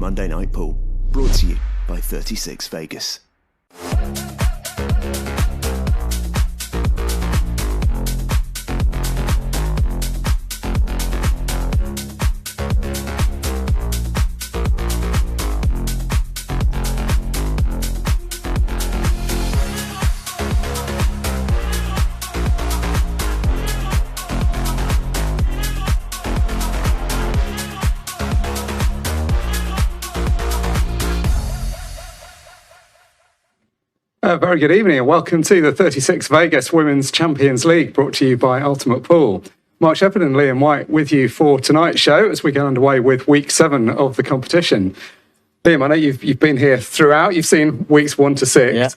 Monday Night Pool, brought to you by 36 Vegas. Very good evening and welcome to the 36 Vegas Women's Champions League, brought to you by Ultimate Pool. Mark Shepherd and Liam White with you for tonight's show as we get underway with week 7 of the competition. Liam, I know you've been here throughout. You've seen weeks 1 to 6. Yeah.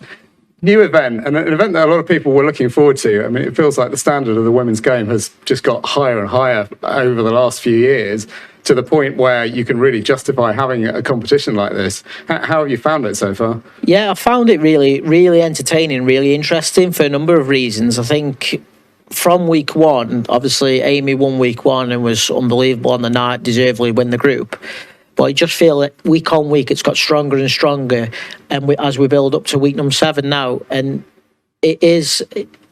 New event, and an event that a lot of people were looking forward to. I mean, it feels like the standard of the women's game has just got higher and higher over the last few years, to the point where you can really justify having a competition like this. How have you found it so far? Yeah, I found it really, really entertaining, really interesting for a number of reasons. I think from week 1, obviously Amy won week 1 and was unbelievable on the night, deservedly win the group. But I just feel that week on week it's got stronger and stronger, and as we build up to week number 7 now, and it is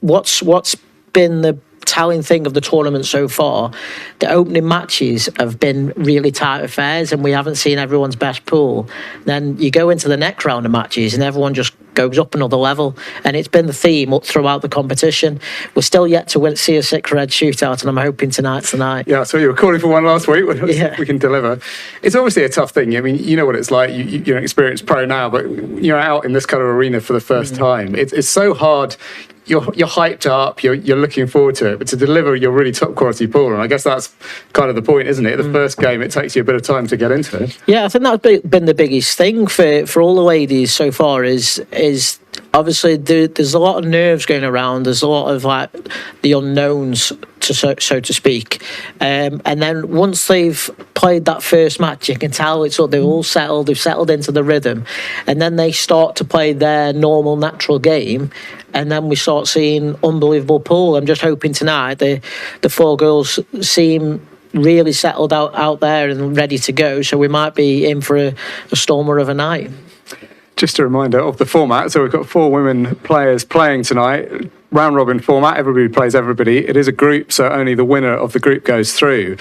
what's been the telling thing of the tournament so far. The opening matches have been really tight affairs, and we haven't seen everyone's best pool. Then you go into the next round of matches, and everyone just goes up another level, and it's been the theme up throughout the competition. We're still yet to see a 6-red shootout, and I'm hoping tonight's the night. Yeah, so you were calling for one last week. We can deliver. It's obviously a tough thing. I mean, you know what it's like. You're an experienced pro now, but you're out in this kind of arena for the first time. It's so hard. You're hyped up, you're looking forward to it, but to deliver your really top quality pool, and I guess that's kind of the point, isn't it? The first game, it takes you a bit of time to get into it. Yeah, I think that's been the biggest thing for all the ladies so far is obviously there's a lot of nerves going around. There's a lot of like the unknowns, so to speak, and then once they've played that first match, you can tell they're all settled. They've settled into the rhythm, and then they start to play their normal, natural game, and then we start seeing unbelievable pool. I'm just hoping tonight the 4 girls seem really settled out there and ready to go. So we might be in for a stormer of a night. Just a reminder of the format. So we've got 4 women players playing tonight. Round robin format. Everybody plays everybody. It is a group, so only the winner of the group goes through.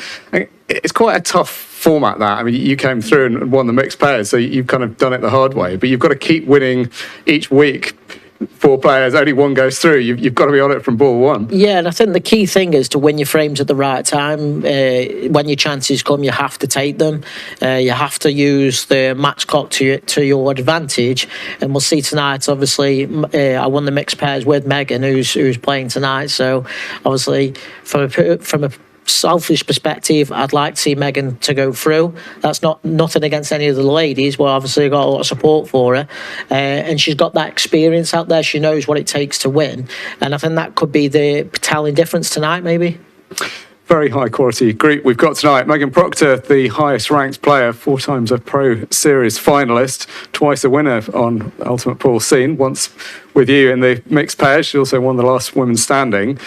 It's quite a tough format, that. I mean, you came through and won the mixed pairs, so you've kind of done it the hard way. But you've got to keep winning each week. 4 players, only one goes through. You've got to be on it from ball 1. Yeah, and I think the key thing is to win your frames at the right time. When your chances come, you have to take them. You have to use the match clock to your advantage. And we'll see tonight, obviously, I won the mixed pairs with Megan, who's playing tonight. So, obviously, from a selfish perspective, I'd like to see Megan to go through. That's nothing against any of the ladies. Well, obviously got a lot of support for her, and she's got that experience out there. She knows what it takes to win, and I think that could be the telling difference tonight, maybe. Very high quality group we've got tonight. Megan Proctor, the highest ranked player, 4 times a Pro Series finalist, twice a winner on Ultimate Pool scene, once with you in the mixed pairs. She also won the last women's standing.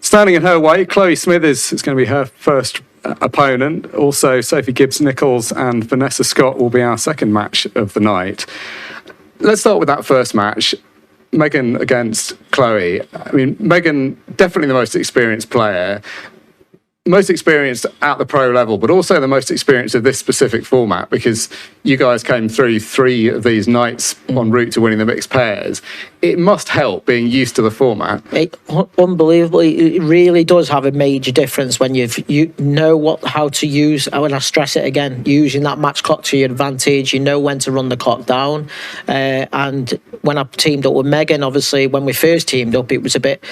Standing in her way, Chloe Smithies is going to be her first opponent. Also, Sophie Gibbs-Nicholls and Vanessa Scott will be our second match of the night. Let's start with that first match. Megan against Chloe. I mean, Megan, definitely the most experienced player. Most experienced at the pro level, but also the most experienced of this specific format, because you guys came through 3 of these nights en route to winning the mixed pairs. It must help being used to the format. Unbelievably, it really does have a major difference when you know how to use. When I stress it again, using that match clock to your advantage. You know when to run the clock down. And when I teamed up with Megan, obviously when we first teamed up, it was a bit.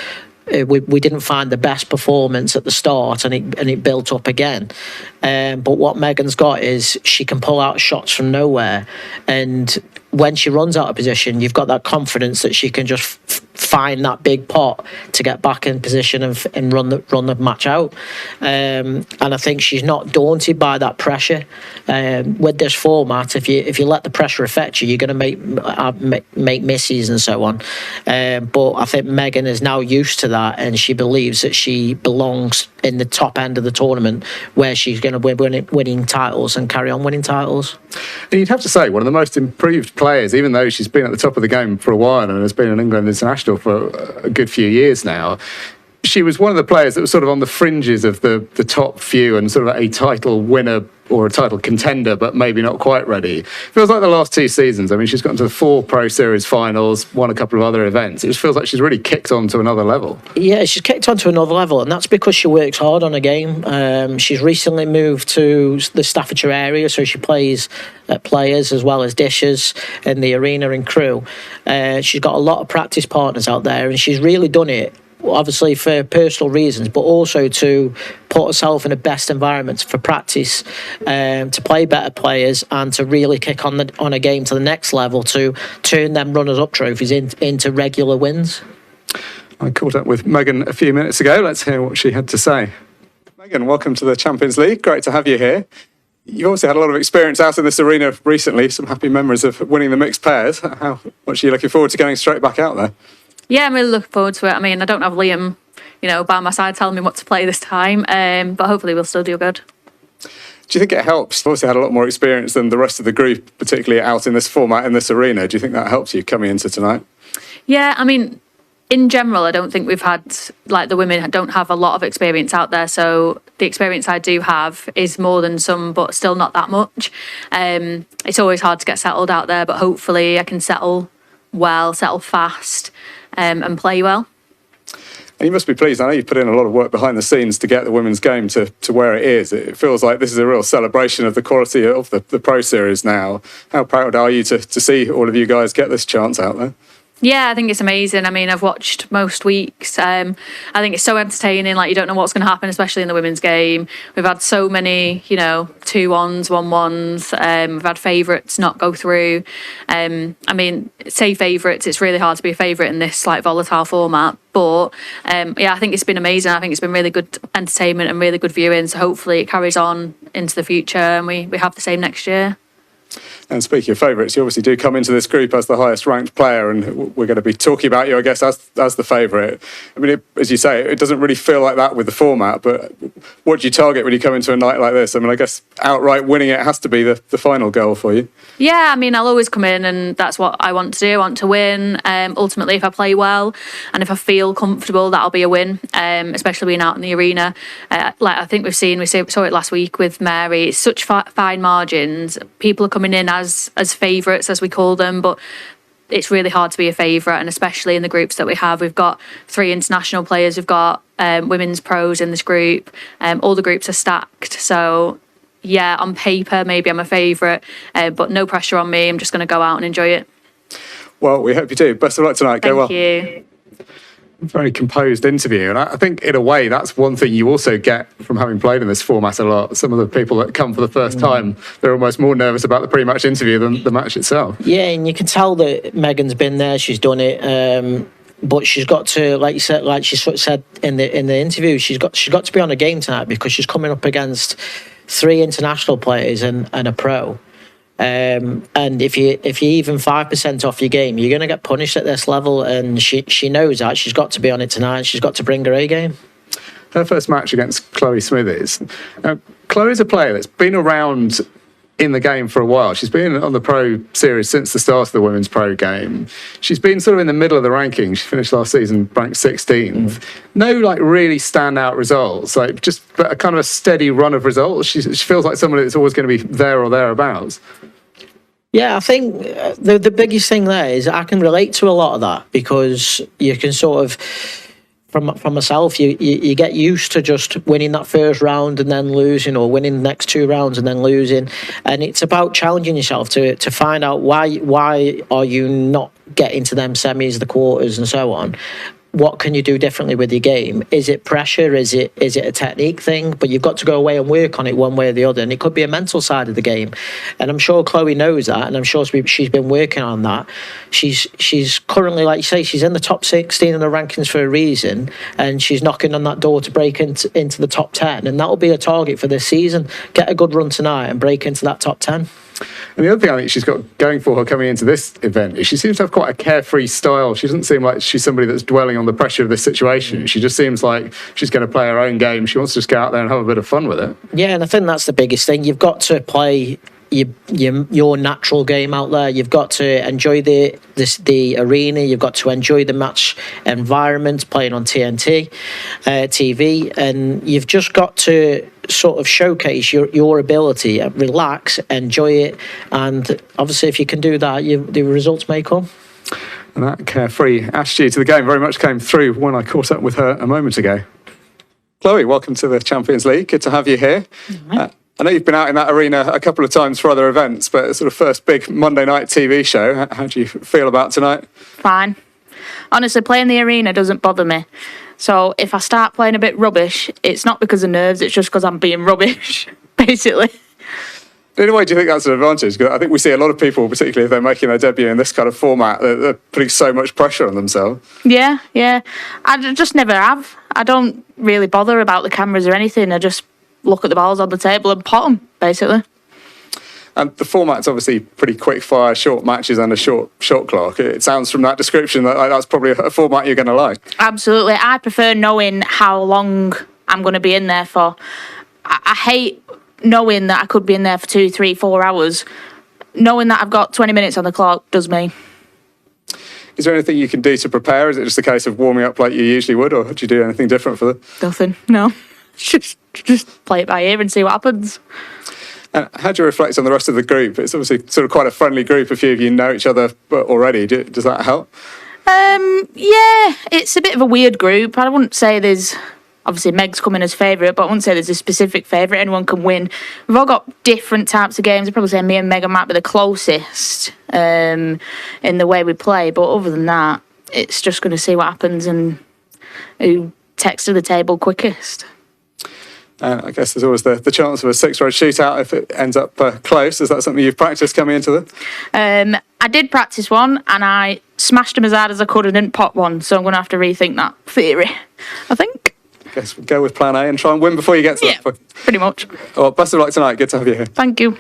We didn't find the best performance at the start, and it built up again. But what Megan's got is she can pull out shots from nowhere, and when she runs out of position, you've got that confidence that she can just find that big pot to get back in position and run the match out. And I think she's not daunted by that pressure. With this format, if you let the pressure affect you, you're going to make misses and so on. But I think Megan is now used to that, and she believes that she belongs in the top end of the tournament, where she's going to be winning titles and carry on winning titles. And you'd have to say, one of the most improved players, even though she's been at the top of the game for a while and has been an England international for a good few years now. She was one of the players that was sort of on the fringes of the top few and sort of a title winner or a title contender, but maybe not quite ready. Feels like the last 2 seasons. I mean, she's gotten to the 4 Pro Series finals, won a couple of other events. It just feels like she's really kicked on to another level. Yeah, she's kicked on to another level, and that's because she works hard on a game. She's recently moved to the Staffordshire area, so she plays at players as well as dishes in the arena and crew. She's got a lot of practice partners out there, and she's really done it, obviously for personal reasons, but also to put herself in the best environment for practice, to play better players, and to really kick on a game to the next level, to turn them runners-up trophies into regular wins. I caught up with Megan a few minutes ago. Let's hear what she had to say. Megan, welcome to the Champions League. Great to have you here. You've obviously had a lot of experience out in this arena recently, some happy memories of winning the mixed pairs. How much are you looking forward to going straight back out there? Yeah, I'm really looking forward to it. I mean, I don't have Liam, by my side telling me what to play this time, but hopefully we'll still do good. Do you think it helps? You've obviously had a lot more experience than the rest of the group, particularly out in this format, in this arena. Do you think that helps you coming into tonight? Yeah, I mean, in general, I don't think we've had, the women don't have a lot of experience out there, so the experience I do have is more than some, but still not that much. It's always hard to get settled out there, but hopefully I can settle well, settle fast, and play well. And you must be pleased. I know you've put in a lot of work behind the scenes to get the women's game to where it is. It feels like this is a real celebration of the quality of the Pro Series now. How proud are you to see all of you guys get this chance out there? Yeah, I think it's amazing. I mean, I've watched most weeks. I think it's so entertaining. You don't know what's going to happen, especially in the women's game. We've had so many, 2-1s, 1-1s. We've had favourites not go through. I mean, say favourites, it's really hard to be a favourite in this volatile format. But I think it's been amazing. I think it's been really good entertainment and really good viewing. So hopefully it carries on into the future and we have the same next year. And speaking of favourites, you obviously do come into this group as the highest ranked player, and we're going to be talking about you, I guess, as the favourite. I mean, as you say, it doesn't really feel like that with the format, but what do you target when you come into a night like this? I mean, I guess outright winning it has to be the final goal for you. Yeah, I mean, I'll always come in and that's what I want to do. I want to win. Ultimately, if I play well and if I feel comfortable, that'll be a win, especially being out in the arena. I think we saw it last week with Mary. It's such fine margins. People are coming in as favourites, as we call them, but it's really hard to be a favourite, and especially in the groups that we have. We've got 3 international players, we've got women's pros in this group. All the groups are stacked, so yeah, on paper maybe I'm a favourite, but no pressure on me. I'm just going to go out and enjoy it. Well, we hope you do. Best of luck tonight. Go well. Thank you. Very composed interview, and I think in a way that's one thing you also get from having played in this format a lot. Some of the people that come for the first time, they're almost more nervous about the pre-match interview than the match itself. Yeah, and you can tell that Megan's been there, she's done it, but she's got to, like she sort of said in the interview, she's got to be on a game tonight because she's coming up against 3 international players and a pro. And if you even 5% off your game, you're going to get punished at this level, and she knows that. She's got to be on it tonight. She's got to bring her A game. Her first match against Chloe Smithies. Now, Chloe's a player that's been around in the game for a while. She's been on the Pro Series since the start of the Women's Pro game. She's been sort of in the middle of the rankings. She finished last season ranked 16th. No, really standout results. Just a kind of a steady run of results. She feels like someone that's always going to be there or thereabouts. Yeah, I think the biggest thing there is I can relate to a lot of that, because you can sort of, from myself, you get used to just winning that first round and then losing, or winning the next 2 rounds and then losing, and it's about challenging yourself to find out why are you not getting to them semis, the quarters and so on. what can you do differently with your game? Is it pressure? Is it a technique thing? But you've got to go away and work on it one way or the other. And it could be a mental side of the game. And I'm sure Chloe knows that, and I'm sure she's been working on that. She's currently, like you say, she's in the top 16 in the rankings for a reason, and she's knocking on that door to break into the top 10. And that'll be a target for this season. Get a good run tonight and break into that top 10. And the other thing I think she's got going for her coming into this event is she seems to have quite a carefree style. She doesn't seem like she's somebody that's dwelling on the pressure of this situation. She just seems like she's going to play her own game. She wants to just go out there and have a bit of fun with it. Yeah, and I think that's the biggest thing. You've got to play your natural game out there. You've got to enjoy the arena. You've got to enjoy the match environment, playing on TNT TV, and you've just got to sort of showcase your ability, relax, enjoy it, and obviously if you can do that, the results may come. And that carefree attitude to the game very much came through when I caught up with her a moment ago. Chloe, welcome to the Champions League. Good to have you here. I know you've been out in that arena a couple of times for other events, but sort of first big Monday night TV show. How do you feel about tonight? Fine. Honestly, playing the arena doesn't bother me. So if I start playing a bit rubbish, it's not because of nerves, it's just because I'm being rubbish, basically. In a way, do you think that's an advantage? Because I think we see a lot of people, particularly if they're making their debut in this kind of format, they're putting so much pressure on themselves. Yeah. I just never have. I don't really bother about the cameras or anything. I just look at the balls on the table and pot them, basically. And the format's obviously pretty quick fire, short matches and a short shot clock. It sounds from that description that that's probably a format you're going to like. Absolutely. I prefer knowing how long I'm going to be in there for. I hate knowing that I could be in there for 2, 3, 4 hours. Knowing that I've got 20 minutes on the clock does me. Is there anything you can do to prepare? Is it just a case of warming up like you usually would, or do you do anything different for that? Nothing, no. Just play it by ear and see what happens. And how do you reflect on the rest of the group? It's obviously sort of quite a friendly group. A few of you know each other already. Does that help? Yeah, it's a bit of a weird group. I wouldn't say there's... Obviously, Meg's coming as favourite, but I wouldn't say there's a specific favourite. Anyone can win. We've all got different types of games. I'd probably say me and Meg might be the closest in the way we play. But other than that, it's just going to see what happens and who takes to the table quickest. I guess there's always the chance of a 6-road shootout if it ends up close. Is that something you've practiced coming into this? I did practice one, and I smashed him as hard as I could and didn't pot one. So I'm going to have to rethink that theory, I think. I guess we'll go with plan A and try and win before you get to that point. Pretty much. Well, best of luck tonight. Good to have you here. Thank you.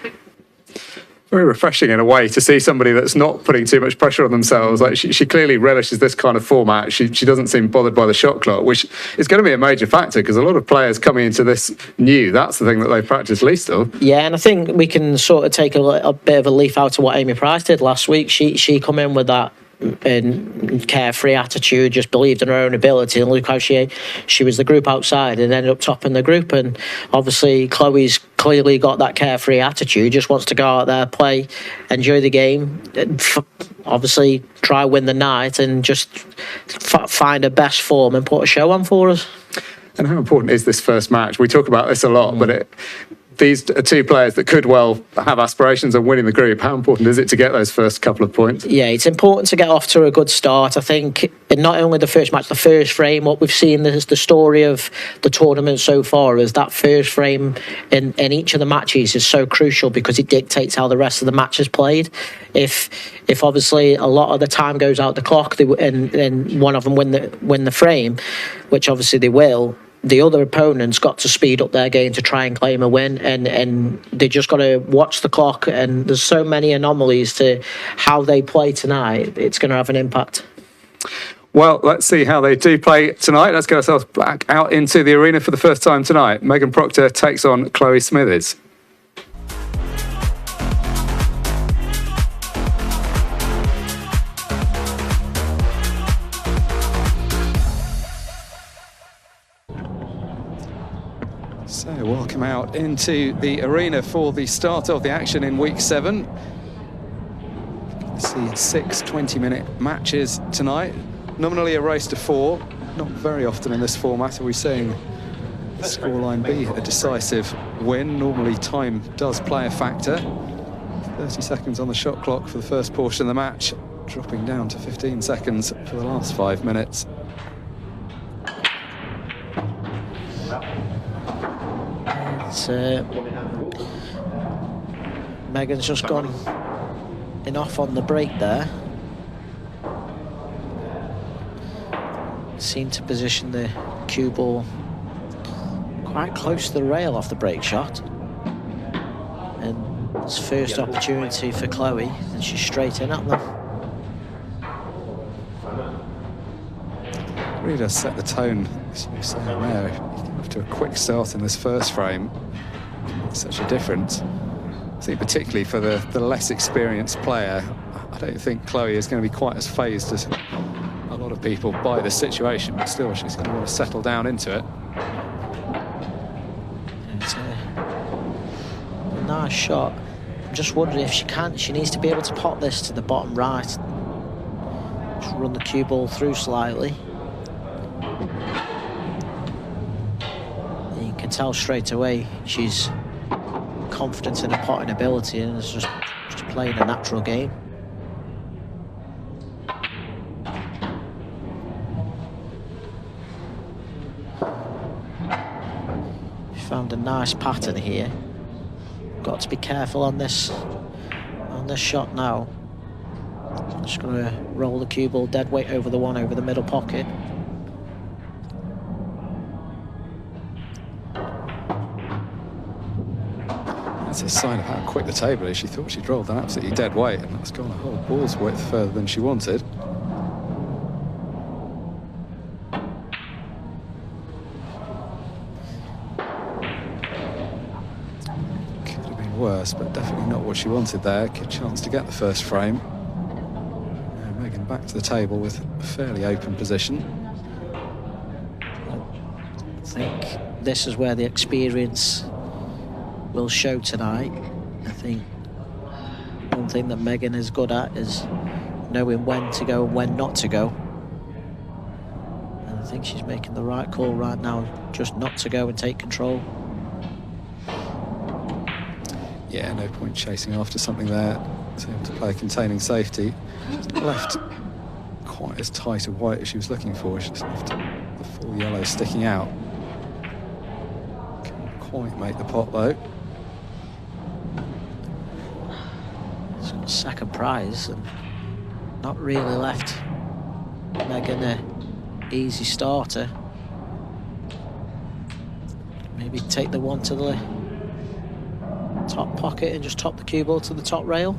Very refreshing in a way to see somebody that's not putting too much pressure on themselves. Like she clearly relishes this kind of format. She doesn't seem bothered by the shot clock, which is going to be a major factor because a lot of players coming into this new, that's the thing that they've practiced least of. Yeah, and I think we can sort of take a bit of a leaf out of what Amy Price did last week. She come in with that carefree attitude, just believed in her own ability, and look how she was the group outside and ended up topping the group. And obviously Chloe's clearly got that carefree attitude, just wants to go out there, play, enjoy the game, obviously try win the night and just find her best form and put a show on for us. And how important is this first match? We talk about this a lot, but these are two players that could well have aspirations of winning the group. How important is it to get those first couple of points? Yeah, it's important to get off to a good start. I think not only the first match, the first frame, what we've seen is the story of the tournament so far is that first frame in each of the matches is so crucial because it dictates how the rest of the match is played. If obviously a lot of the time goes out the clock and one of them win the frame, which obviously they will, the other opponent's got to speed up their game to try and claim a win, and they just got to watch the clock. And there's so many anomalies to how they play tonight. It's going to have an impact. Well, let's see how they do play tonight. Let's get ourselves back out into the arena for the first time tonight. Megan Proctor takes on Chloe Smithies. So, welcome out into the arena for the start of the action in week 7. Let's see 6 20-minute matches tonight. Nominally a race to 4. Not very often in this format are we seeing the scoreline be a decisive win. Normally time does play a factor. 30 seconds on the shot clock for the first portion of the match, dropping down to 15 seconds for the last 5 minutes. It's Megan's just gone in off on the break there. Seemed to position the cue ball quite close to the rail off the break shot. And it's first opportunity for Chloe, and she's straight in at them. Really does set the tone, as you were saying there. After a quick start in this first frame, it's such a difference. I think particularly for the less experienced player, I don't think Chloe is going to be quite as phased as a lot of people by the situation, but still she's going to want to settle down into it. It's a nice shot. I'm just wondering if she needs to be able to pot this to the bottom right. Just run the cue ball through slightly. You can tell straight away she's confident in her potting ability and is just playing a natural game. Found a nice pattern here. Got to be careful on this shot now. Just gonna roll the cue ball dead weight over the one over the middle pocket. That's a sign of how quick the table is. She thought she'd rolled an absolutely dead weight, and that's gone a whole ball's width further than she wanted. Worse, but definitely not what she wanted there. Good chance to get the first frame. Now Megan back to the table with a fairly open position. I think this is where the experience will show tonight. I think one thing that Megan is good at is knowing when to go and when not to go. And I think she's making the right call right now, just not to go and take control. Yeah, no point chasing after something there. So able to play containing safety. She's not left quite as tight a white as she was looking for. She's left the full yellow sticking out. Can't quite make the pot though. It's got a second prize and not really left Megan a easy starter. Maybe take the one to the top pocket and just top the cue ball to the top rail.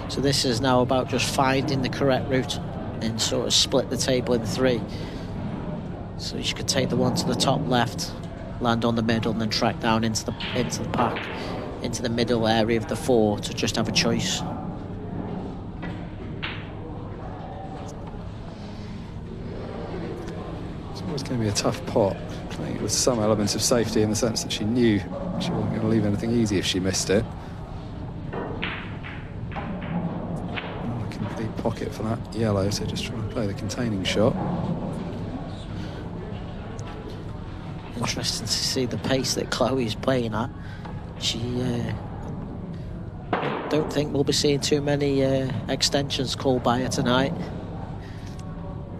So this is now about just finding the correct route and sort of split the table in three. So you could take the one to the top left, land on the middle, and then track down into the pack, into the middle area of the four to just have a choice. It's going to be a tough pot, playing it with some elements of safety in the sense that she knew she wasn't going to leave anything easy if she missed it. Not a complete pocket for that yellow, so just trying to play the containing shot. Interesting to see the pace that Chloe is playing at. She don't think we'll be seeing too many extensions called by her tonight.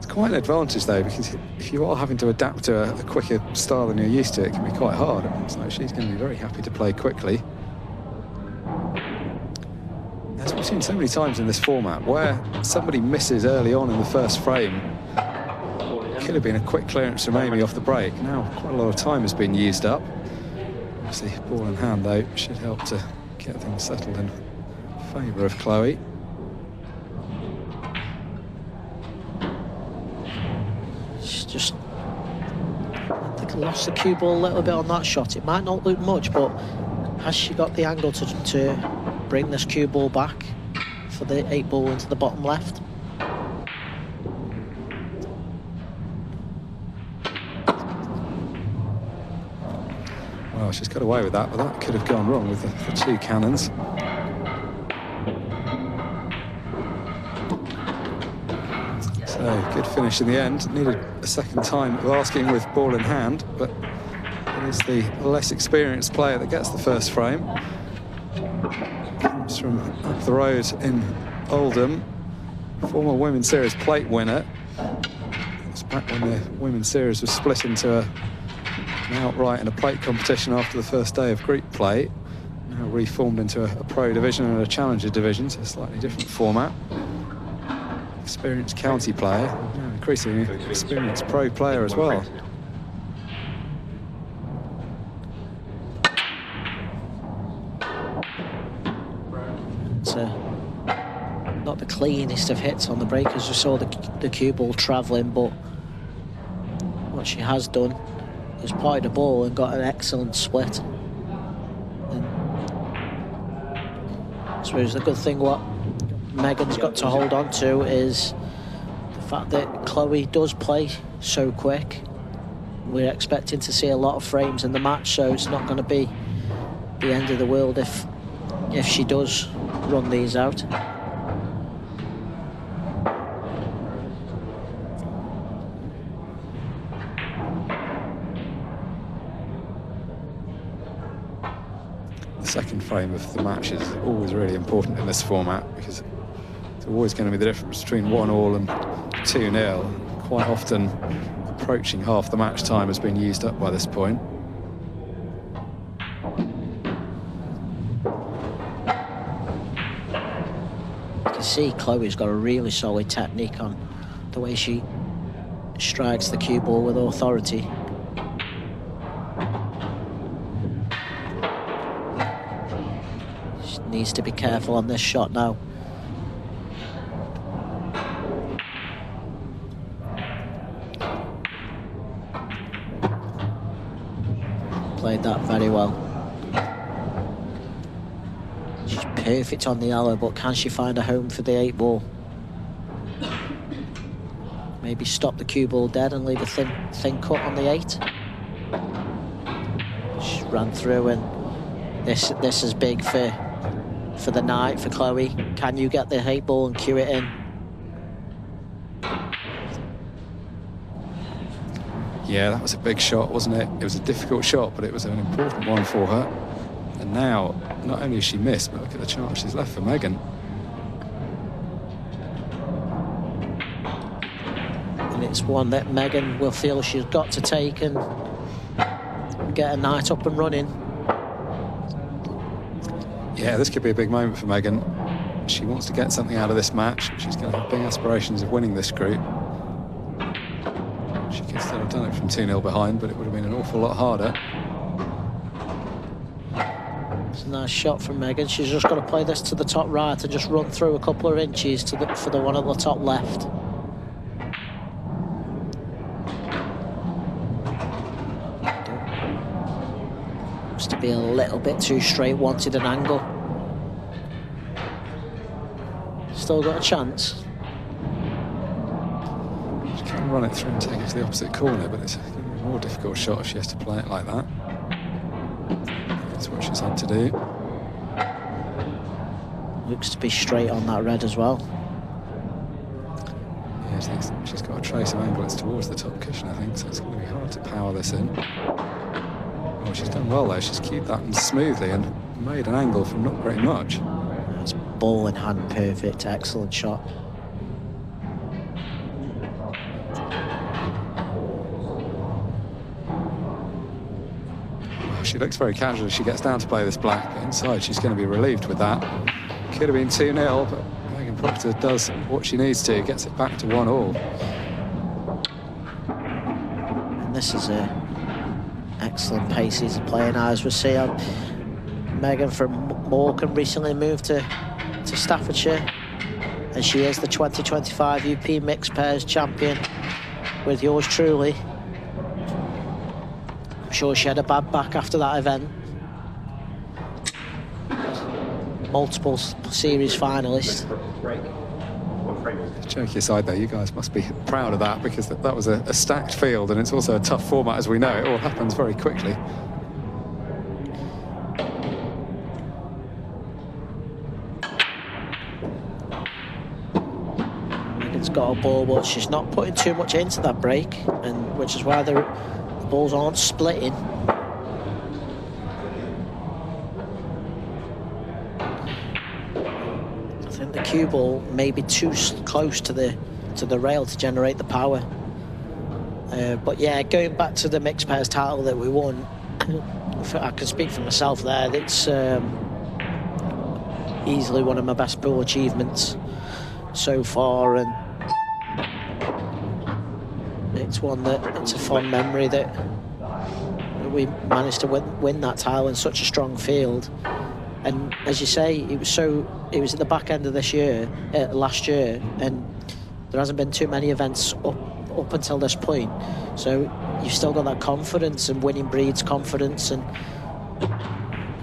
Quite an advantage though, because if you are having to adapt to a quicker style than you're used to, it can be quite hard. It's like she's going to be very happy to play quickly. As we've seen so many times in this format, where somebody misses early on in the first frame, it could have been a quick clearance from Amy off the break. Now quite a lot of time has been used up. Obviously ball in hand though should help to get things settled in favour of Chloe. Just, I think I lost the cue ball a little bit on that shot. It might not look much, but has she got the angle to bring this cue ball back for the 8 ball into the bottom left? Well, she's got away with that, but that could have gone wrong with the two cannons. So, good finish in the end. Needed a second time of asking with ball in hand, but it is the less experienced player that gets the first frame. Comes from up the road in Oldham, former Women's Series plate winner. It's back when the Women's Series was split into an outright and a plate competition after the first day of Greek plate. Now reformed into a pro division and a challenger division, so a slightly different format. Experienced county player, now increasingly experienced pro player as well. It's not the cleanest of hits on the break, as we saw the cue ball travelling, but what she has done is potted a ball and got an excellent split. And I suppose the good thing what Megan's got to hold on to is the fact that Chloe does play so quick. We're expecting to see a lot of frames in the match, so it's not going to be the end of the world if she does run these out. The second frame of the match is always really important in this format because it's always going to be the difference between 1-1 and 2-0. Quite often approaching half the match time has been used up by this point. You can see Chloe's got a really solid technique on the way she strikes the cue ball with authority. She needs to be careful on this shot now. Played that very well. She's perfect on the yellow, but can she find a home for the 8 ball? Maybe stop the cue ball dead and leave a thin cut on the 8. She ran through, and this is big for the night for Chloe. Can you get the 8 ball and cue it in? Yeah, that was a big shot, wasn't it? It was a difficult shot, but it was an important one for her. And now, not only has she missed, but look at the chance she's left for Megan. And it's one that Megan will feel she's got to take and get a night up and running. Yeah, this could be a big moment for Megan. She wants to get something out of this match. She's going to have big aspirations of winning this group. She could still have done it from 2-0 behind, but it would have been an awful lot harder. It's a nice shot from Megan. She's just got to play this to the top right and just run through a couple of inches for the one at the top left. Looks to be a little bit too straight, wanted an angle. Still got a chance. She can run it through and take it to the opposite corner, but it's going to be a more difficult shot if she has to play it like that. That's what she's had to do. Looks to be straight on that red as well. Yeah, she's got a trace of angle. It's towards the top cushion, I think, so it's going to be hard to power this in. Oh, she's done well there. She's cued that in smoothly and made an angle from not very much. It's ball in hand perfect, excellent shot. She looks very casual as she gets down to play this black, but inside she's going to be relieved with that. Could have been 2-0, but Megan Proctor does what she needs to, gets it back to 1-1. And this is a excellent pace he's playing as we see. Megan from Morecambe recently moved to Staffordshire, and she is the 2025 UP Mixed Pairs champion with yours truly. I'm sure she had a bad back after that event. Multiple series finalist. Joke aside though, you guys must be proud of that, because that was a stacked field, and it's also a tough format, as we know. It all happens very quickly. Megan's got a ball, but she's not putting too much into that break, and which is why the balls aren't splitting. I think the cue ball may be too close to the rail to generate the power. But yeah, going back to the mixed pairs title that we won, I can speak for myself there. It's easily one of my best pool achievements so far, and it's a fond memory that we managed to win that title in such a strong field. And as you say, it was at the back end of last year, and there hasn't been too many events up until this point. So you've still got that confidence, and winning breeds confidence, and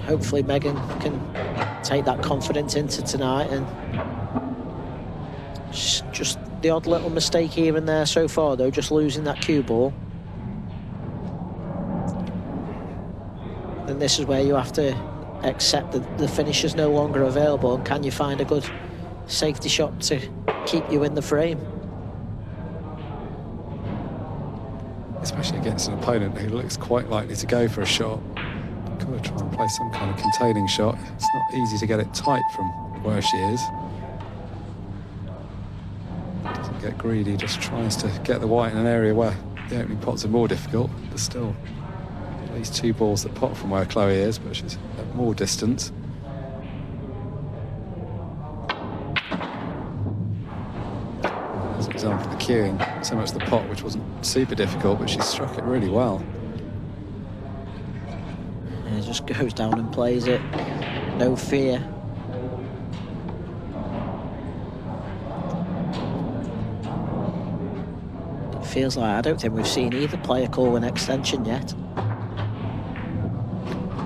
hopefully Megan can take that confidence into tonight. And just the odd little mistake here and there so far, though, just losing that cue ball. Then this is where you have to accept that the finish is no longer available, and can you find a good safety shot to keep you in the frame? Especially against an opponent who looks quite likely to go for a shot. Got to try and play some kind of containing shot. It's not easy to get it tight from where she is. Doesn't get greedy, just tries to get the white in an area where the opening pots are more difficult. There's still at least 2 balls that pot from where Chloe is, but she's at more distance. As an example, the queuing, so much the pot, which wasn't super difficult, but she struck it really well. And it just goes down and plays it, no fear. It feels like, I don't think we've seen either player call an extension yet.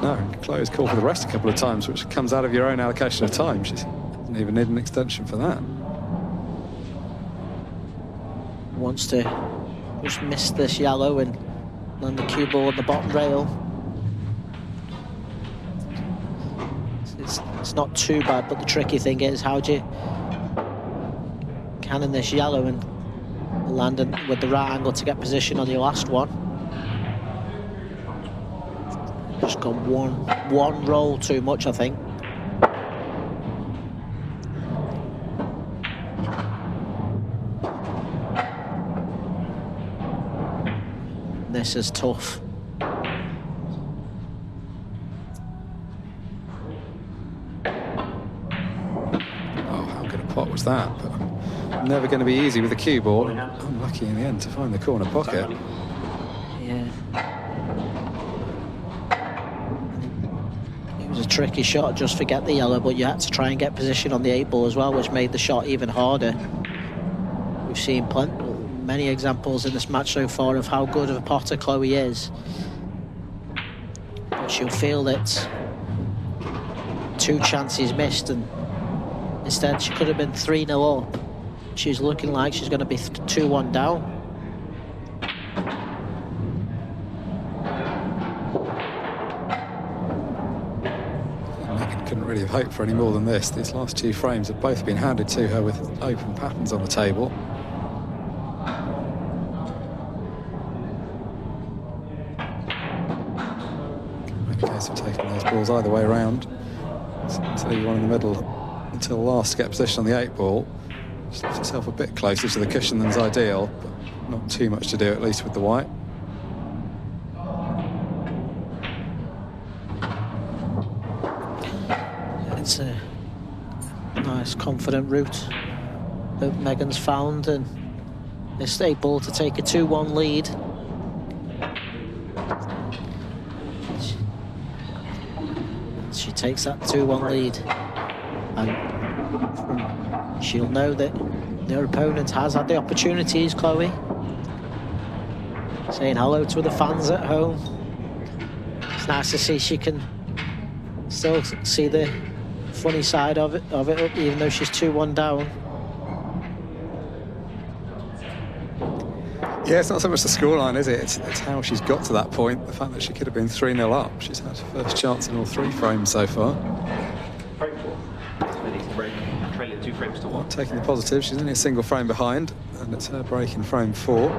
No, Chloe's called for the rest a couple of times, which comes out of your own allocation of time. She doesn't even need an extension for that. Wants to just miss this yellow and land the cue ball on the bottom rail. It's not too bad, but the tricky thing is, how do you cannon this yellow and land with the right angle to get position on your last one? Just got one roll too much, I think. This is tough. Oh, how good a pot was that? But never going to be easy with the cue ball. Unlucky in the end to find the corner pocket. Yeah. It was a tricky shot, just forget the yellow, but you had to try and get position on the 8 ball as well, which made the shot even harder. We've seen many examples in this match so far of how good of a potter Chloe is, but she'll feel that 2 chances missed, and instead she could have been 3-0 up. She's looking like she's going to be 2-1 down. Megan couldn't really have hoped for any more than this. These last 2 frames have both been handed to her with open patterns on the table. Of taking those balls either way around. So leave one in the middle until last to get position on the 8 ball. Just left herself a bit closer to the cushion than's ideal, but not too much to do, at least with the white. It's a nice, confident route that Megan's found, and it's 8 ball to take a 2-1 lead. She takes that 2-1 lead, and she'll know that their opponent has had the opportunities. Chloe saying hello to the fans at home. It's nice to see she can still see the funny side of it, even though she's 2-1 down. Yeah, it's not so much the scoreline, is it? It's how she's got to that point. The fact that she could have been 3-0 up. She's had her first chance in all 3 frames so far. Taking the positive, she's only a single frame behind, and it's her break in frame 4.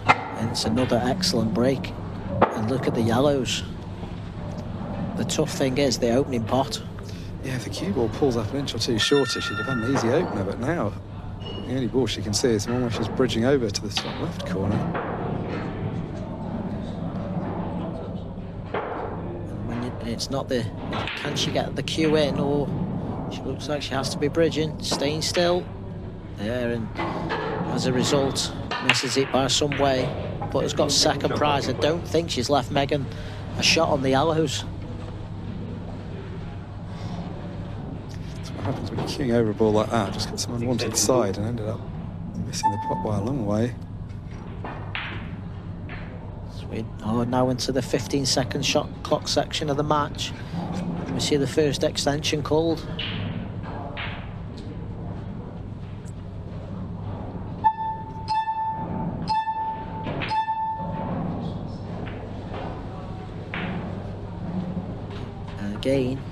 And it's another excellent break. And look at the yellows. The tough thing is the opening pot. Yeah, if the cue ball pulls up an inch or two shorter, she'd have had an easy opener, but now the only ball she can see is the one where she's bridging over to the top left corner. It's not the... Can she get the cue in, or she looks like she has to be bridging, staying still there, and as a result misses it by some way, but has got second prize. I don't think she's left Megan a shot on the yellows. That's what happens when you're queuing over a ball like that. Just got some unwanted side and ended up missing the pot by a long way. We are now into the 15-second shot clock section of the match. We see the first extension called. And again,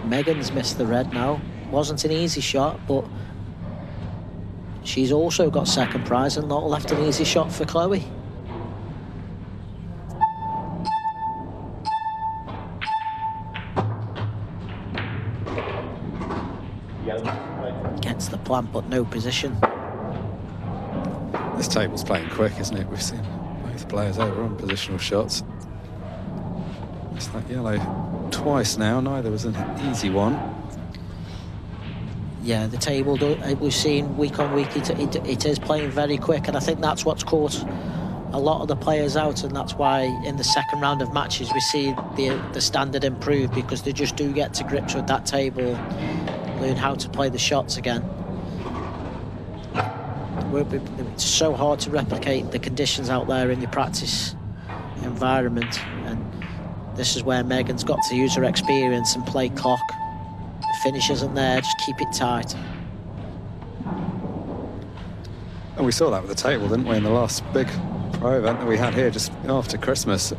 Megan's missed the red now. Wasn't an easy shot, but she's also got second prize and not left an easy shot for Chloe. Gets the plant, but no position. This table's playing quick, isn't it? We've seen both players over on positional shots. Missed that yellow twice now. Neither was an easy one. Yeah, the table, we've seen week on week, it is playing very quick, and I think that's what's caught a lot of the players out, and that's why in the second round of matches we see the standard improve, because they just do get to grips with that table, learn how to play the shots again. It's so hard to replicate the conditions out there in your practice environment, and this is where Megan's got to use her experience and play clock. The finish isn't there, just keep it tight. And we saw that with the table, didn't we, in the last big pro event that we had here just after Christmas. A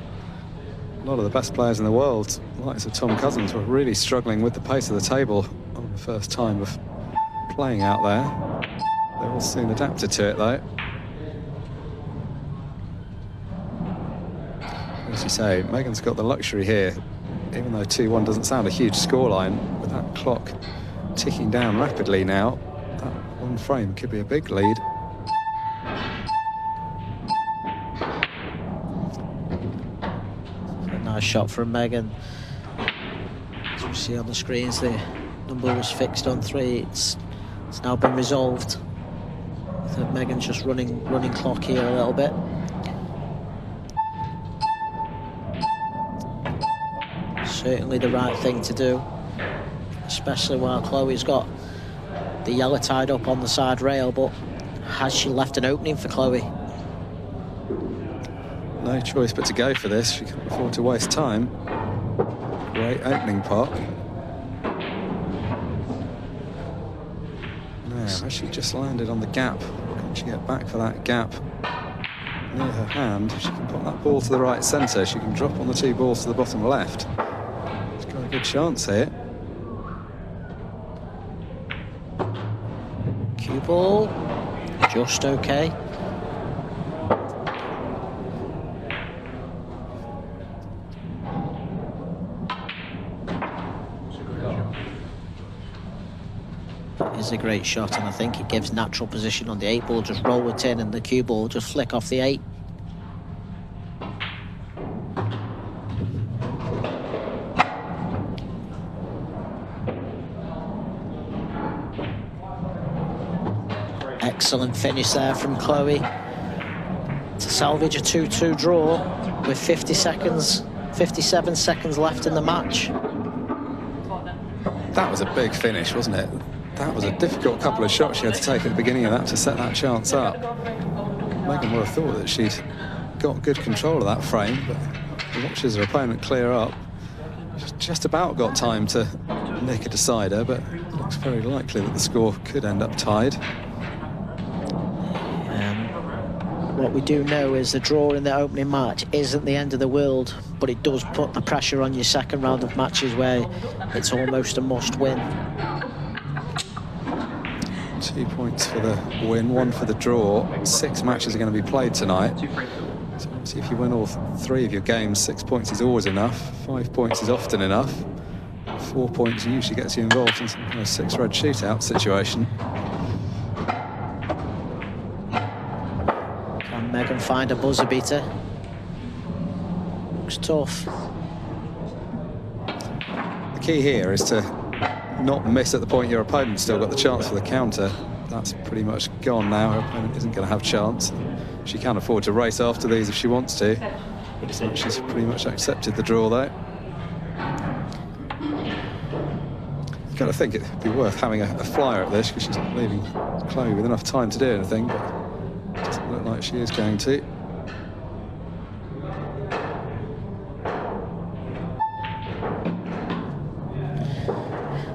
lot of the best players in the world, likes of Tom Cousins, were really struggling with the pace of the table on the first time of playing out there. They all soon adapted to it, though. As you say, Megan's got the luxury here, even though 2-1 doesn't sound a huge scoreline, with that clock ticking down rapidly now, that one frame could be a big lead. A nice shot from Megan. As we see on the screens, the number was fixed on 3. It's now been resolved. So Megan's just running clock here a little bit. Certainly the right thing to do, especially while Chloe's got the yellow tied up on the side rail, but has she left an opening for Chloe? No choice but to go for this. She can't afford to waste time. Great opening pot. Now, has she just landed on the gap? Can she get back for that gap near her hand? If she can put that ball to the right centre, she can drop on the 2 balls to the bottom left. She's got a good chance here. Cue ball, just okay. Is a great shot, and I think it gives natural position on the 8 ball. Just roll it in and the cue ball just flick off the 8. Excellent finish there from Chloe to salvage a 2-2 draw with 57 seconds left in the match. That was a big finish, wasn't it? That was a difficult couple of shots she had to take at the beginning of that to set that chance up. Megan would have thought that she'd got good control of that frame, but watches her opponent clear up. She's just about got time to nick a decider, but it looks very likely that the score could end up tied. What we do know is the draw in the opening match isn't the end of the world, but it does put the pressure on your second round of matches where it's almost a must win. 2 points for the win, 1 for the draw. 6 matches are going to be played tonight. So See, if you win all 3 of your games, 6 points is always enough. 5 points is often enough. 4 points usually gets you involved in some kind of 6-red shootout situation. Can Megan find a buzzer beater? Looks tough. The key here is to not miss at the point your opponent's still got the chance for the counter. That's pretty much gone now. Her opponent isn't going to have chance. She can afford to race after these if she wants to. So she's pretty much accepted the draw though. You've got to think it'd be worth having a flyer at this, because she's not leaving Chloe with enough time to do anything, but it doesn't look like she is going to.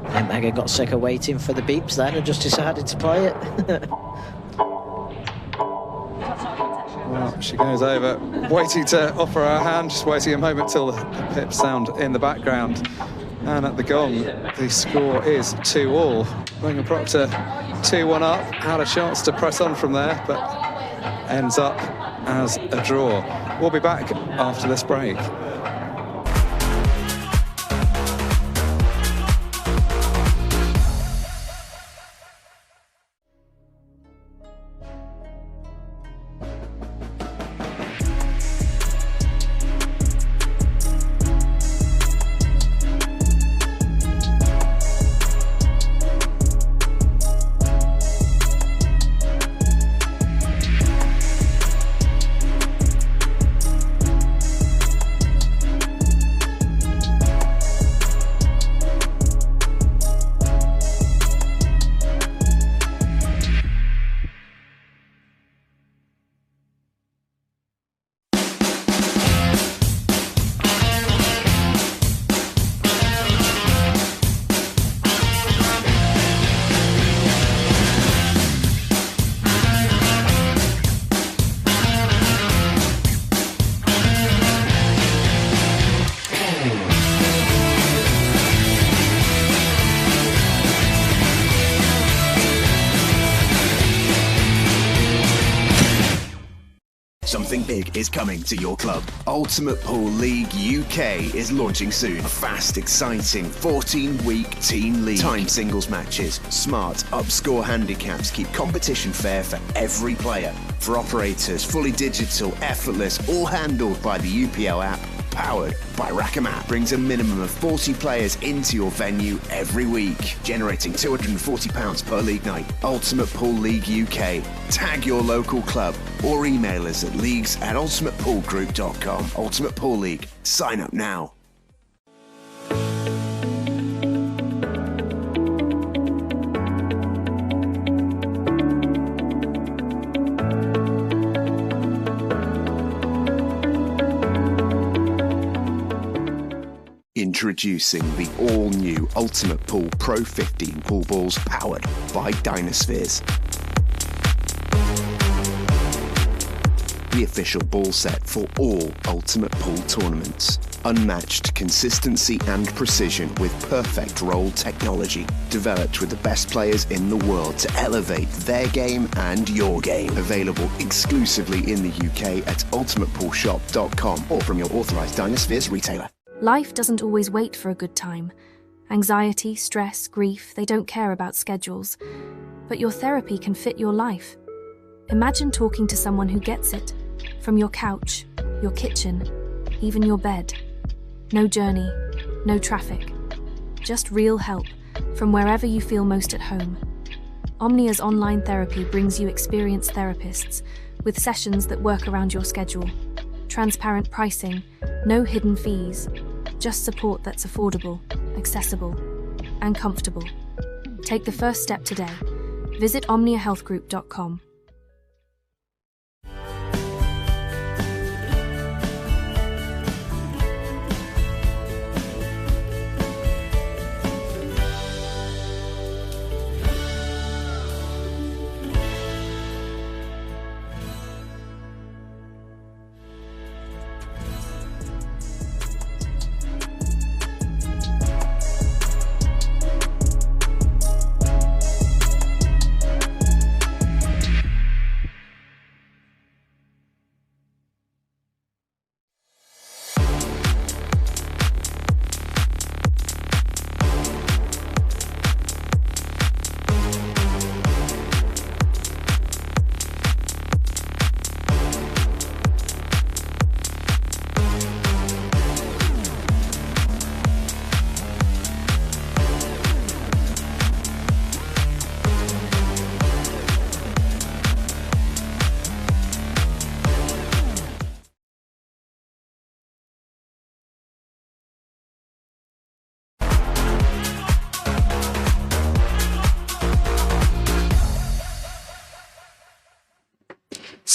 I think Megan got sick of waiting for the beeps then and just decided to play it. Well, she goes over, waiting to offer her hand, just waiting a moment till the pips sound in the background. And at the gong, the score is 2-all. Megan Proctor 2-1 up, had a chance to press on from there, but ends up as a draw. We'll be back after this break. Something big is coming to your club. Ultimate Pool League UK is launching soon. A fast, exciting 14-week team league. Timed singles matches, smart upscore handicaps keep competition fair for every player. For operators, fully digital, effortless, all handled by the UPL app. Powered by Rackham brings a minimum of 40 players into your venue every week, generating £240 per league night. Ultimate Pool League UK. Tag your local club or email us at leagues@ultimatepoolgroup.com. Ultimate Pool League. Sign up now. Introducing the all-new Ultimate Pool Pro 15 pool balls powered by Dynaspheres. The official ball set for all Ultimate Pool tournaments. Unmatched consistency and precision with perfect roll technology. Developed with the best players in the world to elevate their game and your game. Available exclusively in the UK at ultimatepoolshop.com or from your authorised Dynaspheres retailer. Life doesn't always wait for a good time. Anxiety, stress, grief, they don't care about schedules. But your therapy can fit your life. Imagine talking to someone who gets it. From your couch, your kitchen, even your bed. No journey, no traffic. Just real help from wherever you feel most at home. Omnia's online therapy brings you experienced therapists with sessions that work around your schedule. Transparent pricing, no hidden fees, just support that's affordable, accessible, and comfortable. Take the first step today. Visit omniahealthgroup.com.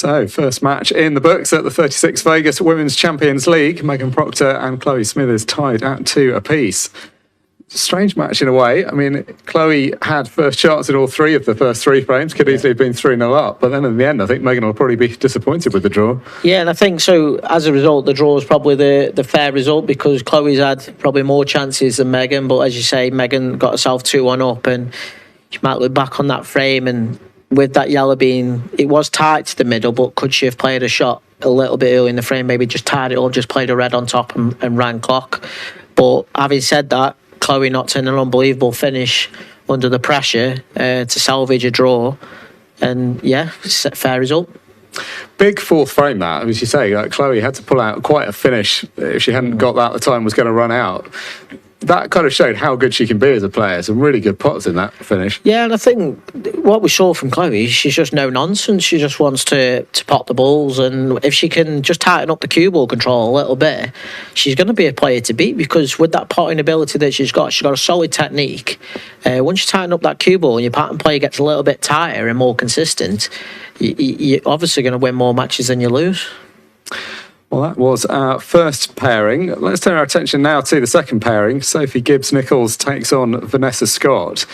So, first match in the books at the 36 Vegas Women's Champions League. Megan Proctor and Chloe Smithies tied at 2 apiece. Strange match in a way. I mean, Chloe had first chance in all 3 of the first 3 frames, could easily have been 3-0 up, but then in the end I think Megan will probably be disappointed with the draw. Yeah, and I think so as a result the draw is probably the fair result, because Chloe's had probably more chances than Megan, but as you say, Megan got herself 2-1 up, and she might look back on that frame, and with that yellow being, it was tight to the middle, but could she have played a shot a little bit early in the frame, maybe just tied it up, just played a red on top and ran clock. But having said that, Chloe knocked in an unbelievable finish under the pressure to salvage a draw, and yeah, fair result. Big fourth frame that, as you say, Chloe had to pull out quite a finish. If she hadn't got that, the time was going to run out. That kind of showed how good she can be as a player. Some really good pots in that finish. Yeah, and I think what we saw from Chloe, she's just no nonsense. She just wants to pot the balls, and if she can just tighten up the cue ball control a little bit, she's going to be a player to beat, because with that potting ability that she's got a solid technique. Once you tighten up that cue ball and your pattern play gets a little bit tighter and more consistent, you're obviously going to win more matches than you lose. Well, that was our first pairing. Let's turn our attention now to the second pairing. Sophie Gibbs-Nicholls takes on Vanessa Scott.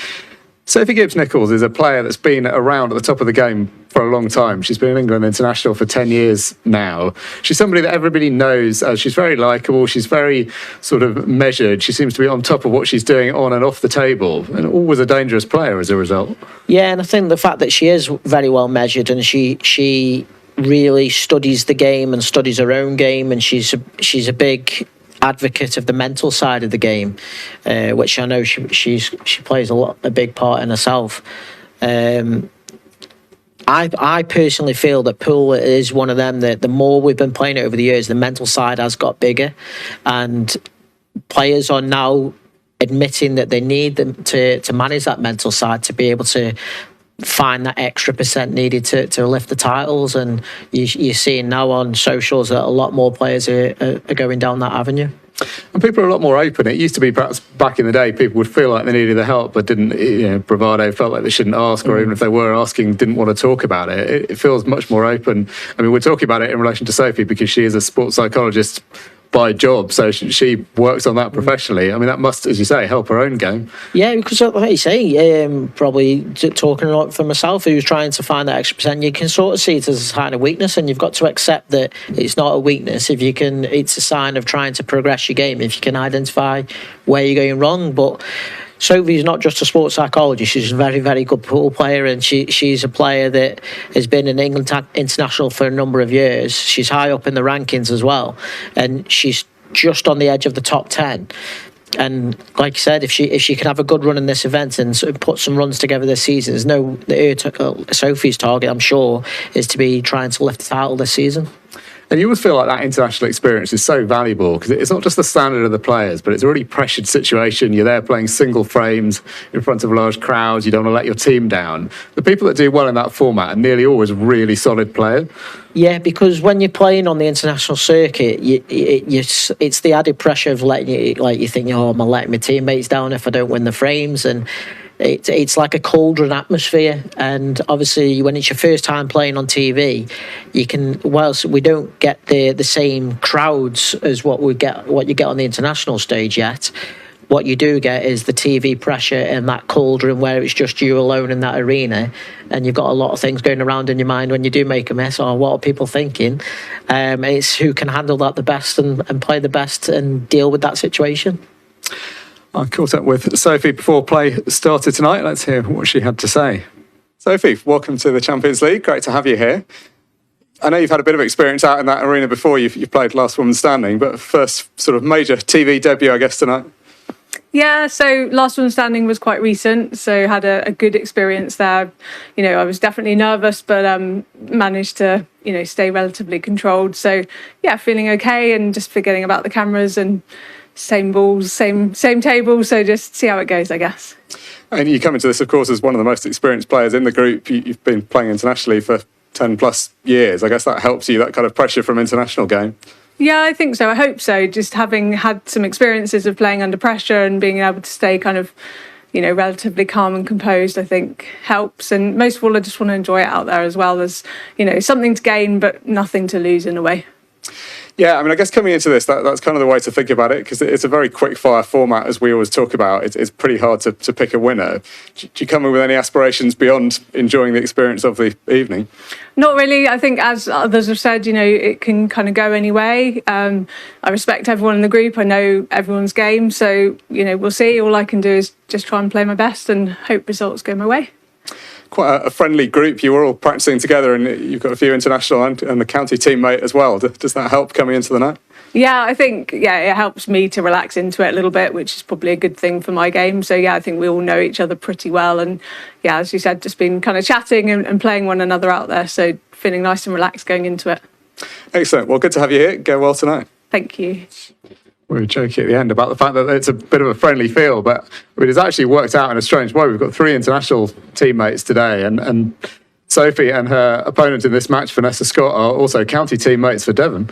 Sophie Gibbs-Nicholls is a player that's been around at the top of the game for a long time. She's been an England international for 10 years now. She's somebody that everybody knows. She's very likeable. She's very sort of measured. She seems to be on top of what she's doing on and off the table, and always a dangerous player as a result. Yeah, and I think the fact that she is very well measured, and she really studies the game and studies her own game, and she's a big advocate of the mental side of the game, which I know she plays a big part in herself. I personally feel that pool is one of them that the more we've been playing it over the years, the mental side has got bigger, and players are now admitting that they need them to manage that mental side to be able to find that extra % needed to lift the titles. And you're seeing now on socials that a lot more players are going down that avenue. And people are a lot more open. It used to be perhaps back in the day people would feel like they needed the help but didn't, bravado, felt like they shouldn't ask, or even if they were asking, didn't want to talk about it. It feels much more open. I mean, we're talking about it in relation to Sophie because she is a sports psychologist by job, so she works on that professionally. I mean, that must, as you say, help her own game. Yeah, because like you say, probably talking for myself, who's trying to find that extra %, you can sort of see it as a sign of weakness, and you've got to accept that it's not a weakness. If you can, it's a sign of trying to progress your game. If you can identify where you're going wrong. But Sophie's not just a sports psychologist, she's a very, very good pool player, and she's a player that has been an England international for a number of years. She's high up in the rankings as well, and she's just on the edge of the top 10. And like you said, if she can have a good run in this event and sort of put some runs together this season, Sophie's target, I'm sure, is to be trying to lift the title this season. And you always feel like that international experience is so valuable because it's not just the standard of the players, but it's a really pressured situation. You're there playing single frames in front of large crowds. You don't want to let your team down. The people that do well in that format are nearly always really solid players. Yeah, because when you're playing on the international circuit, it's the added pressure of letting you think, I'm letting my teammates down if I don't win the frames, and it's like a cauldron atmosphere. And obviously when it's your first time playing on TV, whilst we don't get the same crowds as what you get on the international stage yet, what you do get is the TV pressure and that cauldron where it's just you alone in that arena, and you've got a lot of things going around in your mind when you do make a mess, or what are people thinking. It's who can handle that the best and play the best and deal with that situation. I caught up with Sophie before play started tonight. Let's hear what she had to say. Sophie, welcome to the Champions League. Great to have you here. I know you've had a bit of experience out in that arena before. You've played Last Woman Standing, but first sort of major TV debut, I guess, tonight. Yeah, so Last One Standing was quite recent, so had a good experience there. I was definitely nervous, but managed to, stay relatively controlled. So, yeah, feeling okay and just forgetting about the cameras and same balls, same table, so just see how it goes, I guess. And you come into this, of course, as one of the most experienced players in the group. You've been playing internationally for 10 plus years. I guess that helps you, that kind of pressure from international game. Yeah, I think so. I hope so. Just having had some experiences of playing under pressure and being able to stay kind of relatively calm and composed, I think helps. And most of all, I just want to enjoy it out there as well. There's, something to gain, but nothing to lose in a way. Yeah, I mean, I guess coming into this, that's kind of the way to think about it, because it's a very quick-fire format, as we always talk about. It's pretty hard to pick a winner. Do you come in with any aspirations beyond enjoying the experience of the evening? Not really. I think, as others have said, it can kind of go any way. I respect everyone in the group. I know everyone's game. So, we'll see. All I can do is just try and play my best and hope results go my way. Quite a friendly group. You were all practicing together, and you've got a few international and the county teammate as well. Does that help coming into the night? Yeah, I think, it helps me to relax into it a little bit, which is probably a good thing for my game. So, I think we all know each other pretty well. And, as you said, just been kind of chatting and playing one another out there. So, feeling nice and relaxed going into it. Excellent. Well, good to have you here. Go well tonight. Thank you. We were joking at the end about the fact that it's a bit of a friendly feel, but it's actually worked out in a strange way. We've got 3 international teammates today, and Sophie and her opponent in this match, Vanessa Scott, are also county teammates for Devon.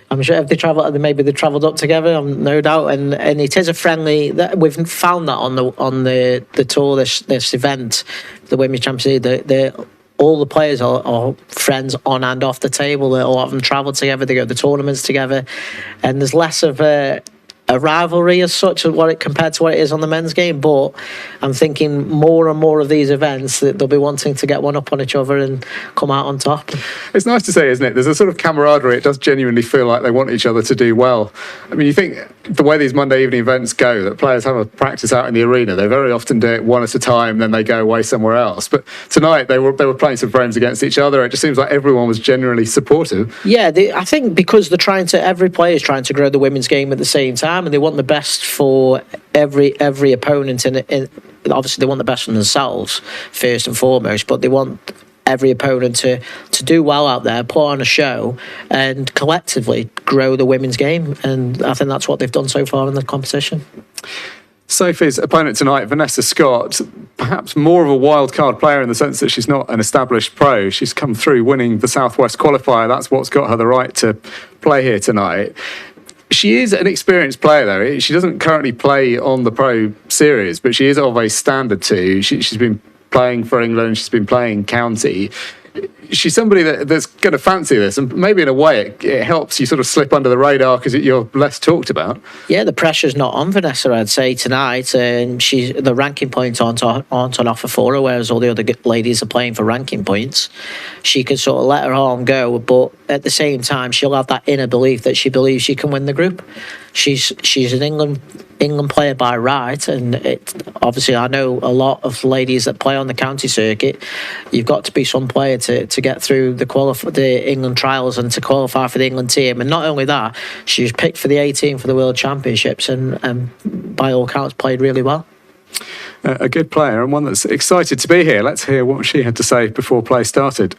I'm sure if they travelled up together, no doubt, and it is a friendly. We've found that on the tour this event, the Women's Championship League, all the players are friends on and off the table. A lot of them travel together. They go to tournaments together, and there's less of a rivalry as such compared to what it is on the men's game. But I'm thinking more and more of these events that they'll be wanting to get one up on each other and come out on top. It's nice to say, isn't it? There's a sort of camaraderie. It does genuinely feel like they want each other to do well. I mean, you think the way these Monday evening events go, that players have a practice out in the arena. They very often do it one at a time, then they go away somewhere else. But tonight they were playing some frames against each other. It just seems like everyone was genuinely supportive. Yeah, I think because every player is trying to grow the women's game at the same time, and they want the best for every opponent. And obviously they want the best for themselves first and foremost, but they want every opponent to do well out there, put on a show, and collectively grow the women's game. And I think that's what they've done so far in the competition. Sophie's opponent tonight, Vanessa Scott, perhaps more of a wild card player in the sense that she's not an established pro. She's come through winning the Southwest qualifier. That's what's got her the right to play here tonight. She is an experienced player, though. She doesn't currently play on the pro series, but she is of a standard too. She's been playing for England. She's been playing county. She's somebody that's going to fancy this, and maybe in a way it helps you sort of slip under the radar because you're less talked about. Yeah, the pressure's not on Vanessa, I'd say, tonight. And the ranking points aren't on offer for her, whereas all the other ladies are playing for ranking points. She can sort of let her arm go, but at the same time, she'll have that inner belief that she believes she can win the group. She's an England player by right, and obviously I know a lot of ladies that play on the county circuit. You've got to be some player to get through the England trials and to qualify for the England team. And not only that, she was picked for the A team for the World Championships, and by all counts played really well. A good player, and one that's excited to be here. Let's hear what she had to say before play started.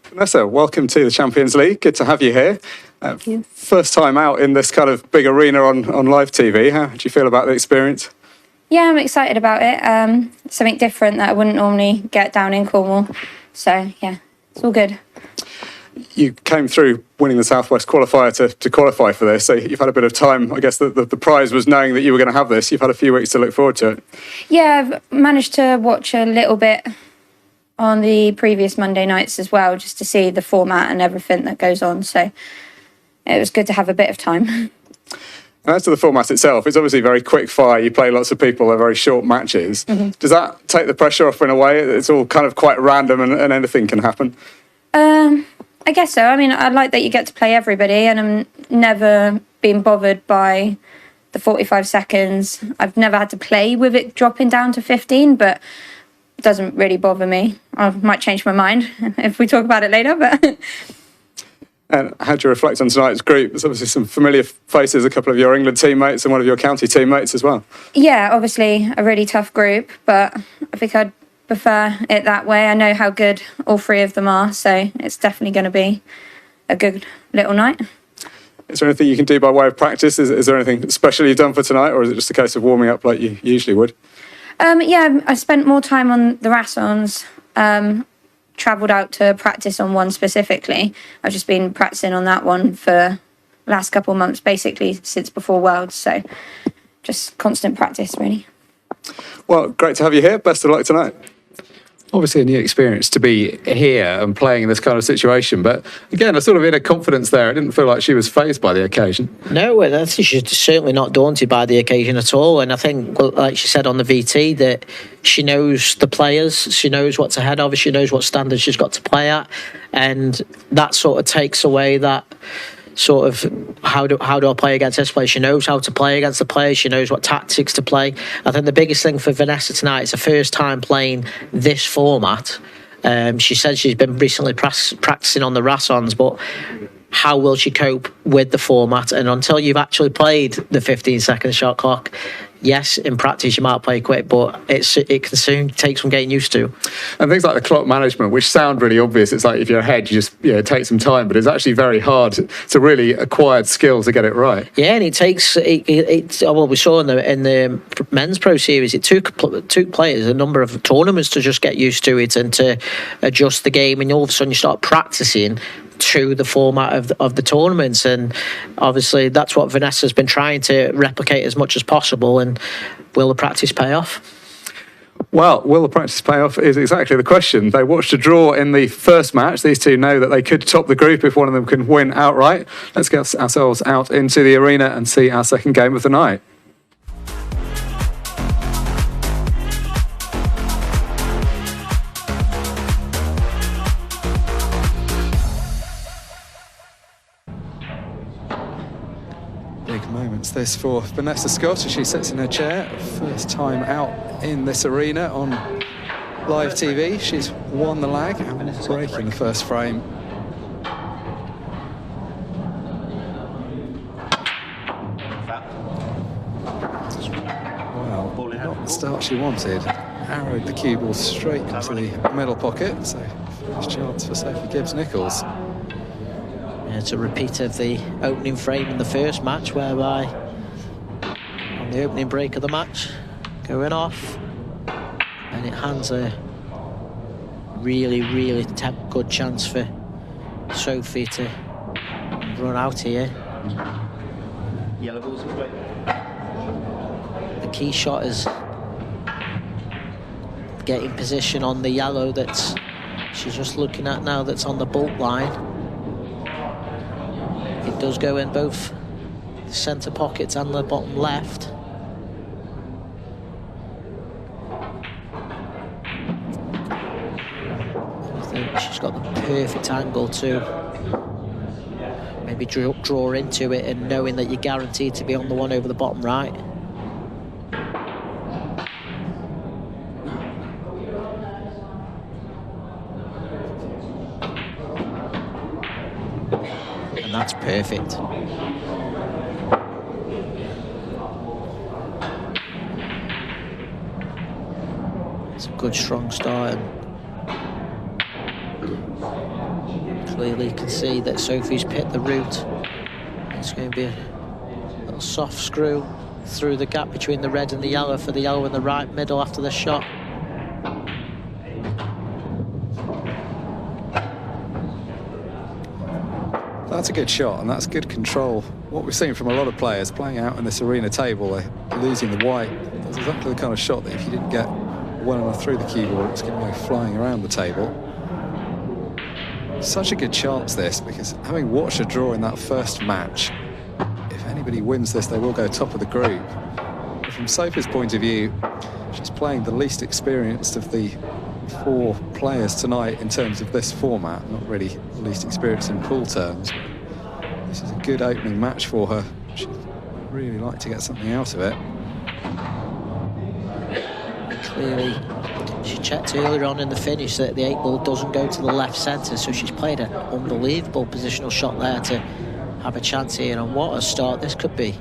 Vanessa, welcome to the Champions League. Good to have you here. Thank you. First time out in this kind of big arena on live TV. How do you feel about the experience? Yeah, I'm excited about it. Something different that I wouldn't normally get down in Cornwall. So, yeah, it's all good. You came through winning the Southwest qualifier to qualify for this, so you've had a bit of time. I guess the prize was knowing that you were going to have this. You've had a few weeks to look forward to it. Yeah, I've managed to watch a little bit on the previous Monday nights as well, just to see the format and everything that goes on. So it was good to have a bit of time. And as to the format itself, it's obviously very quick fire. You play lots of people, they're very short matches. Mm-hmm. Does that take the pressure off in a way? It's all kind of quite random and anything can happen? I guess so. I mean, I like that you get to play everybody, and I'm never been bothered by the 45 seconds. I've never had to play with it dropping down to 15, but it doesn't really bother me. I might change my mind if we talk about it later, but... And how do you reflect on tonight's group? There's obviously some familiar faces, a couple of your England teammates and one of your county teammates as well. Yeah, obviously a really tough group, but I think I'd prefer it that way. I know how good all three of them are, so it's definitely going to be a good little night. Is there anything you can do by way of practice? Is there anything special you've done for tonight, or is it just a case of warming up like you usually would? Yeah, I spent more time on the Rassons. Travelled out to practice on one specifically. I've just been practicing on that one for the last couple of months, basically since before Worlds, so just constant practice really. Well, great to have you here. Best of luck tonight. Obviously a new experience to be here and playing in this kind of situation, but again, a sort of inner confidence there. I didn't feel like she was fazed by the occasion. No, I think she's certainly not daunted by the occasion at all. And I think, like she said on the VT, that she knows the players, she knows what's ahead of her, she knows what standards she's got to play at, and that sort of takes away that sort of how do I play against this player. She knows how to play against the players. She knows what tactics to play. I think the biggest thing for Vanessa tonight is the first time playing this format. She said she's been recently practicing on the Rassons, but how will she cope with the format? And until you've actually played the 15-second shot clock, yes, in practice you might play quick, but it can soon take some getting used to. And things like the clock management, which sound really obvious, it's like if you're ahead, you just take some time, but it's actually very hard. It's a really acquired skill to get it right. Yeah, and it takes well, we saw in the men's pro series, it took players a number of tournaments to just get used to it and to adjust the game, and all of a sudden you start practicing to the format of the tournaments, and obviously that's what Vanessa's been trying to replicate as much as possible. And will the practice pay off? Well, will the practice pay off is exactly the question. They watched a draw in the first match. These two know that they could top the group if one of them can win outright. Let's get ourselves out into the arena and see our second game of the night. Moments this for Vanessa Scott as she sits in her chair. First time out in this arena on live TV. She's won the lag and breaking the first frame. Well, not the start she wanted. Arrowed the cue ball straight into the middle pocket. So first chance for Sophie Gibbs-Nicholls. It's a repeat of the opening frame in the first match, whereby on the opening break of the match, going off, and it hands a really good chance for Sophie to run out here. The key shot is getting position on the yellow that she's just looking at now, that's on the bulk line. It does go in both the centre pockets and the bottom left. I think she's got the perfect angle to maybe draw into it, and knowing that you're guaranteed to be on the one over the bottom right. And that's perfect. It's a good strong start, and clearly you can see that Sophie's picked the route. It's going to be a little soft screw through the gap between the red and the yellow for the yellow in the right middle after the shot. That's a good shot, and that's good control. What we've seen from a lot of players playing out in this arena table, they're losing the white. That's exactly the kind of shot that if you didn't get well enough through the cue ball, it's going to go flying around the table. Such a good chance this, because having watched a draw in that first match, if anybody wins this, they will go top of the group. But from Sophie's point of view, she's playing the least experienced of the four players tonight in terms of this format, not really the least experienced in pool terms. This is a good opening match for her. She'd really like to get something out of it. Clearly, she checked earlier on in the finish that the 8 ball doesn't go to the left centre, so she's played an unbelievable positional shot there to have a chance here, and what a start this could be.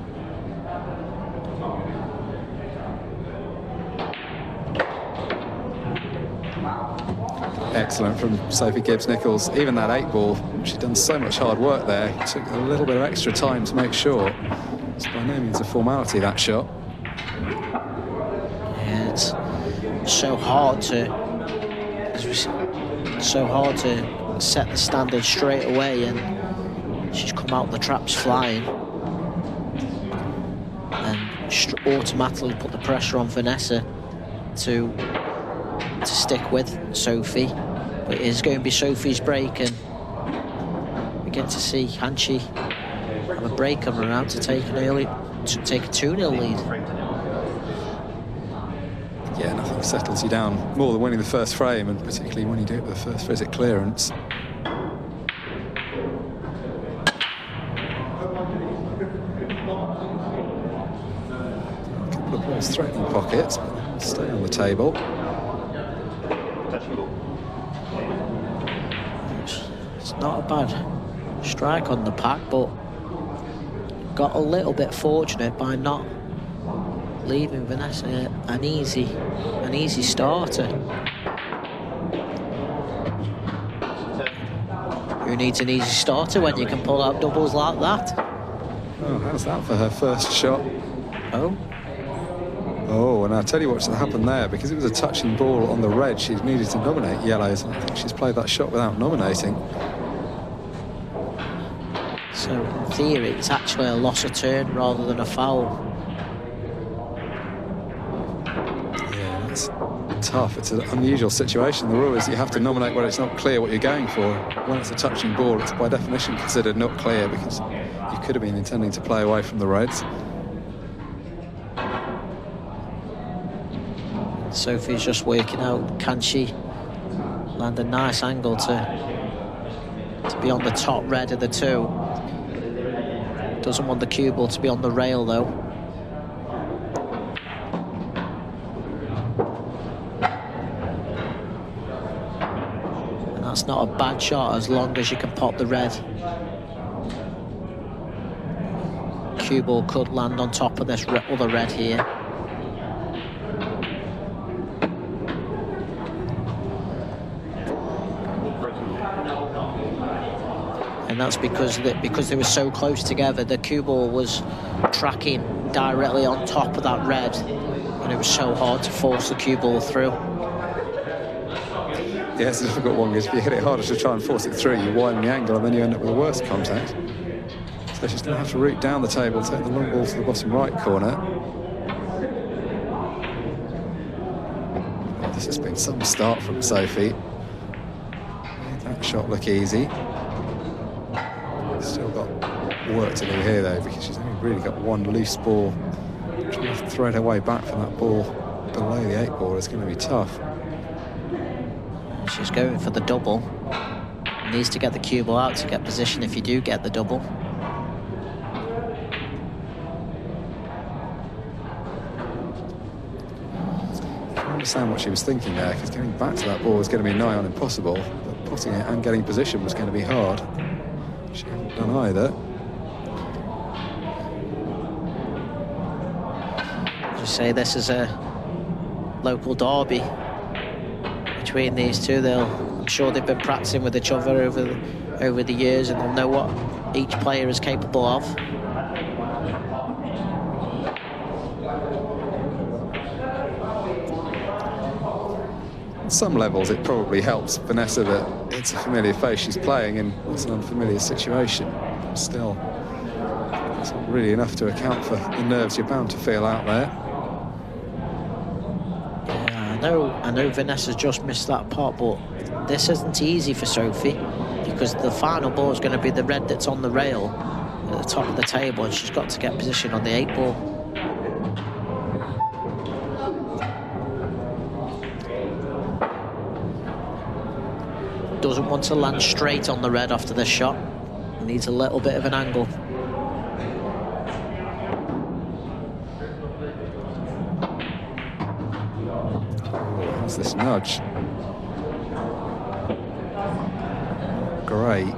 Excellent from Sophie Gibbs-Nicholls. Even that 8 ball, she's done so much hard work there. It took a little bit of extra time to make sure. It's by no means a formality, that shot. Yeah, it's so hard to set the standard straight away, and she's come out the traps flying. and automatically put the pressure on Vanessa to stick with Sophie. But it is going to be Sophie's break, and we get to see Hanchi have a break on her out to take a 2-0 lead. Yeah, nothing settles you down more than winning the first frame, and particularly when you do it with the first physic clearance. A couple of balls threatening pockets, but stay on the table. It's not a bad strike on the pack, but got a little bit fortunate by not leaving Vanessa an easy starter. Who needs an easy starter when you can pull out doubles like that? Oh, how's that for her first shot? Oh, and I'll tell you what's happened there, because it was a touching ball on the red, she needed to nominate yellows, and I think she's played that shot without nominating. So in theory it's actually a loss of turn rather than a foul. Tough. It's an unusual situation. The rule is you have to nominate when it's not clear what you're going for. When it's a touching ball, it's by definition considered not clear, because you could have been intending to play away from the reds. Sophie's just working out, can she land a nice angle to be on the top red of the two. Doesn't want the cue ball to be on the rail though. That's not a bad shot as long as you can pop the red. Cue ball could land on top of this other red here. And that's because they were so close together, the cue ball was tracking directly on top of that red, and it was so hard to force the cue ball through. Yeah, it's a difficult one, because if you hit it harder to try and force it through, you widen the angle and then you end up with a worse contact. So she's going to have to root down the table, take the long ball to the bottom right corner. Oh, this has been some start from Sophie. Made that shot look easy. Still got work to do here though, because she's only really got one loose ball. Trying to thread her way back from that ball below the 8 ball is going to be tough. She's going for the double. Needs to get the cue ball out to get position if you do get the double. I understand what she was thinking there, because getting back to that ball was going to be nigh on impossible, but putting it and getting position was going to be hard. She hasn't done either. Just say this is a local derby between these two. I'm sure they've been practicing with each other over the years, and they'll know what each player is capable of. At some levels it probably helps Vanessa that it's a familiar face she's playing in it's an unfamiliar situation. But still, it's not really enough to account for the nerves you're bound to feel out there. I know Vanessa's just missed that pot, but this isn't easy for Sophie, because the final ball is going to be the red that's on the rail at the top of the table, and she's got to get position on the 8 ball. Doesn't want to land straight on the red after this shot. Needs a little bit of an angle. How's this nudge? Great.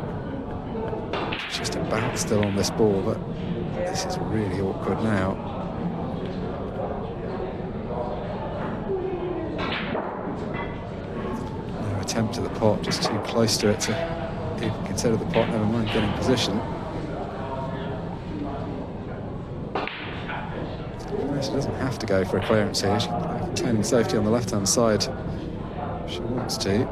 She's just about still on this ball, but this is really awkward now. No attempt at the pot, just too close to it to even consider the pot, never mind getting position. She doesn't have to go for a clearance here. She can play containing safety on the left-hand side if she wants to.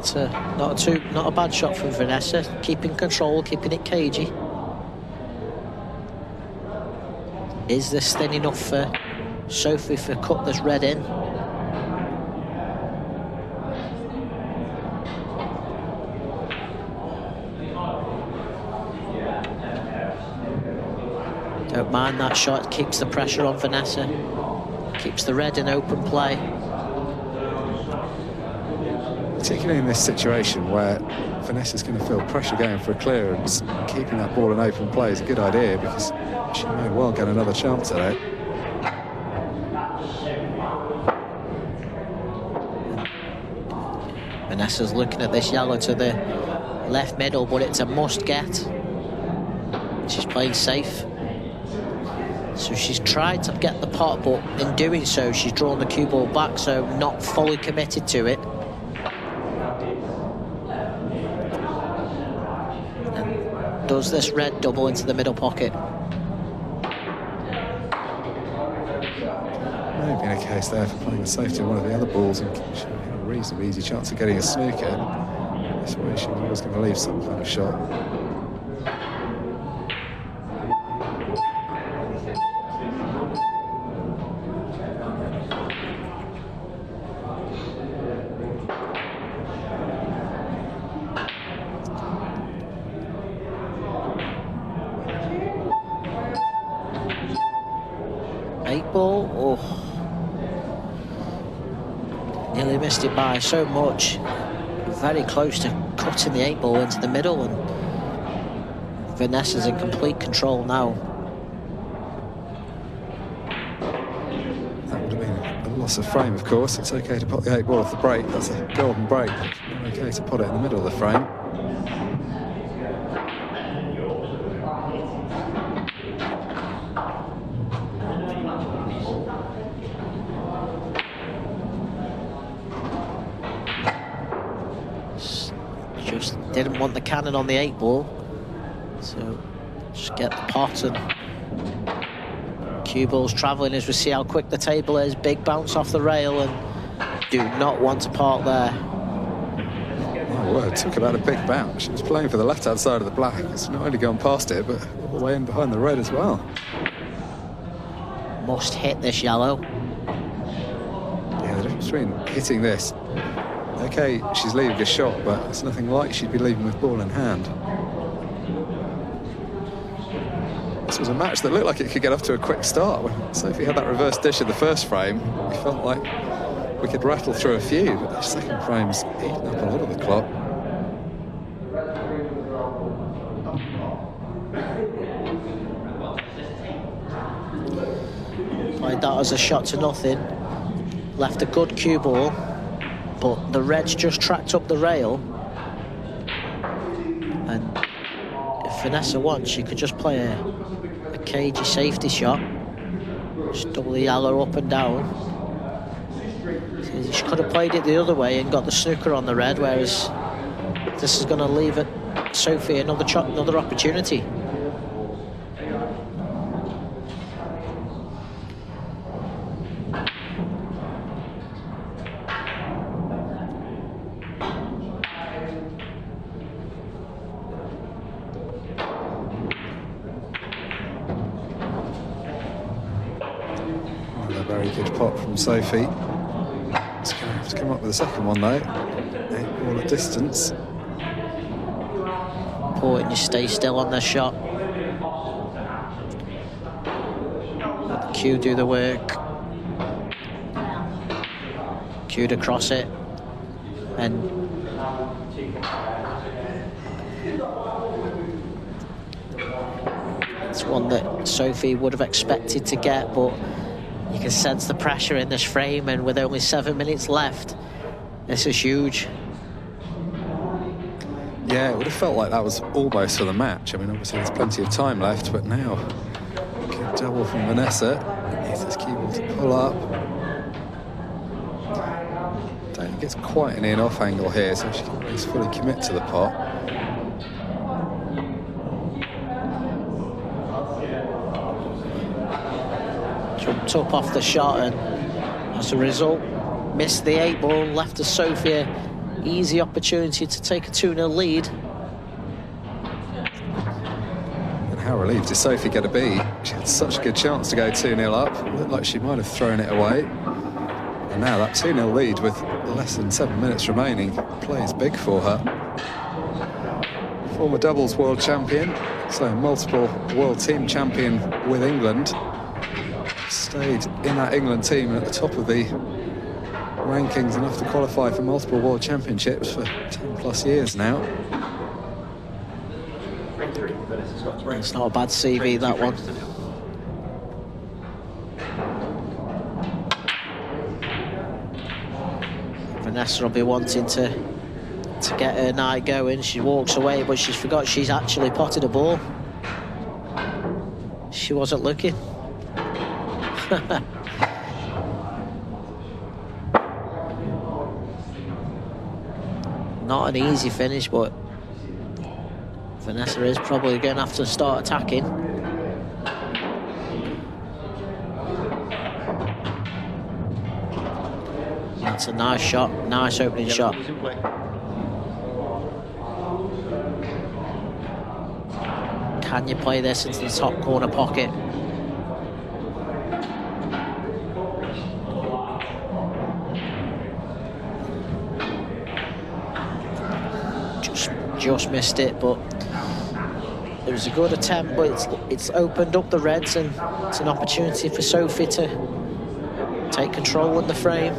That's not a bad shot from Vanessa. Keeping control, keeping it cagey. Is this thin enough for Sophie to cut this red in? Don't mind that shot, keeps the pressure on Vanessa. Keeps the red in open play. Particularly in this situation where Vanessa's going to feel pressure going for a clearance, keeping that ball in open play is a good idea because she may well get another chance at it. Vanessa's looking at this yellow to the left middle, but it's a must get. She's playing safe. So she's tried to get the pot, but in doing so, she's drawn the cue ball back, so not fully committed to it. And does this red double into the middle pocket? May have been a case there for playing with safety on one of the other balls and she had a reasonably easy chance of getting a snooker. This way she was going to leave some kind of shot. 8 ball, oh, nearly missed it by so much. Very close to cutting the 8 ball into the middle, and Vanessa's in complete control now. That would have been a loss of frame, of course. It's okay to put the 8 ball off the break. That's a golden break. It's okay to put it in the middle of the frame. Just didn't want the cannon on the 8 ball, so just get the pot, and cue ball's travelling as we see how quick the table is. Big bounce off the rail, and do not want to park there. Oh, well, talk about a big bounce. She was playing for the left-hand side of the black. It's not only gone past it, but all the way in behind the red as well. Must hit this yellow. Yeah, the difference between hitting this, okay, she's leaving a shot, but it's nothing like she'd be leaving with ball in hand. This was a match that looked like it could get off to a quick start. When Sophie had that reverse dish in the first frame, we felt like we could rattle through a few, but the second frame's eaten up a lot of the clock. Played that as a shot to nothing. Left a good cue ball, but the red's just tracked up the rail, and if Vanessa wants, she could just play a cagey safety shot, just double the yellow up and down. She could have played it the other way and got the snooker on the red, whereas this is going to leave it Sophie another opportunity. Very good pot from Sophie. It's going to have to come up with a second one though. 8 ball at distance. Important you stay still on the shot. Let the cue do the work. Cued across it. And it's one that Sophie would have expected to get, but you can sense the pressure in this frame, and with only 7 minutes left, this is huge. Yeah, it would have felt like that was almost for the match. I mean, obviously there's plenty of time left, but now good double from Vanessa. Needs this cue ball to pull up. Don't think it gets quite an in-off angle here, so she can at least fully commit to the pot. Jumped up off the shot, and as a result missed the 8 ball, left to Sophie easy opportunity to take a 2-0 lead. And how relieved is Sophie going to be? She had such a good chance to go 2-0 up. It looked like she might have thrown it away. And now that 2-0 lead with less than 7 minutes remaining plays big for her. Former doubles world champion, so multiple world team champion with England. Stayed in that England team at the top of the rankings, enough to qualify for multiple world championships for 10 plus years now. It's not a bad CV, that one. Vanessa will be wanting to get her night going. She walks away, but she's forgot she's actually potted a ball. She wasn't looking. Not an easy finish, but Vanessa is probably going to have to start attacking. That's a nice shot, nice opening shot. Can you play this into the top corner pocket? Just missed it, but it was a good attempt, but it's opened up the reds, and it's an opportunity for Sophie to take control of the frame.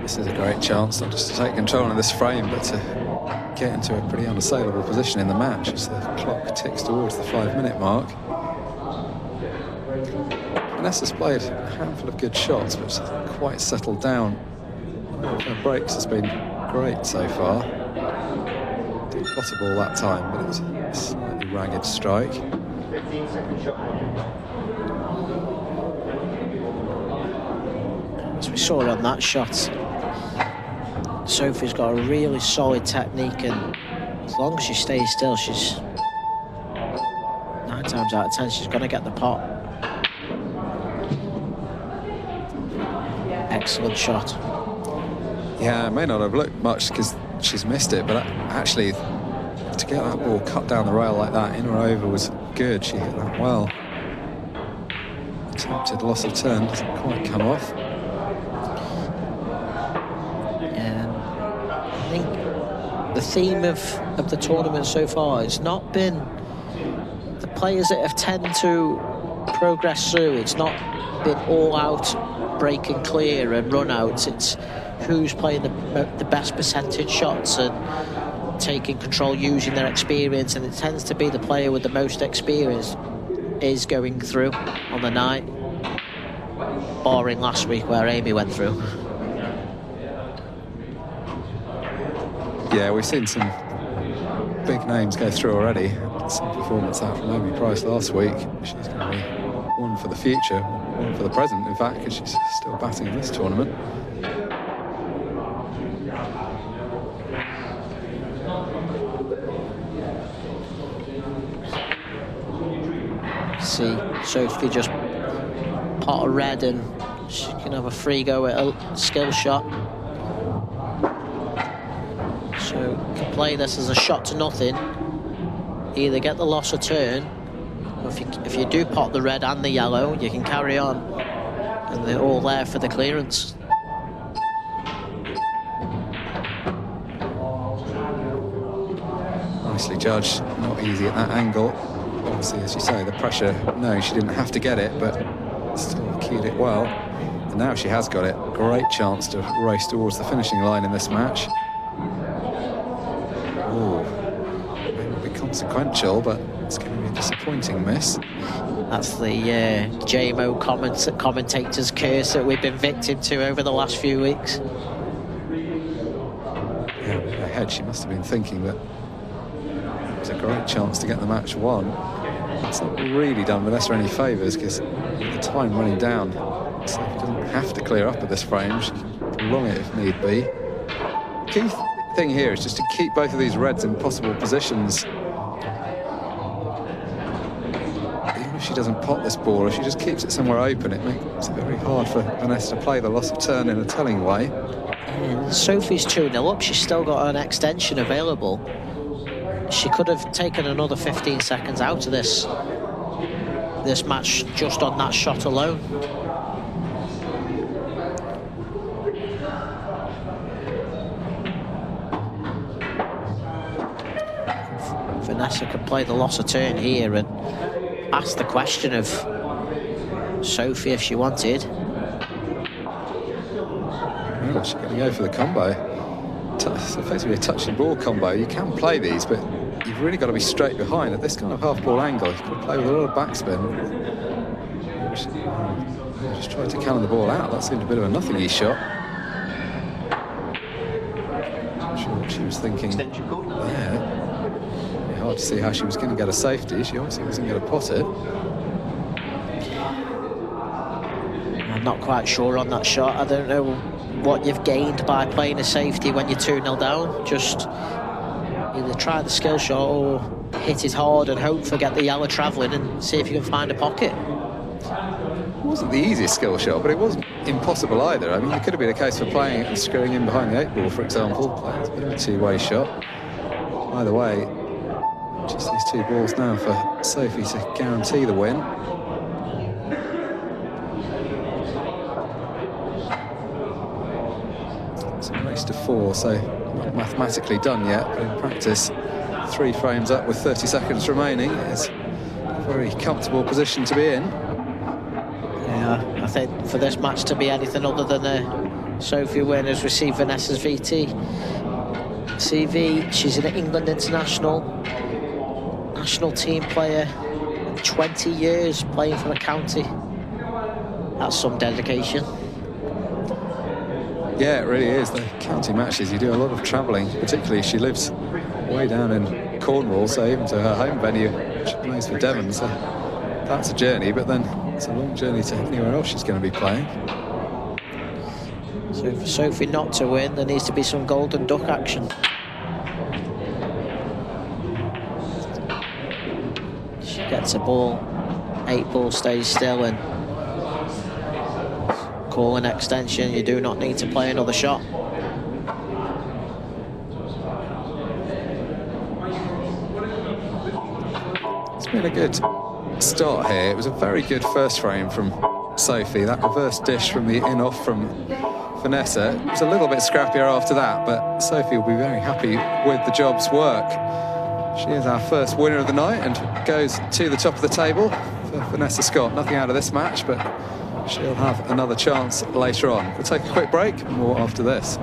This is a great chance, not just to take control of this frame, but to get into a pretty unassailable position in the match as the clock ticks towards the 5-minute mark. Vanessa's played a handful of good shots, but she hasn't quite settled down. Her breaks has been great so far. Did pot a ball that time, but it was a slightly ragged strike. 15-second shot. As we saw on that shot, Sophie's got a really solid technique, and as long as she stays still, she's 9 times out of 10 she's going to get the pot. Excellent shot. Yeah, it may not have looked much because she's missed it, but actually to get that ball cut down the rail like that, in or over, was good. She hit that well. Attempted loss of turn, doesn't quite come off. I think the theme of the tournament so far has not been the players that have tended to progress through. It's not been all out break and clear and run outs. It's who's playing the best percentage shots and taking control using their experience, and it tends to be the player with the most experience is going through on the night, barring last week where Amy went through. Yeah, we've seen some big names go through already. Some performance out from Amy Price last week. She's going to be one for the future, one for the present, in fact, because she's still batting in this tournament. See Sophie just pot a red, and she can have a free go at a skill shot. So can play this as a shot to nothing. Either get the loss or turn. Or if you do pot the red and the yellow, you can carry on, and they're all there for the clearance. Nicely judged, not easy at that angle. Obviously, as you say, the pressure, no, she didn't have to get it, but still keyed it well. And now she has got it. Great chance to race towards the finishing line in this match. Oh, may not be consequential, but it's going to be a disappointing miss. That's the JMO commentator's curse that we've been victim to over the last few weeks. Yeah, in her head, she must have been thinking that it was a great chance to get the match won. It's not really done Vanessa any favours, because with the time running down, so she doesn't have to clear up at this frame. She can long it if need be. Key thing here is just to keep both of these reds in possible positions. Even if she doesn't pot this ball, if she just keeps it somewhere open, it makes it very hard for Vanessa to play the loss of turn in a telling way. And Sophie's 2-0 up. She's still got an extension available. She could have taken another 15 seconds out of this match just on that shot alone. Vanessa could play the loss of turn here and ask the question of Sophie if she wanted. Well, she's going to go for the combo. It's effectively a touch and ball combo. You can play these, but you've really got to be straight behind at this kind of half ball angle. You can play with a lot of backspin. Just tried to cannon the ball out. That seemed a bit of a nothingy shot. Not sure what she was thinking there. Hard to see how she was going to get a safety. She obviously wasn't going to pot it. I'm not quite sure on that shot. I don't know what you've gained by playing a safety when you're 2-0 down. Just either try the skill shot or hit it hard and hope for get the yellow travelling and see if you can find a pocket. It wasn't the easiest skill shot, but it wasn't impossible either. I mean, it could have been a case for playing it and screwing in behind the 8 ball, for example. It's a bit of a two-way shot. Either way, just these 2 balls now for Sophie to guarantee the win. It's a race to 4, so not mathematically done yet, but in practice, 3 frames up with 30 seconds remaining is a very comfortable position to be in. Yeah, I think for this match to be anything other than a Sophie win has received Vanessa's VT. CV, she's an England international. National team player, 20 years playing for a county. That's some dedication. Yeah, it really is. The county matches, you do a lot of travelling, particularly she lives way down in Cornwall, so even to her home venue, she plays for Devon, so that's a journey, but then it's a long journey to anywhere else she's going to be playing. So for Sophie not to win, there needs to be some golden duck action. Gets a ball, 8 ball stays still and call an extension. You do not need to play another shot. It's been a good start here. It was a very good first frame from Sophie. That reverse dish from the in-off from Vanessa. It was a little bit scrappier after that, but Sophie will be very happy with the job's work. She is our first winner of the night and goes to the top of the table for Vanessa Scott. Nothing out of this match, but she'll have another chance later on. We'll take a quick break, more after this.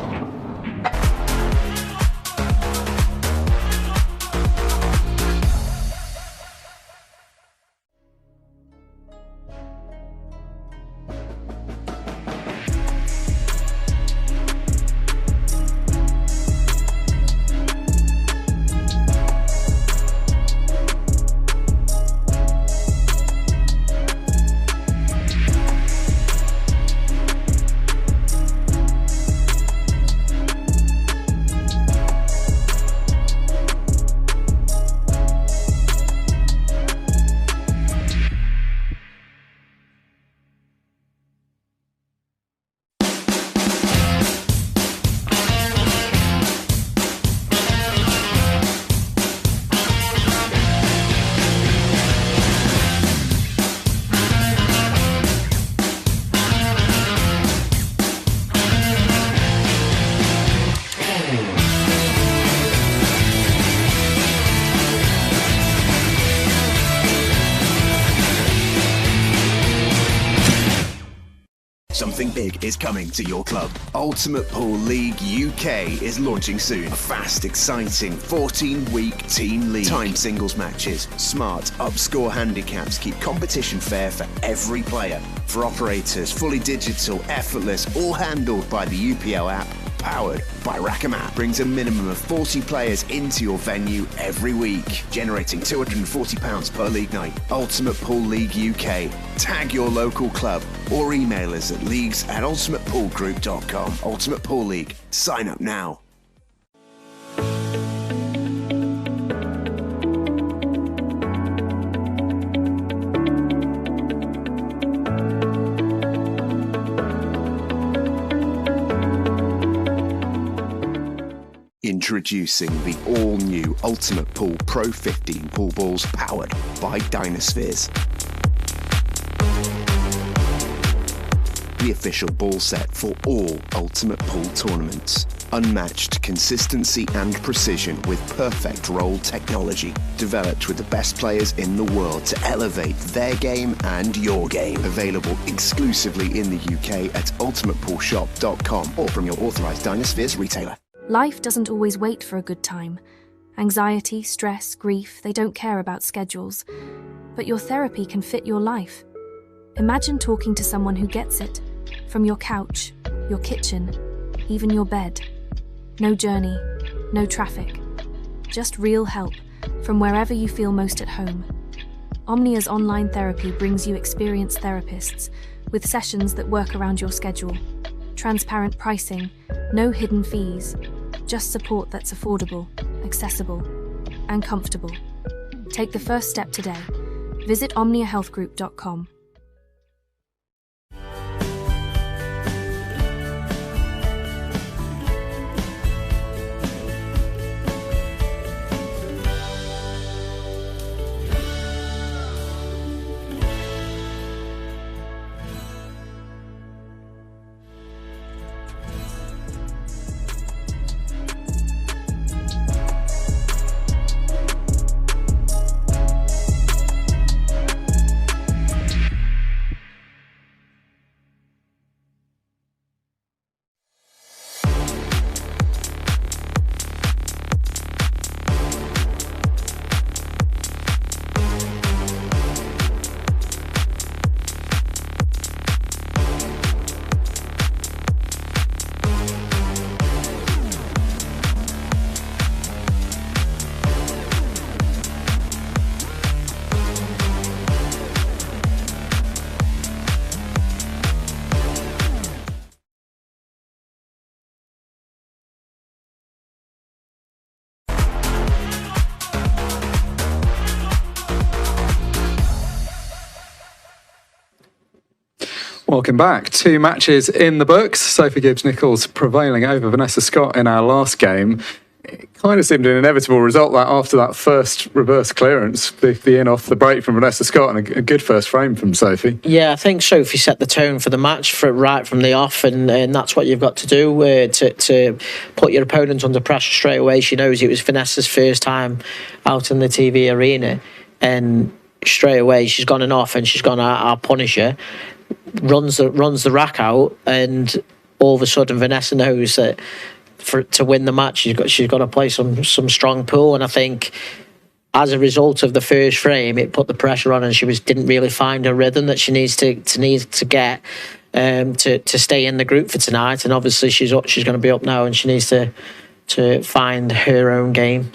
Something big is coming to your club. Ultimate Pool League UK is launching soon. A fast, exciting 14-week team league. Time singles matches, smart upscore handicaps keep competition fair for every player. For operators, fully digital, effortless, all handled by the UPL app. Powered by Rackamap, brings a minimum of 40 players into your venue every week, generating £240 per league night. Ultimate Pool League UK. Tag your local club or email us at leagues@ultimatepoolgroup.com. Ultimate Pool League. Sign up now. Introducing the all-new Ultimate Pool Pro 15 pool balls powered by Dynaspheres. The official ball set for all Ultimate Pool tournaments. Unmatched consistency and precision with perfect roll technology. Developed with the best players in the world to elevate their game and your game. Available exclusively in the UK at ultimatepoolshop.com or from your authorised Dynaspheres retailer. Life doesn't always wait for a good time. Anxiety, stress, grief, they don't care about schedules. But your therapy can fit your life. Imagine talking to someone who gets it. From your couch, your kitchen, even your bed. No journey, no traffic. Just real help from wherever you feel most at home. Omnia's online therapy brings you experienced therapists with sessions that work around your schedule. Transparent pricing, no hidden fees, just support that's affordable, accessible, and comfortable. Take the first step today. Visit omniahealthgroup.com. Welcome back. 2 matches in the books. Sophie Gibbs-Nicholls prevailing over Vanessa Scott in our last game. It kind of seemed an inevitable result that after that first reverse clearance, the in off the break from Vanessa Scott and a good first frame from Sophie. Yeah, I think Sophie set the tone for the match right from the off, and that's what you've got to do to put your opponent under pressure straight away. She knows it was Vanessa's first time out in the TV arena, and straight away she's gone and off, and she's gone, I'll punish her. Runs the rack out, and all of a sudden Vanessa knows that to win the match she's got to play some strong pool, and I think as a result of the first frame it put the pressure on, and she didn't really find her rhythm that she needs to get to stay in the group for tonight, and obviously she's going to be up now, and she needs to find her own game.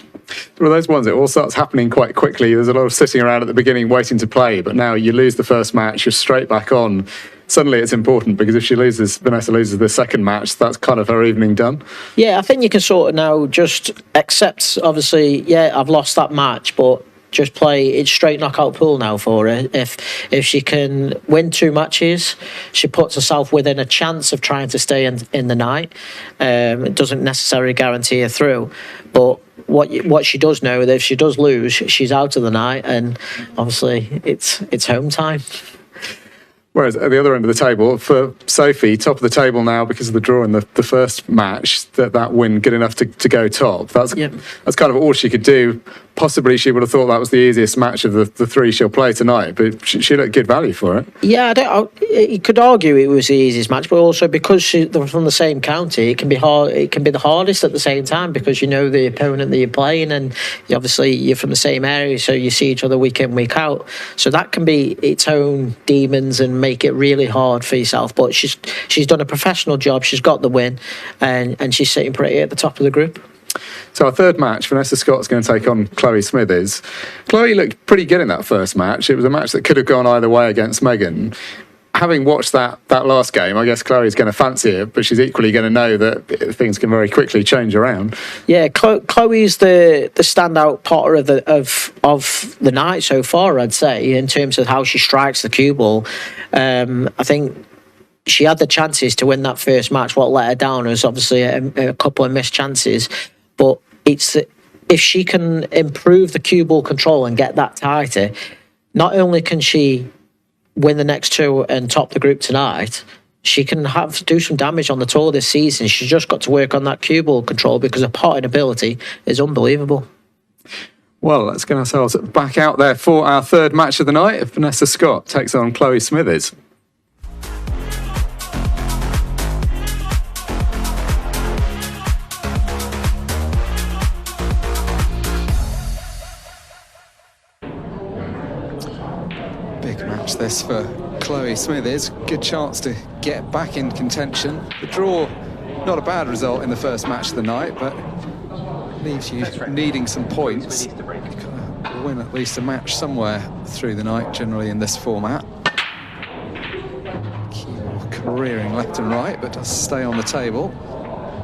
Well, those ones, it all starts happening quite quickly. There's a lot of sitting around at the beginning waiting to play, but now you lose the first match, you're straight back on. Suddenly it's important, because if Vanessa loses the second match, that's kind of her evening done. Yeah, I think you can sort of now just accept, obviously, yeah, I've lost that match, but just play it's straight knockout pool now for her. If she can win 2 matches, she puts herself within a chance of trying to stay in the night. It doesn't necessarily guarantee her through, but what she does know that if she does lose, she's out of the night, and obviously it's home time. Whereas at the other end of the table, for Sophie, top of the table now because of the draw in the first match, that win good enough to go top. That's kind of all she could do. Possibly she would have thought that was the easiest match of the 3 she'll play tonight, but she looked good value for it. Yeah, you could argue it was the easiest match, but also because they're from the same county, it can be hard. It can be the hardest at the same time, because you know the opponent that you're playing, and obviously you're from the same area, so you see each other week in, week out. So that can be its own demons and make it really hard for yourself. But she's done a professional job. She's got the win, and she's sitting pretty at the top of the group. So our third match, Vanessa Scott's going to take on Chloe Smithies. Chloe looked pretty good in that first match. It was a match that could have gone either way against Megan. Having watched that last game, I guess Chloe's going to fancy it, but she's equally going to know that things can very quickly change around. Yeah, Chloe's the standout potter of the night so far, I'd say, in terms of how she strikes the cue ball. I think she had the chances to win that first match. What let her down was obviously a couple of missed chances. But if she can improve the cue ball control and get that tighter, not only can she win the next two and top the group tonight, she can do some damage on the tour this season. She's just got to work on that cue ball control because her potting ability is unbelievable. Well, let's get ourselves back out there for our third match of the night. Vanessa Scott takes on Chloe Smithies. Big match this for Chloe Smithies. Good chance to get back in contention. The draw, not a bad result in the first match of the night, but leaves you needing some points. You've got to win at least a match somewhere through the night, generally in this format. Cue careering left and right, but does stay on the table.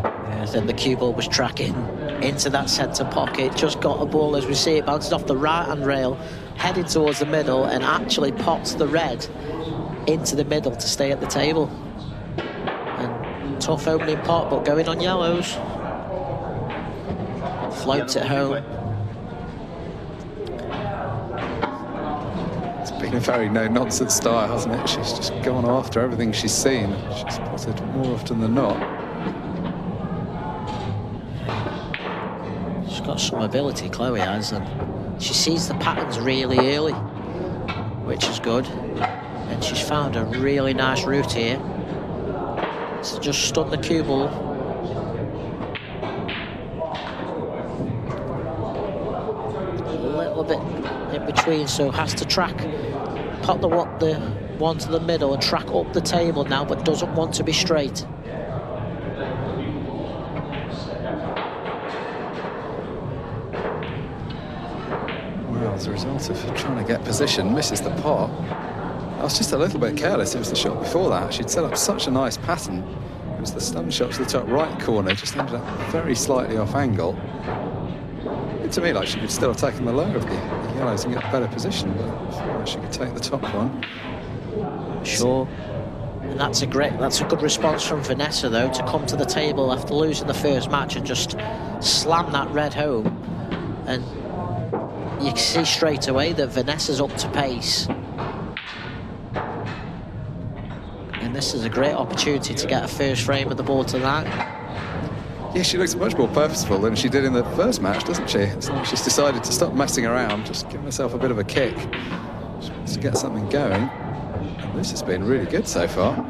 Yeah, then the cue ball was tracking into that centre pocket, just got a ball as we see it, bounces off the right-hand rail, heading towards the middle, and actually pops the red into the middle to stay at the table. And tough opening pot, but going on yellows. Floats it home. It's been a very no-nonsense style, hasn't it? She's just gone after everything she's seen. She's potted more often than not. She's got some ability, Chloe has, and she sees the patterns really early, which is good. And she's found a really nice route here. So just stun the cue ball. A little bit in between, so has to track, pop the one to the middle and track up the table now, but doesn't want to be straight. As a result of trying to get position, misses the pot. I was just a little bit careless. It was the shot before that. She'd set up such a nice pattern. It was the stun shot to the top right corner, just ended up very slightly off angle. It to me like she could still have taken the lower of the yellows and get a better position, but she could take the top one. Sure. And that's a good response from Vanessa, though, to come to the table after losing the first match and just slam that red home. And you can see straight away that Vanessa's up to pace. And this is a great opportunity to get a first frame of the ball tonight. Yeah, she looks much more purposeful than she did in the first match, doesn't she? It's like she's decided to stop messing around, just give herself a bit of a kick. She wants to get something going. And this has been really good so far.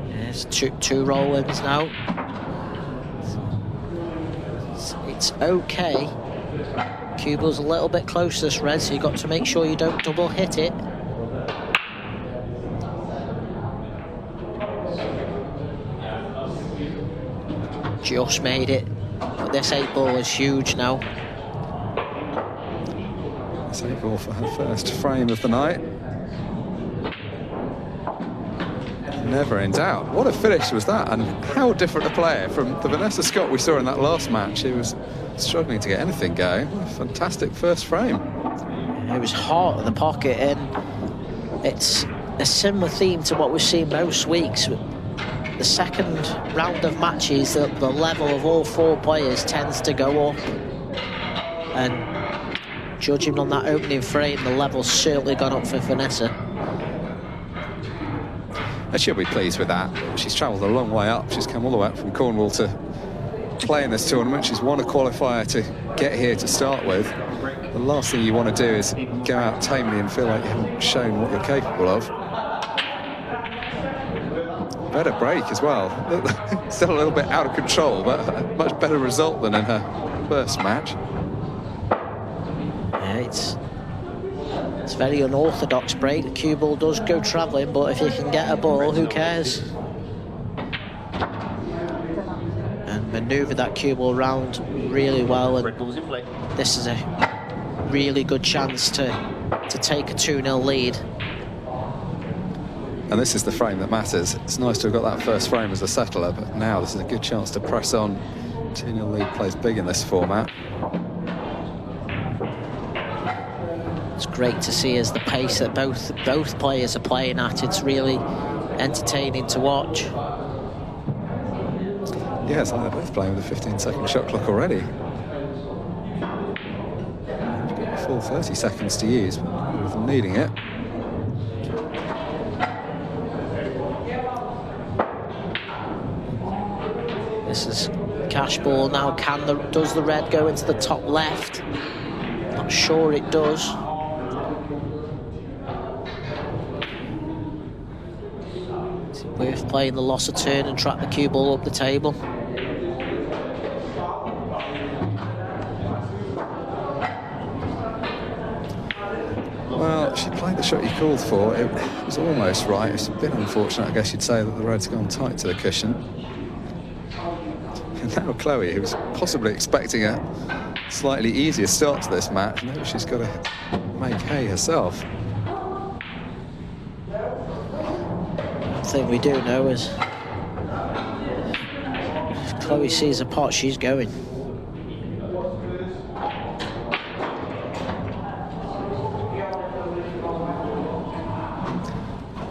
There's two roll-ins now. It's okay. Cue ball's a little bit close to this red, so you've got to make sure you don't double hit it. Just made it, but this 8 ball is huge now. This 8 ball for her first frame of the night. Never in doubt. What a finish was that, and how different a player from the Vanessa Scott we saw in that last match. She was struggling to get anything going. What a fantastic first frame. It was hot in the pocket, and it's a similar theme to what we've seen most weeks. The second round of matches, the level of all 4 players tends to go up, and judging on that opening frame, the level's certainly gone up for Vanessa. And she'll be pleased with that. She's travelled a long way up. She's come all the way up from Cornwall to play in this tournament. She's won a qualifier to get here to start with. The last thing you want to do is go out tamely and feel like you haven't shown what you're capable of. Better break as well. Still a little bit out of control, but a much better result than in her first match. Yeah, it's a very unorthodox break. The cue ball does go travelling, but if you can get a ball, who cares? And manoeuvre that cue ball round really well, and this is a really good chance to take a 2-0 lead. And this is the frame that matters. It's nice to have got that first frame as a settler, but now this is a good chance to press on. 2-0 lead plays big in this format. It's great to see as the pace that both players are playing at. It's really entertaining to watch. Yeah, it's like they're both playing with a 15-second shot clock already. You've got a full 30 seconds to use, with them needing it. This is cash ball now. Does the red go into the top left? Not sure it does. Is it worth playing the loss of turn and track the cue ball up the table? Well, she played the shot you called for. It was almost right. It's a bit unfortunate, I guess you'd say, that the red's gone tight to the cushion. And now Chloe, who was possibly expecting a slightly easier start to this match, maybe she's got to make hay herself. One thing we do know is if Chloe sees a pot, she's going.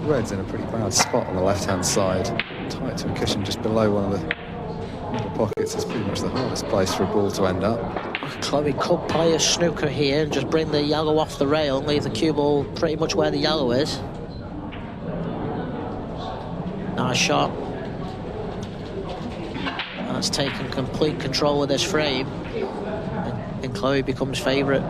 Red's in a pretty bad spot on the left-hand side, tight to a cushion just below one of the middle pockets. It's pretty much the hardest place for a ball to end up. Chloe could play a snooker here and just bring the yellow off the rail and leave the cue ball pretty much where the yellow is. Nice shot. That's taken complete control of this frame, and Chloe becomes favourite.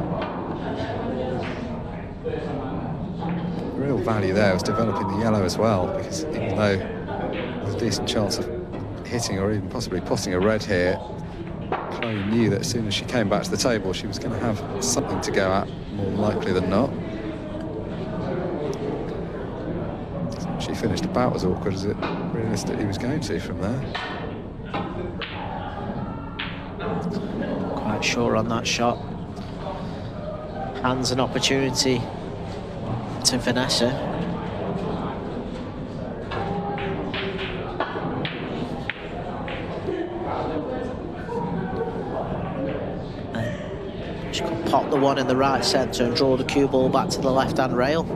Real value there was developing the yellow as well, because even though there's a decent chance of hitting or even possibly potting a red here, Chloe knew that as soon as she came back to the table she was going to have something to go at, more likely than not. She finished about as awkward as it realistically was going to from there. Quite sure on that shot. Hands an opportunity to Vanessa. She could pop the one in the right centre and draw the cue ball back to the left-hand rail.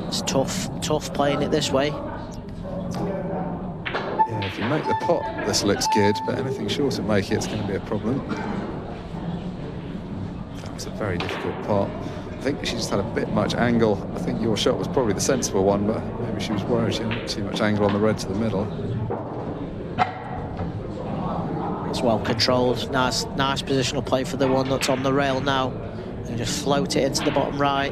It's tough playing it this way. Yeah, if you make the pot, this looks good, but anything short of make it's going to be a problem. It's a very difficult pot. I think she just had a bit much angle. I think your shot was probably the sensible one, but maybe she was worried she had too much angle on the red to the middle. It's well controlled. Nice positional play for the one that's on the rail now. And just float it into the bottom right.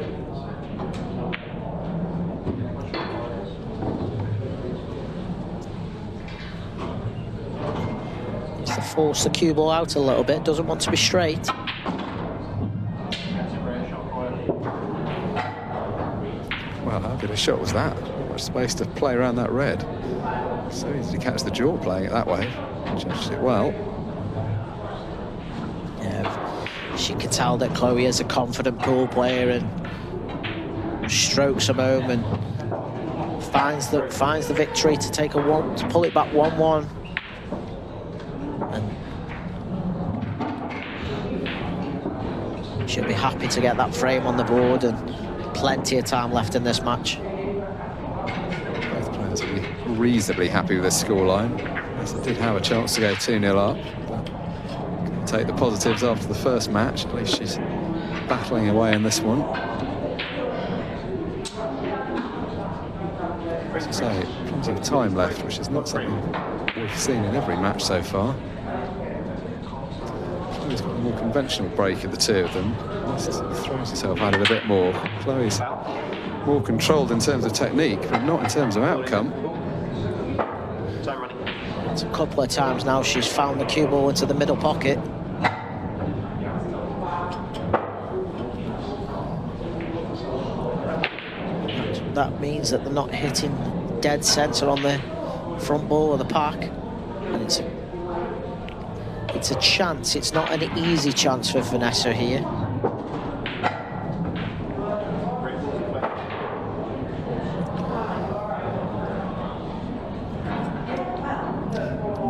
Needs to force the cue ball out a little bit. Doesn't want to be straight. Well, how good a shot was that? Not much space to play around that red. So easy to catch the jaw playing it that way. Judged it well. Yeah, she can tell that Chloe is a confident pool player and strokes a moment, finds the victory to take a one, to pull it back 1-1. And she'll be happy to get that frame on the board, and plenty of time left in this match. Both players will be reasonably happy with this scoreline. They did have a chance to go 2-0 up, but can take the positives after the first match. At least she's battling away in this one. As I say, plenty of time left, which is not something we've seen in every match so far. Chloe's got a more conventional break of the two of them. Throws herself at it a bit more. Chloe's more controlled in terms of technique, but not in terms of outcome. It's a couple of times now she's found the cue ball into the middle pocket. That means that they're not hitting dead centre on the front ball of the pack, and it's a chance. It's not an easy chance for Vanessa here.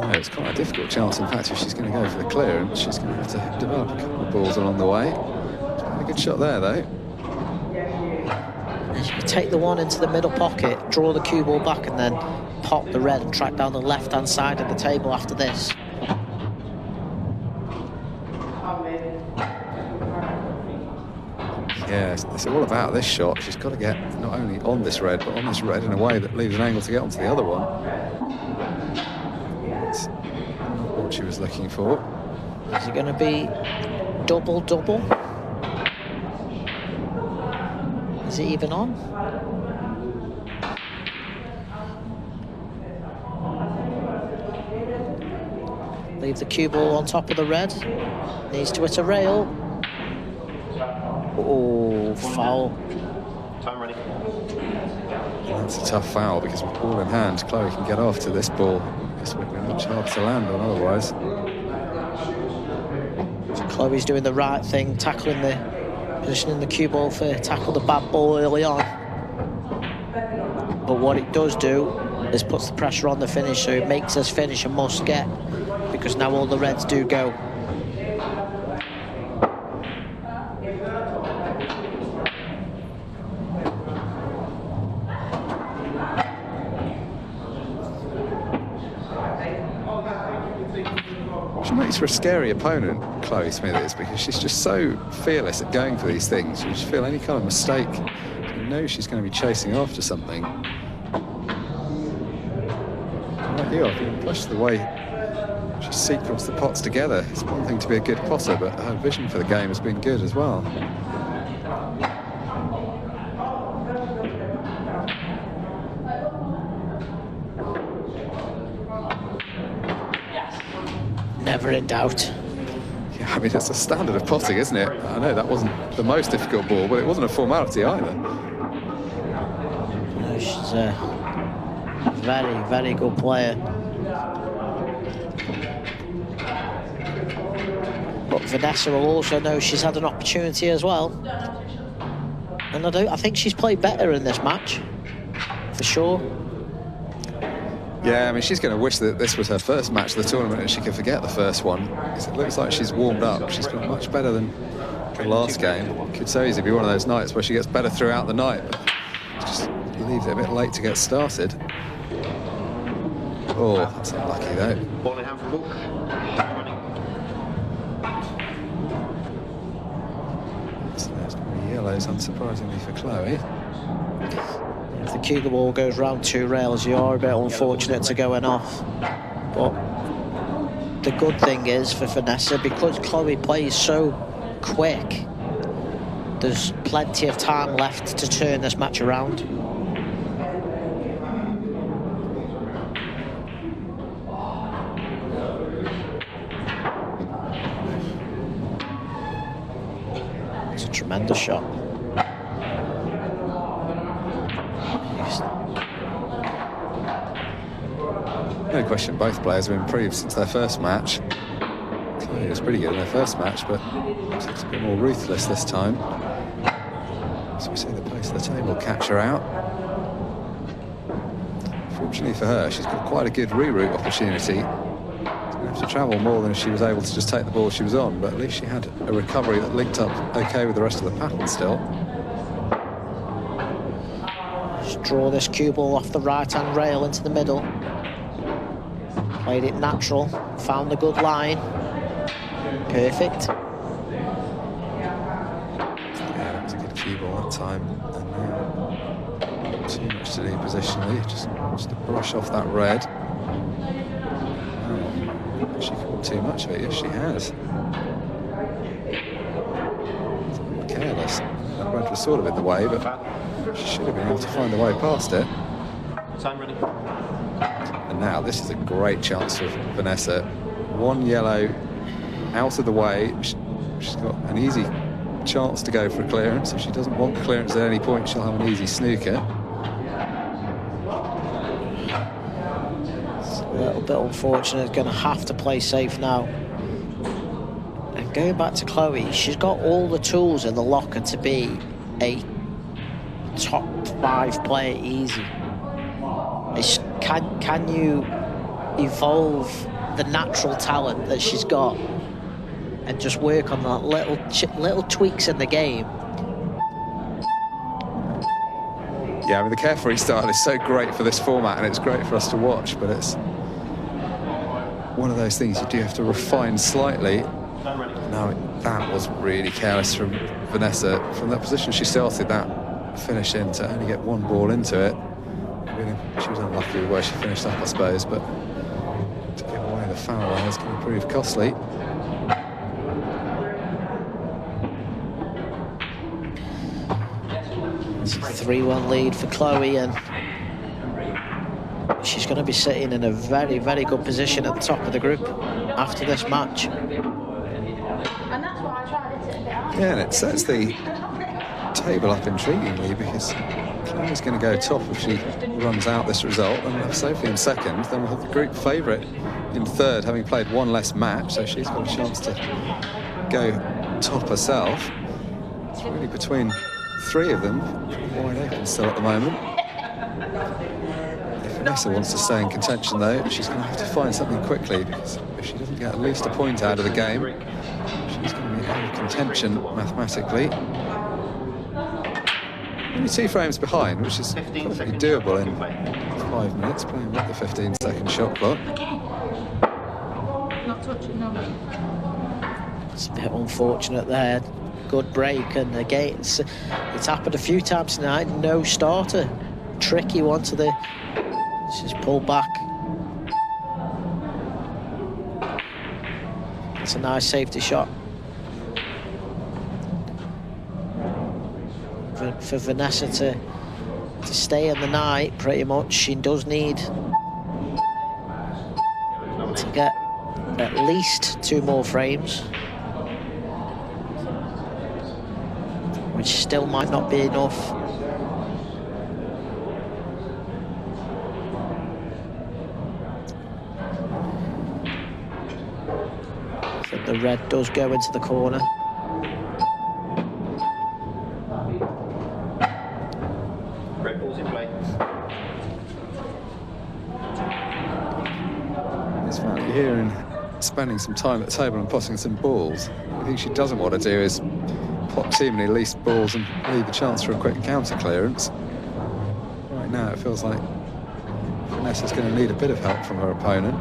No, it's quite a difficult chance. In fact, if she's going to go for the clearance, she's going to have to develop a couple of balls along the way. She's got a good shot there, though. She can take the one into the middle pocket, draw the cue ball back, and then pop the red and track down the left-hand side of the table after this. Yeah, it's all about this shot. She's got to get not only on this red, but on this red in a way that leaves an angle to get onto the other one. That's not what she was looking for. Is it going to be double-double? Is it even on? Leave the cue ball on top of the red. Needs to hit a rail. Oh, foul. Time ready. That's a tough foul because with ball in hand, Chloe can get off to this ball. This would be much harder to land on otherwise. So Chloe's doing the right thing, tackling the positioning the cue ball for tackle the bad ball early on. But what it does do is puts the pressure on the finish, so it makes this finish a must get because now all the reds do go. She makes for a scary opponent, Chloe Smithies, because she's just so fearless at going for these things. You just feel any kind of mistake, you know she's going to be chasing after something. Like you, I've been impressed with the way she sequenced the pots together. It's one thing to be a good potter, but her vision for the game has been good as well. Never in doubt. Yeah, I mean, it's a standard of potting, isn't it? I know that wasn't the most difficult ball, but it wasn't a formality either. No, she's a very, very good player. But Vanessa will also know she's had an opportunity as well. And I think she's played better in this match, for sure. Yeah, I mean, she's going to wish that this was her first match of the tournament and she could forget the first one. Because it looks like she's warmed up. She's been much better than the last game. Could so easily be one of those nights where she gets better throughout the night, but just leaves it a bit late to get started. Oh, that's unlucky though. Ball in hand for book. So there's going to be yellows, unsurprisingly, for Chloe. If the cue ball goes round two rails, you are a bit unfortunate to going off. But the good thing is for Vanessa, because Chloe plays so quick, there's plenty of time left to turn this match around. It's a tremendous shot. No question, both players have improved since their first match. Chloe was pretty good in their first match, but it's a bit more ruthless this time. So we see the place of the table catch her out. Fortunately for her, she's got quite a good reroute opportunity. She's going to have to travel more than if she was able to just take the ball she was on, but at least she had a recovery that linked up okay with the rest of the pattern still. Just draw this cue ball off the right-hand rail into the middle. Played it natural, found a good line. Perfect. Yeah, that was a good cue ball that time. And now, not too much to do positionally, just to brush off that red. Oh, she caught too much of it, yes she has. Careless. That red was sort of in the way, but she should have been able to find a way past it. Time ready. And now this is a great chance for Vanessa. One yellow out of the way. She's got an easy chance to go for a clearance. If she doesn't want clearance at any point, she'll have an easy snooker. It's a little bit unfortunate. Going to have to play safe now. And going back to Chloe, she's got all the tools in the locker to be a top 5 player easy. Can you evolve the natural talent that she's got and just work on that little tweaks in the game? Yeah, I mean, the carefree style is so great for this format, and it's great for us to watch, but it's one of those things you do have to refine slightly. Now, that was really careless from Vanessa. From that position she started that finish in, to only get one ball into it. Really, she was unlucky with where she finished up, I suppose, but to give away the foul there is going to prove costly. It's a 3-1 lead for Chloe, and she's going to be sitting in a very, very good position at the top of the group after this match. Yeah, and it sets the table up intriguingly, because Chloe's going to go top if she runs out this result, and we'll have Sophie in second. Then we'll have the group favourite in third, having played one less match, so she's got a chance to go top herself. It's really between three of them, wide open still at the moment. If Vanessa wants to stay in contention, though, she's going to have to find something quickly, because if she doesn't get at least a point out of the game, she's going to be out of contention mathematically. Only 2 frames behind, which is perfectly doable in 5 minutes, playing with the 15-second shot clock. Not touching, no. It's a bit unfortunate there. Good break, and again, it's happened a few times tonight. No starter. Tricky one to the... She's pulled back. It's a nice safety shot. For Vanessa to stay in the night, pretty much, she does need to get at least 2 more frames, which still might not be enough. I think the red does go into the corner. Red ball's in play. It's funny here and spending some time at the table and potting some balls. The thing she doesn't want to do is pot too many least balls and leave the chance for a quick counter clearance. Right now it feels like Vanessa's going to need a bit of help from her opponent.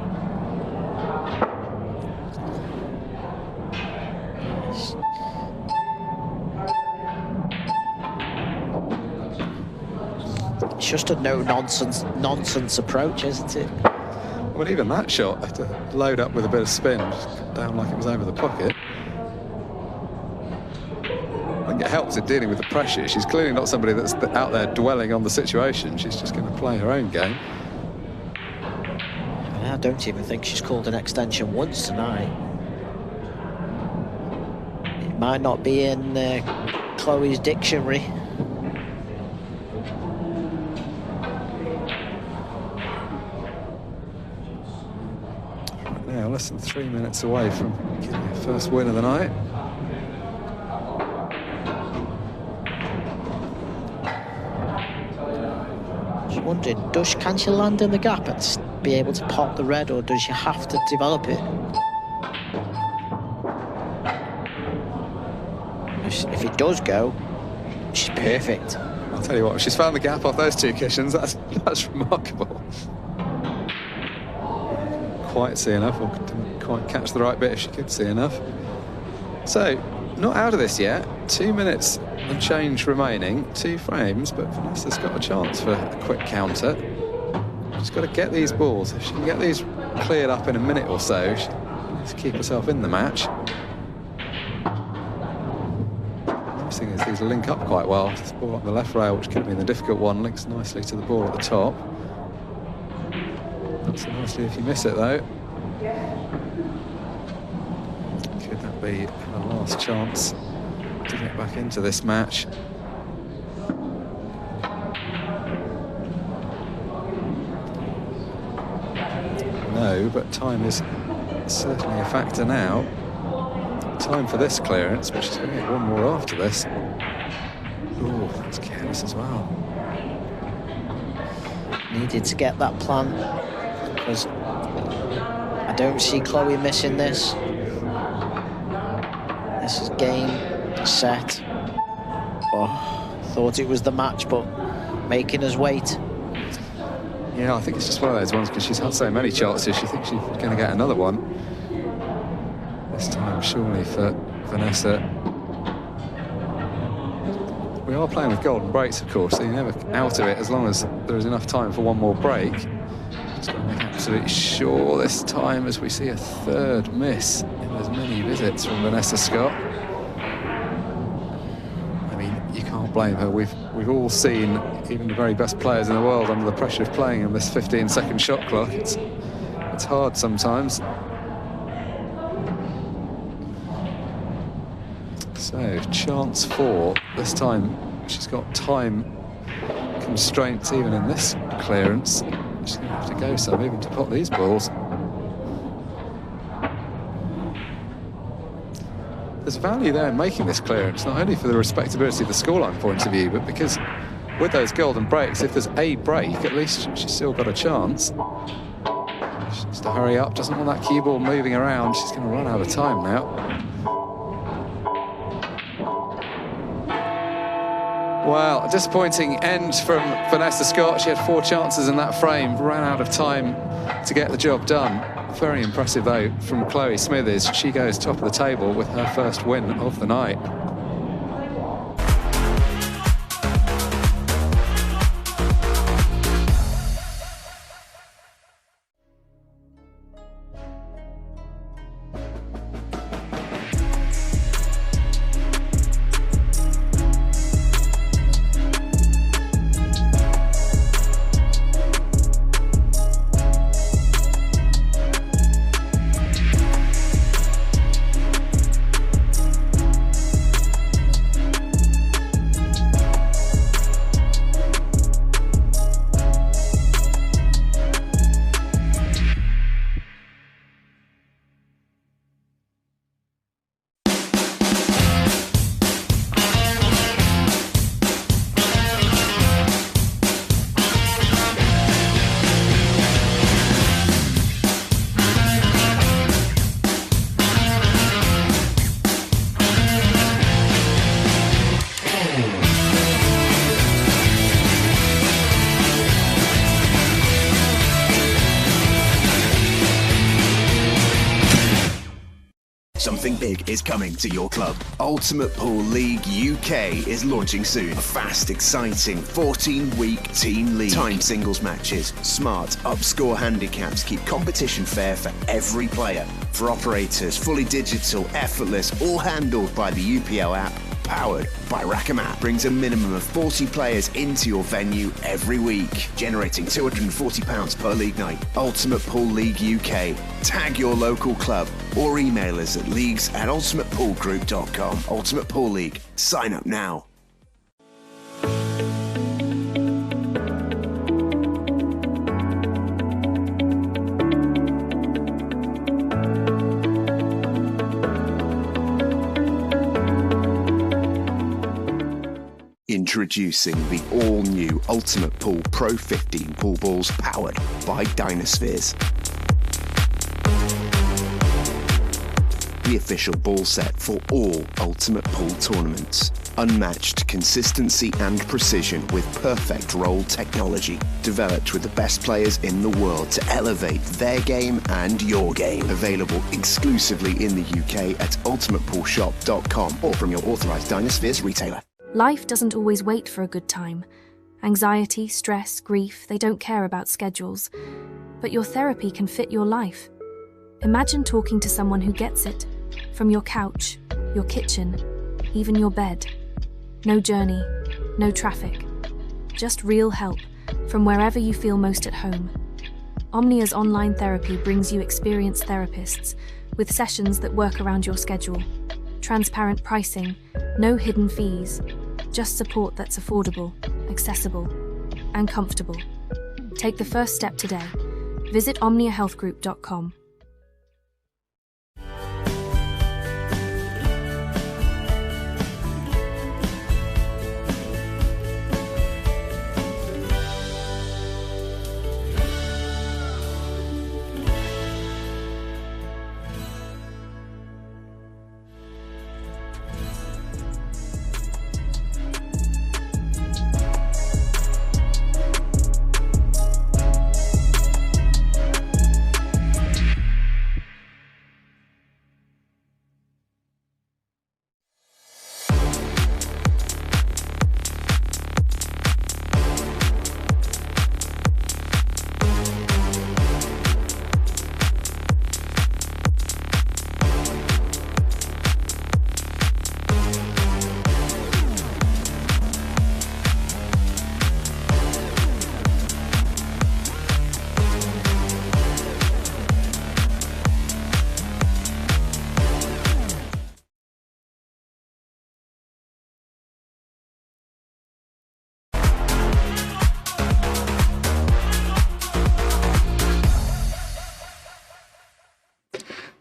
It's just a no-nonsense approach, isn't it? Well, even that shot, had to load up with a bit of spin, just cut down like it was over the pocket. I think it helps in dealing with the pressure. She's clearly not somebody that's out there dwelling on the situation. She's just going to play her own game. I don't even think she's called an extension once tonight. It might not be in Chloe's dictionary. Now, less than 3 minutes away from getting her first win of the night. Just wondering, can she land in the gap and be able to pop the red, or does she have to develop it? If it does go, she's perfect. I'll tell you what, if she's found the gap off those 2 cushions, that's remarkable. Quite see enough, or didn't quite catch the right bit if she could see enough. So, not out of this yet. 2 minutes and change remaining, 2 frames, but Vanessa's got a chance for a quick counter. She's got to get these balls. If she can get these cleared up in a minute or so, she needs to keep herself in the match. The nice thing is these link up quite well. This ball on the left rail, which could have been the difficult one, links nicely to the ball at the top. Not so nicely if you miss it, though. Could that be her last chance to get back into this match? No, but time is certainly a factor now. Time for this clearance, but she's going to get one more after this. Oh, that's careless as well. Needed to get that plan, because I don't see Chloe missing this. This is game, set. Oh, thought it was the match, but making us wait. Yeah, I think it's just one of those ones because she's had so many chances. She thinks she's going to get another one. This time, surely, for Vanessa. We are playing with golden breaks, of course, so you're never out of it as long as there is enough time for one more break. Just got to make absolutely sure this time as we see a third miss in as many visits from Vanessa Scott. I mean, you can't blame her. We've all seen even the very best players in the world under the pressure of playing in this 15-second shot clock. It's hard sometimes. So, chance 4. This time she's got time constraints even in this clearance. She's going to have to go some even to pot these balls. There's value there in making this clearance, not only for the respectability of the scoreline point of view, but because with those golden breaks, if there's a break, at least she's still got a chance. She needs to hurry up, doesn't want that cue ball moving around. She's going to run out of time now. Well, a disappointing end from Vanessa Scott. She had 4 chances in that frame, ran out of time to get the job done. Very impressive, though, from Chloe Smithies. She goes top of the table with her first win of the night. Something big is coming to your club. Ultimate Pool League UK is launching soon. A fast, exciting 14-week team league. Time singles matches, smart upscore handicaps keep competition fair for every player. For operators, fully digital, effortless, all handled by the UPL app. Powered by Rackham brings a minimum of 40 players into your venue every week, generating £240 per league night. Ultimate Pool League UK. Tag your local club or email us at leagues@ultimatepoolgroup.com. Ultimate Pool League. Sign up now. Introducing the all-new Ultimate Pool Pro 15 pool balls powered by Dynaspheres. The official ball set for all Ultimate Pool tournaments. Unmatched consistency and precision with perfect roll technology. Developed with the best players in the world to elevate their game and your game. Available exclusively in the UK at ultimatepoolshop.com or from your authorised Dynaspheres retailer. Life doesn't always wait for a good time. Anxiety, stress, grief, they don't care about schedules. But your therapy can fit your life. Imagine talking to someone who gets it. From your couch, your kitchen, even your bed. No journey, no traffic. Just real help from wherever you feel most at home. Omnia's online therapy brings you experienced therapists with sessions that work around your schedule. Transparent pricing, no hidden fees. Just support that's affordable, accessible, and comfortable. Take the first step today. Visit omniahealthgroup.com.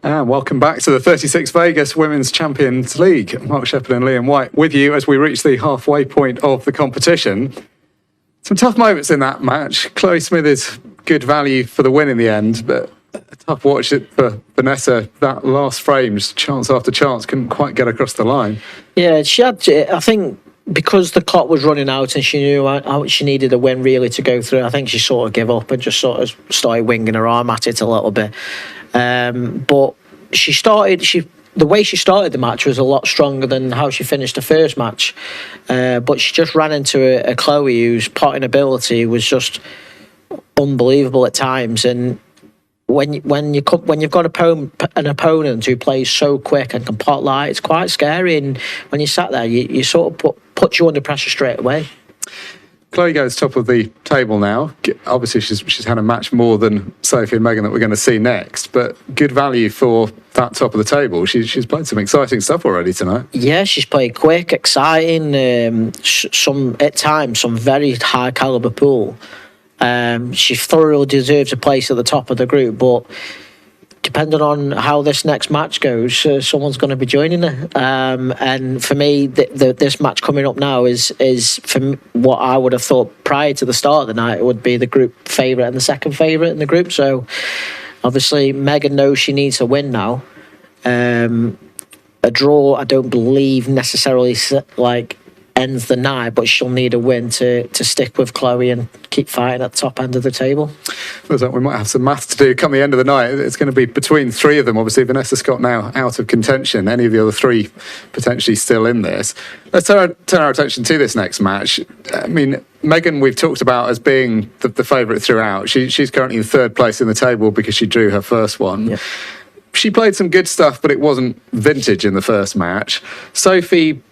And welcome back to the 36 Vegas Women's Champions League. Mark Shepherd and Liam White with you as we reach the halfway point of the competition. Some tough moments in that match. Chloe Smithies, good value for the win in the end, but a tough watch it for Vanessa. That last frame, just chance after chance, couldn't quite get across the line. Yeah, she had, I think, because the clock was running out and she knew how she needed a win really to go through, I think she sort of gave up and just sort of started winging her arm at it a little bit. But the way she started the match was a lot stronger than how she finished the first match. But she just ran into a Chloe whose potting ability was just unbelievable at times. And when you've got an opponent who plays so quick and can pot light, it's quite scary. And when you sat there, you sort of put you under pressure straight away. Chloe goes top of the table now. Obviously, she's had a match more than Sophie and Megan that we're going to see next, but good value for that top of the table. She's played some exciting stuff already tonight. Yeah, she's played quick, exciting, some very high caliber pool. She thoroughly deserves a place at the top of the group, but depending on how this next match goes, someone's going to be joining her. And for me, this match coming up now is for me, what I would have thought prior to the start of the night would be the group favourite and the second favourite in the group. So obviously Megan knows she needs a win now. A draw, I don't believe necessarily ends the night, but she'll need a win to stick with Chloe and keep fighting at the top end of the table. Feels like we might have some maths to do come the end of the night. It's going to be between three of them. Obviously, Vanessa Scott now out of contention. Any of the other three potentially still in this. Let's turn our attention to this next match. I mean, Megan, we've talked about as being the favourite throughout. She's currently in third place in the table because she drew her first one. Yeah. She played some good stuff, but it wasn't vintage in the first match. Sophie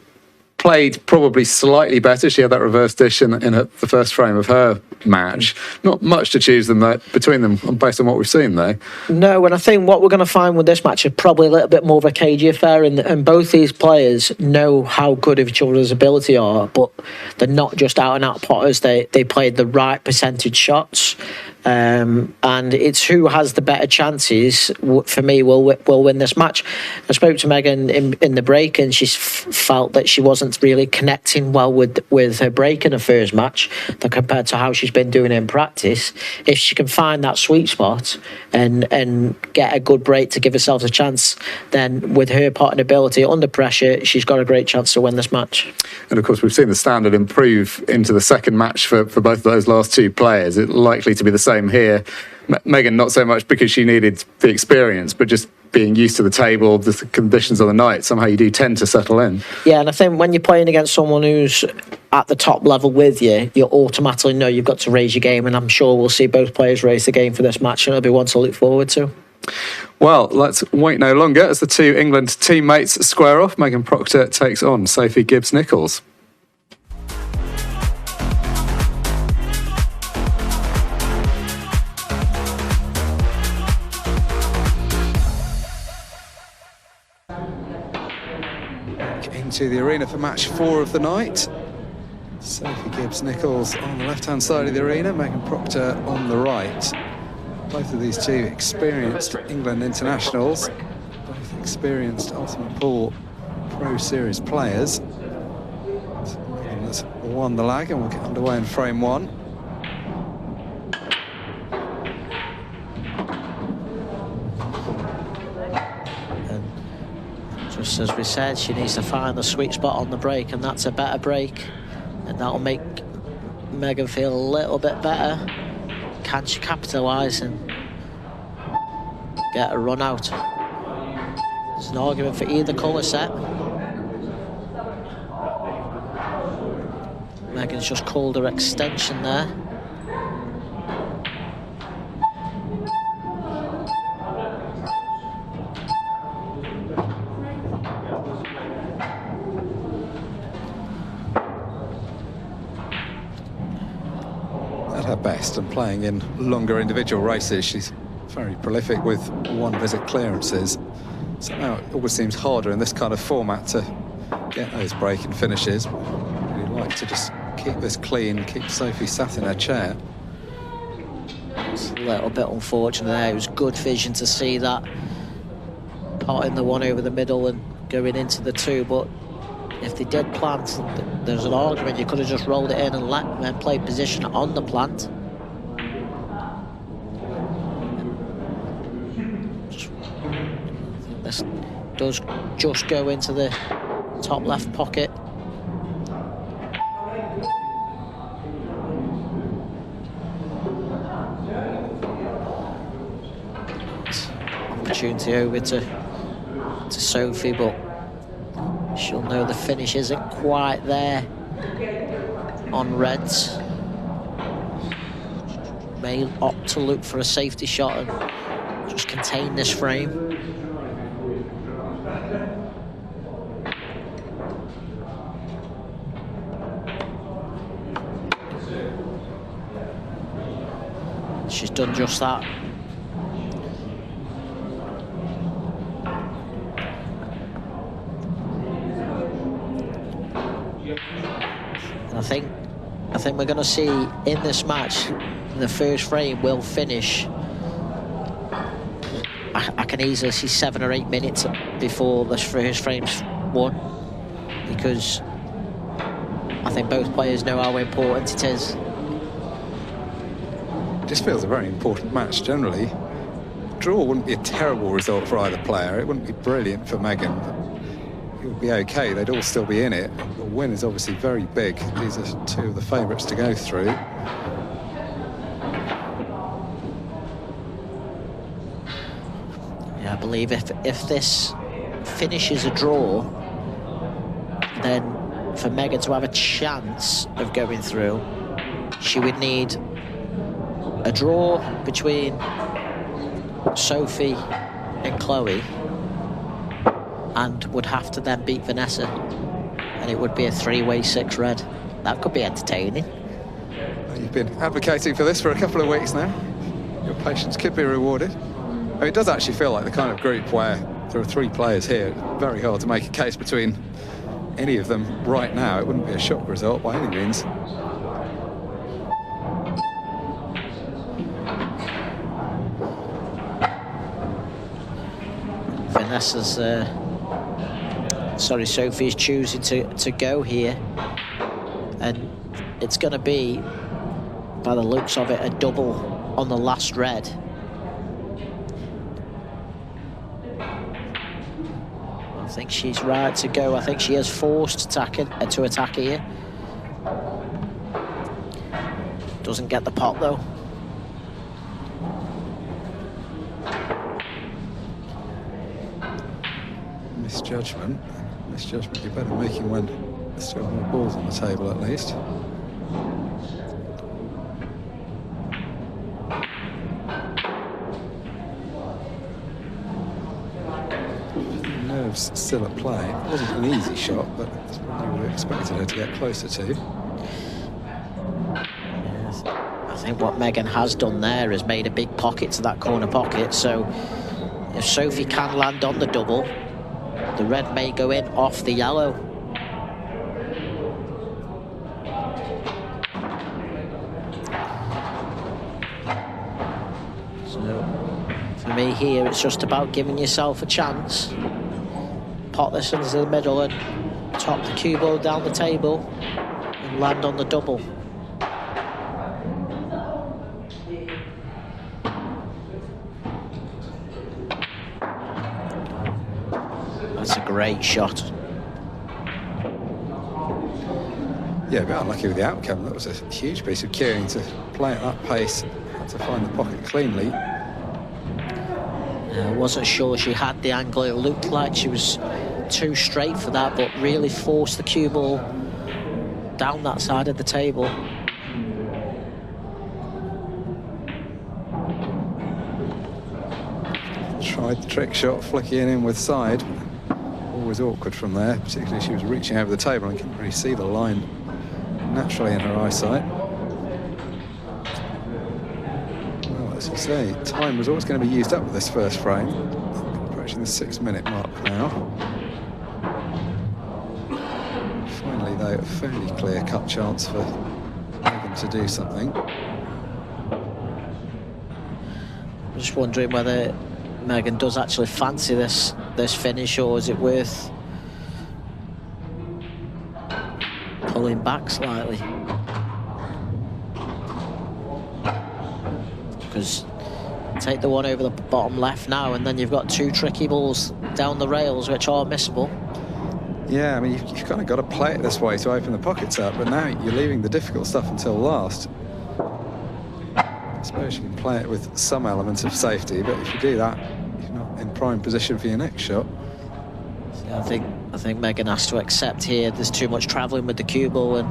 played probably slightly better. She had that reverse dish in the first frame of her match. Not much to choose between them based on what we've seen, though. No, and I think what we're going to find with this match is probably a little bit more of a cagey affair, and both these players know how good each other's ability are, but they're not just out-and-out potters. They played the right percentage shots. And it's who has the better chances for me will win this match. I spoke to Megan in the break, and she felt that she wasn't really connecting well with her break in her first match compared to how she's been doing it in practice. If she can find that sweet spot and get a good break to give herself a chance, then with her potting ability under pressure, she's got a great chance to win this match. And of course, we've seen the standard improve into the second match for both of those last two players. It's likely to be the same here. Megan, not so much because she needed the experience, but just being used to the table, the conditions of the night, somehow you do tend to settle in. Yeah, and I think when you're playing against someone who's at the top level with you, you automatically know you've got to raise your game, and I'm sure we'll see both players raise the game for this match, and it'll be one to look forward to. Well, let's wait no longer as the two England teammates square off. Megan Proctor takes on Sophie Gibbs-Nicholls. Into the arena for match 4 of the night. Sophie Gibbs-Nicholls on the left-hand side of the arena, Megan Proctor on the right. Both of these two experienced England internationals, both experienced Ultimate Pool Pro Series players. Megan has won the lag, and we'll get underway in frame 1. Just as we said, she needs to find the sweet spot on the break, and that's a better break, and that'll make Megan feel a little bit better. Can she capitalise and get a run out? There's an argument for either colour set. Megan's just called her extension there. Her best and playing in longer individual races. She's very prolific with one-visit clearances. Somehow it always seems harder in this kind of format to get those breaking finishes. We'd like to just keep this clean, keep Sophie sat in her chair. It's a little bit unfortunate there. It was good vision to see that potting the one over the middle and going into the two, but if they did plant, there's an argument you could have just rolled it in and let men play position on the plant. This does just go into the top left pocket. Opportunity over to Sophie, but she'll know the finish isn't quite there on reds. May opt to look for a safety shot and just contain this frame. She's done just that. And I think we're going to see in this match, the first frame will finish. I can easily see 7 or 8 minutes before this first frame's won, because I think both players know how important it is. Just feels a very important match generally. Draw wouldn't be a terrible result for either player. It wouldn't be brilliant for Megan, but it would be okay. They'd all still be in it. A win is obviously very big. These are two of the favourites to go through. Yeah, I believe if this finishes a draw, then for Megan to have a chance of going through, she would need a draw between Sophie and Chloe, and would have to then beat Vanessa, and it would be a 3-way 6 red. That could be entertaining. You've been advocating for this for a couple of weeks now. Your patience could be rewarded. I mean, it does actually feel like the kind of group where there are 3 players here. It's very hard to make a case between any of them right now. It wouldn't be a shock result by any means. Vanessa's, Sophie's choosing to go here, and it's going to be, by the looks of it, a double on the last red. I think she's right to go. I think she is forced to attack here. Doesn't get the pot though. Misjudgment you're better making when there's still more balls on the table at least. Nerves still at play. It wasn't an easy shot, but that's what you would have expected her to get closer to. Yes. I think what Megan has done there is made a big pocket to that corner pocket, so if Sophie can land on the double, the red may go in off the yellow. So for me here, it's just about giving yourself a chance. Pot this into the middle and top the cue ball down the table and land on the double. That's a great shot. Yeah, a bit unlucky with the outcome. That was a huge piece of cueing to play at that pace. Had to find the pocket cleanly. I wasn't sure she had the angle. It looked like she was too straight for that, but really forced the cue ball down that side of the table. Tried the trick shot, flicking in with side. Always awkward from there, particularly she was reaching over the table and couldn't really see the line naturally in her eyesight. Well, as you say, time was always going to be used up with this first frame. Approaching the 6-minute mark now. Finally, though, a fairly clear-cut chance for Megan to do something. I'm just wondering whether Megan does actually fancy this finish, or is it worth pulling back slightly? Because take the one over the bottom left now, and then you've got 2 tricky balls down the rails which are missable. Yeah, I mean, you've kind of got to play it this way to open the pockets up, but now you're leaving the difficult stuff until last. I suppose you can play it with some element of safety, but if you do that, you're not in prime position for your next shot. Yeah, I think Megan has to accept here there's too much travelling with the cue ball and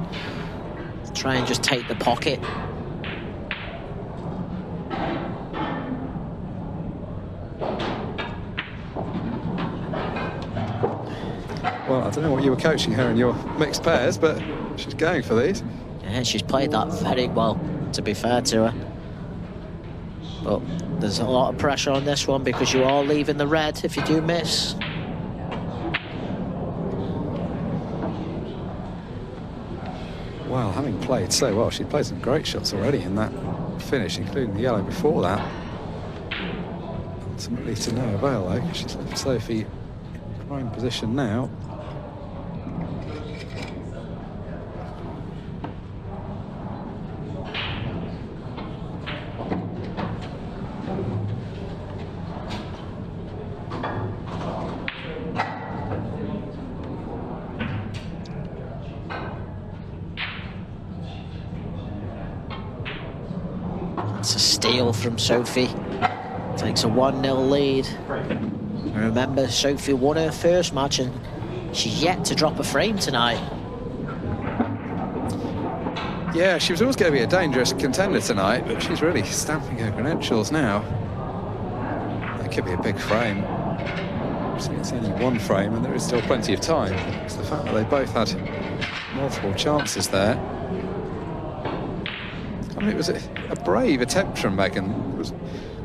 try and just take the pocket. Well, I don't know what you were coaching her in your mixed pairs, but she's going for these. Yeah, she's played that very well, to be fair to her. But there's a lot of pressure on this one because you are leaving the red if you do miss. Well, having played so well, she'd played some great shots already in that finish, including the yellow before that. Ultimately to no avail, though. She's left Sophie in prime position now. It's a steal from Sophie. Takes a 1-0 lead. And remember, Sophie won her first match and she's yet to drop a frame tonight. Yeah, she was always going to be a dangerous contender tonight, but she's really stamping her credentials now. That could be a big frame. It's only 1 frame and there is still plenty of time. It's the fact that they both had multiple chances there. I mean, it was a brave attempt from Megan.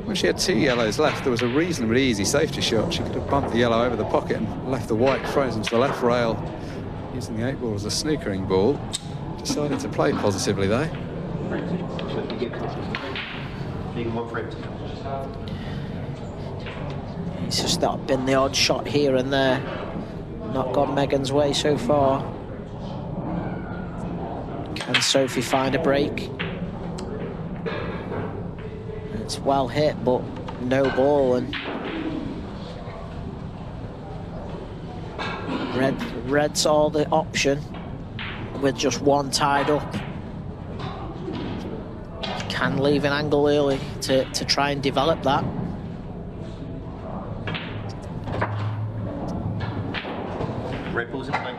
When she had 2 yellows left, there was a reasonably easy safety shot. She could have bumped the yellow over the pocket and left the white frozen to the left rail, using the 8 ball as a snookering ball. Decided to play positively, though. It's just that been the odd shot here and there. Not gone Megan's way so far. Can Sophie find a break? It's well hit, but no ball, and red's all the option with just 1 tied up. Can leave an angle early to try and develop that. Red ball's in play.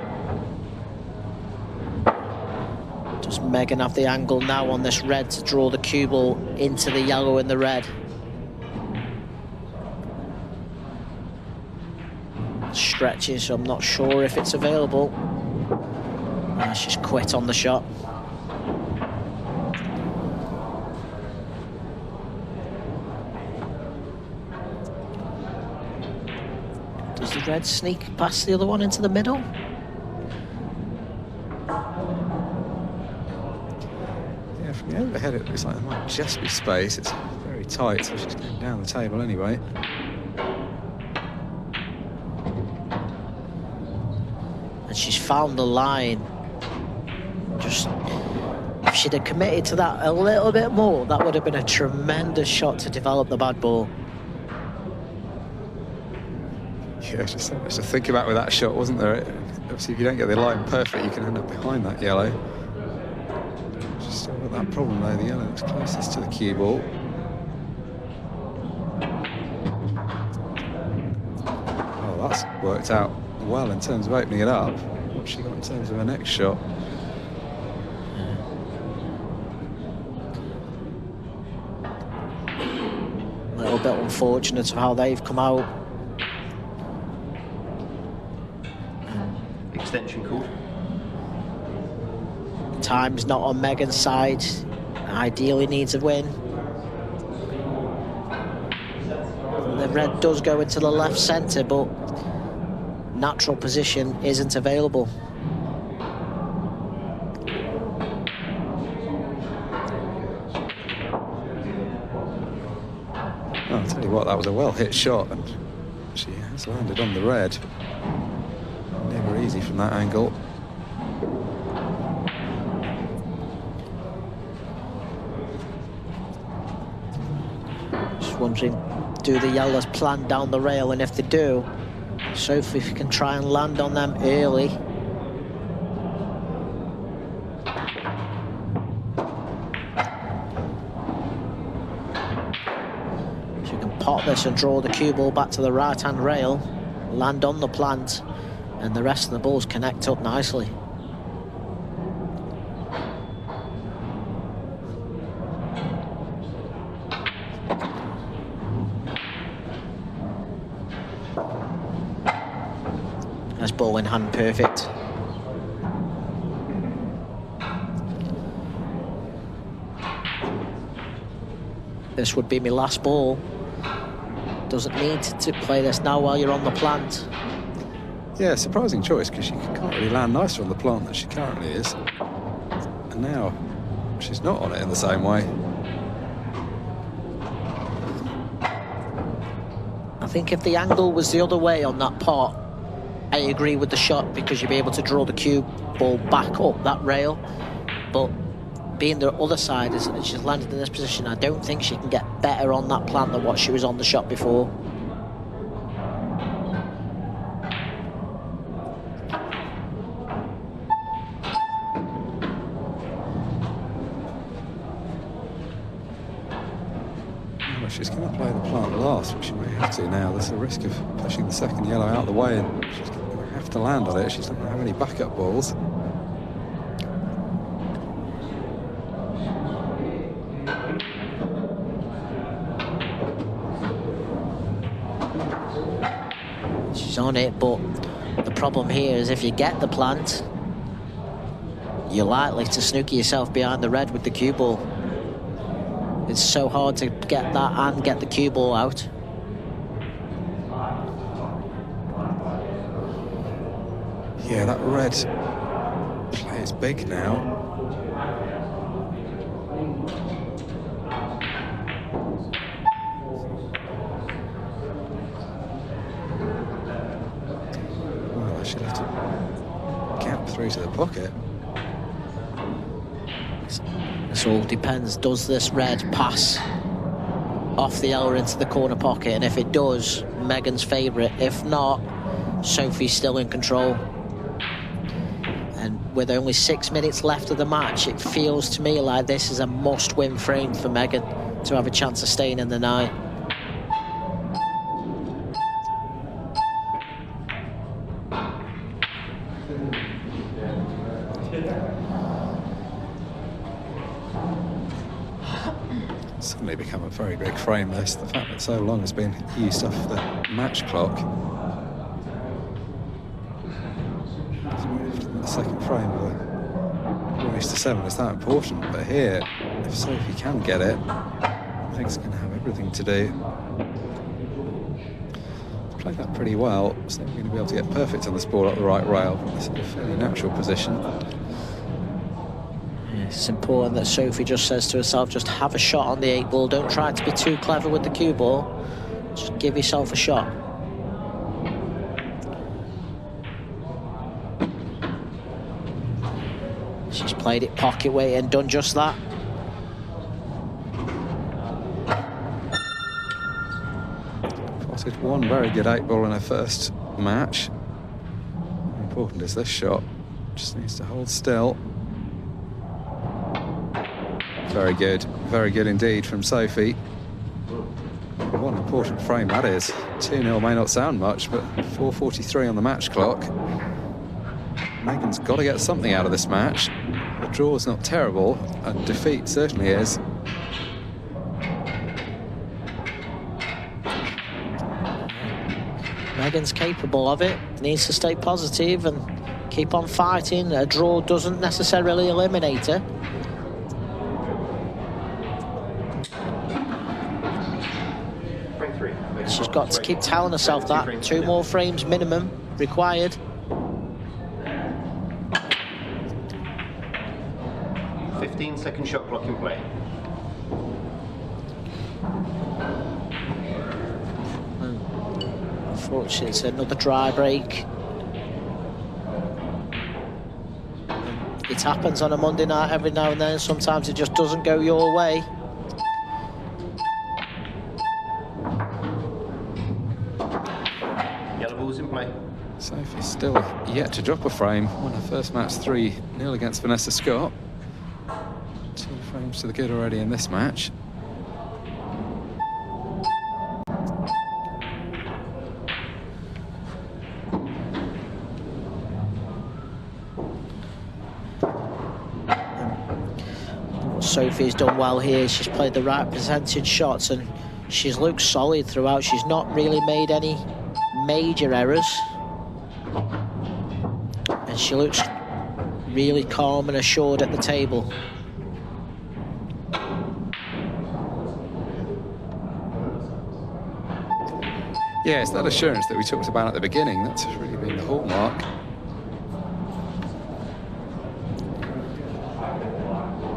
Does Megan have the angle now on this red to draw the cue ball into the yellow and the red? Stretches, so I'm not sure if it's available. She's quit on the shot. Does the red sneak past the other one into the middle? Yeah, from the overhead it looks like there might just be space. It's very tight, so she's going down the table anyway. And she's found the line. Just, if she'd have committed to that a little bit more, that would have been a tremendous shot to develop the bad ball. Yeah, just so much to think about with that shot, wasn't there? Obviously, if you don't get the line perfect, you can end up behind that yellow. She's still got that problem, though. The yellow looks closest to the cue ball. Oh, that's worked out well in terms of opening it up. What's she got in terms of her next shot? A little bit unfortunate of how they've come out. Extension called. Time's not on Megan's side. Ideally needs a win. The red does go into the left centre, but natural position isn't available. Oh, I'll tell you what, that was a well-hit shot, and she has landed on the red. Never easy from that angle. Just wondering, do the yellows plan down the rail? And if they do, Sophie can try and land on them early. She can pop this and draw the cue ball back to the right-hand rail, land on the plant, and the rest of the balls connect up nicely. Nice ball in hand, perfect. This would be my last ball. Doesn't need to play this now while you're on the plant. Yeah, surprising choice, because she can't really land nicer on the plant than she currently is. And now she's not on it in the same way. I think if the angle was the other way on that pot, I agree with the shot, because you'd be able to draw the cue ball back up that rail. But being the other side, is she's landed in this position, I don't think she can get better on that plant than what she was on the shot before. Well, she's going to play the plant last, which she may have to now. There's a risk of pushing the second yellow out of the way, and she's going to have to land on it. She's not going to have any backup balls. She's on it, but the problem here is if you get the plant, you're likely to snooker yourself behind the red with the cue ball. It's so hard to get that and get the cue ball out. Yeah, that red play is big now. Well, she'll have to gap through to the pocket. This all depends. Does this red pass off the yellow into the corner pocket? And if it does, Megan's favourite. If not, Sophie's still in control. And with only 6 minutes left of the match, it feels to me like this is a must-win frame for Megan to have a chance of staying in the night. Suddenly become a very big frame, this. The fact that so long has been used off the match clock. The second frame of a race to 7 is that important, but here, if Sophie can get it, Meg's going to have everything to do. Played that pretty well, so we're going to be able to get perfect on this ball up the right rail. It's in a fairly natural position. It's important that Sophie just says to herself, just have a shot on the 8 ball. Don't try to be too clever with the cue ball. Just give yourself a shot. She's played it pocket weight and done just that. Potted one very good 8 ball in her first match. How important is this shot? Just needs to hold still. Very good indeed from Sophie. What an important frame that is. 2-0 may not sound much, but 4:43 on the match clock. Megan's got to get something out of this match. The draw's not terrible, and defeat certainly is. Megan's capable of it, needs to stay positive and keep on fighting. A draw doesn't necessarily eliminate her. She's got to keep telling herself that. 2 more frames minimum required. 15-second shot clock in play. Unfortunately, it's another dry break. It happens on a Monday night every now and then. Sometimes it just doesn't go your way. Yellow ball's in play. Sophie's still yet to drop a frame. Won her first match 3-0 against Vanessa Scott. 2 frames to the good already in this match. Sophie's done well here. She's played the right percentage shots and she's looked solid throughout. She's not really made any major errors. And she looks really calm and assured at the table. Yeah, it's that assurance that we talked about at the beginning. That's really been the hallmark.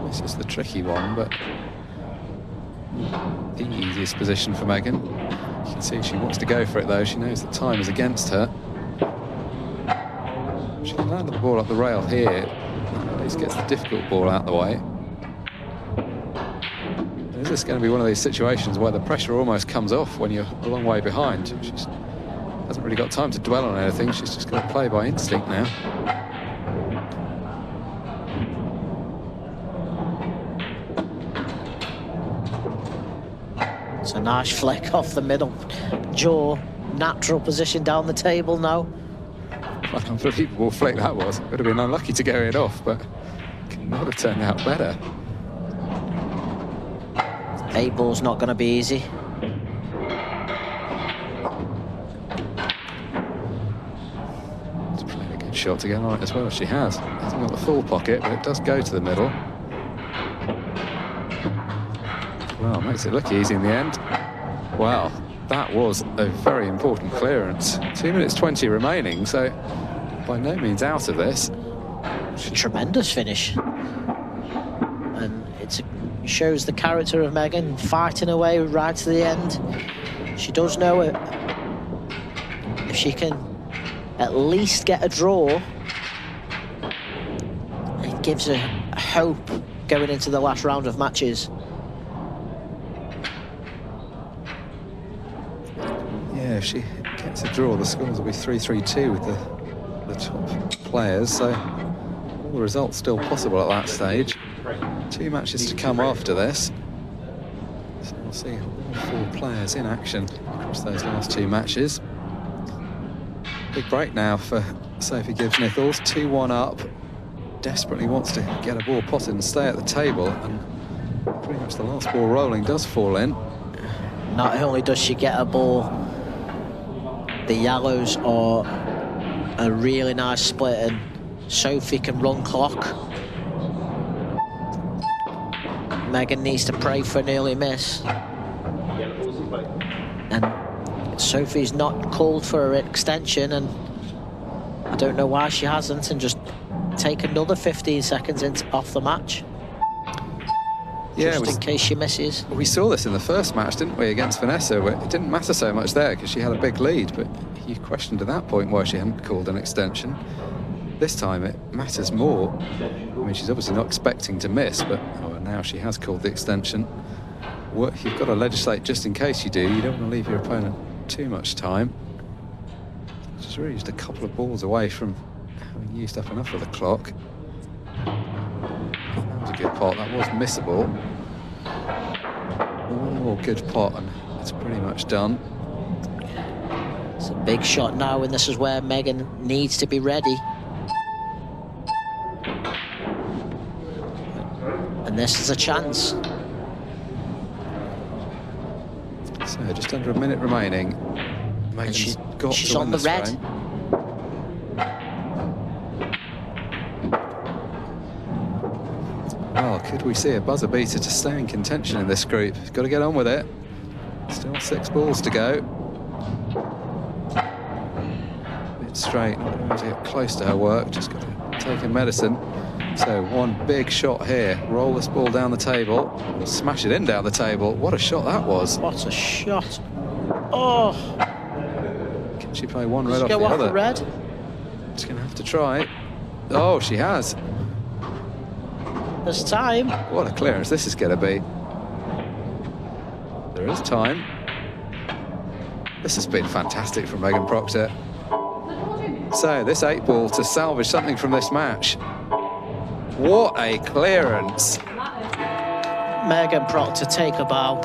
This is the tricky one, but the easiest position for Megan. You can see she wants to go for it, though. She knows that time is against her. She can land the ball up the rail here. At least gets the difficult ball out the way. Is this going to be one of these situations where the pressure almost comes off when you're a long way behind? She hasn't really got time to dwell on anything. She's just going to play by instinct now. It's a nice flick off the middle jaw. Natural position down the table now. What an unbelievable flick that was. Would have been unlucky to get it off, but could not have turned out better. 8 ball's not going to be easy. It's playing a good shot to get on it as well. She has. Hasn't got the full pocket, but it does go to the middle. Well, makes it look easy in the end. Wow, that was a very important clearance. 2 minutes 20 remaining, so by no means out of this. It's a tremendous finish. And it shows the character of Megan, fighting away right to the end. She does know it. If she can at least get a draw, it gives her hope going into the last round of matches. Yeah, if she gets a draw, the scores will be 3-3-2 with the top players, so all the results still possible at that stage. 2 matches to come after this. So we'll see all 4 players in action across those last 2 matches. Big break now for Sophie Gibbs-Nicholls, 2-1 up. Desperately wants to get a ball potted and stay at the table, and pretty much the last ball rolling does fall in. Not only does she get a ball, the yellows are a really nice split, and Sophie can run clock. Megan needs to pray for an early miss. And Sophie's not called for an extension, and I don't know why she hasn't, and just take another 15 seconds off the match. Yeah, just in case she misses. We saw this in the first match, didn't we, against Vanessa, where it didn't matter so much there because she had a big lead, but you questioned at that point why she hadn't called an extension. This time it matters more. I mean, she's obviously not expecting to miss, but now she has called the extension. You've got to legislate just in case you do. You don't want to leave your opponent too much time. She's really just a couple of balls away from having used up enough of the clock. That was a good pot. That was missable. One more good pot and it's pretty much done. It's a big shot now, and this is where Megan needs to be ready. And this is a chance. So just under a minute remaining. Megan's she's to on the red. Frame. Well, could we see a buzzer beater to stay in contention in this group? Got to get on with it. Still 6 balls to go. Bit straight, not going to get close to her work, just got to take her medicine. So one big shot here. Roll this ball down the table, or smash it in down the table. What a shot that was. What a shot. Oh! She play one red Just off go the off other. the red. She's going to have to try. Oh, she has. There's time. What a clearance this is going to be. There is time. This has been fantastic from Megan Proctor. So this 8-ball to salvage something from this match. What a clearance. Megan Proctor, take a bow.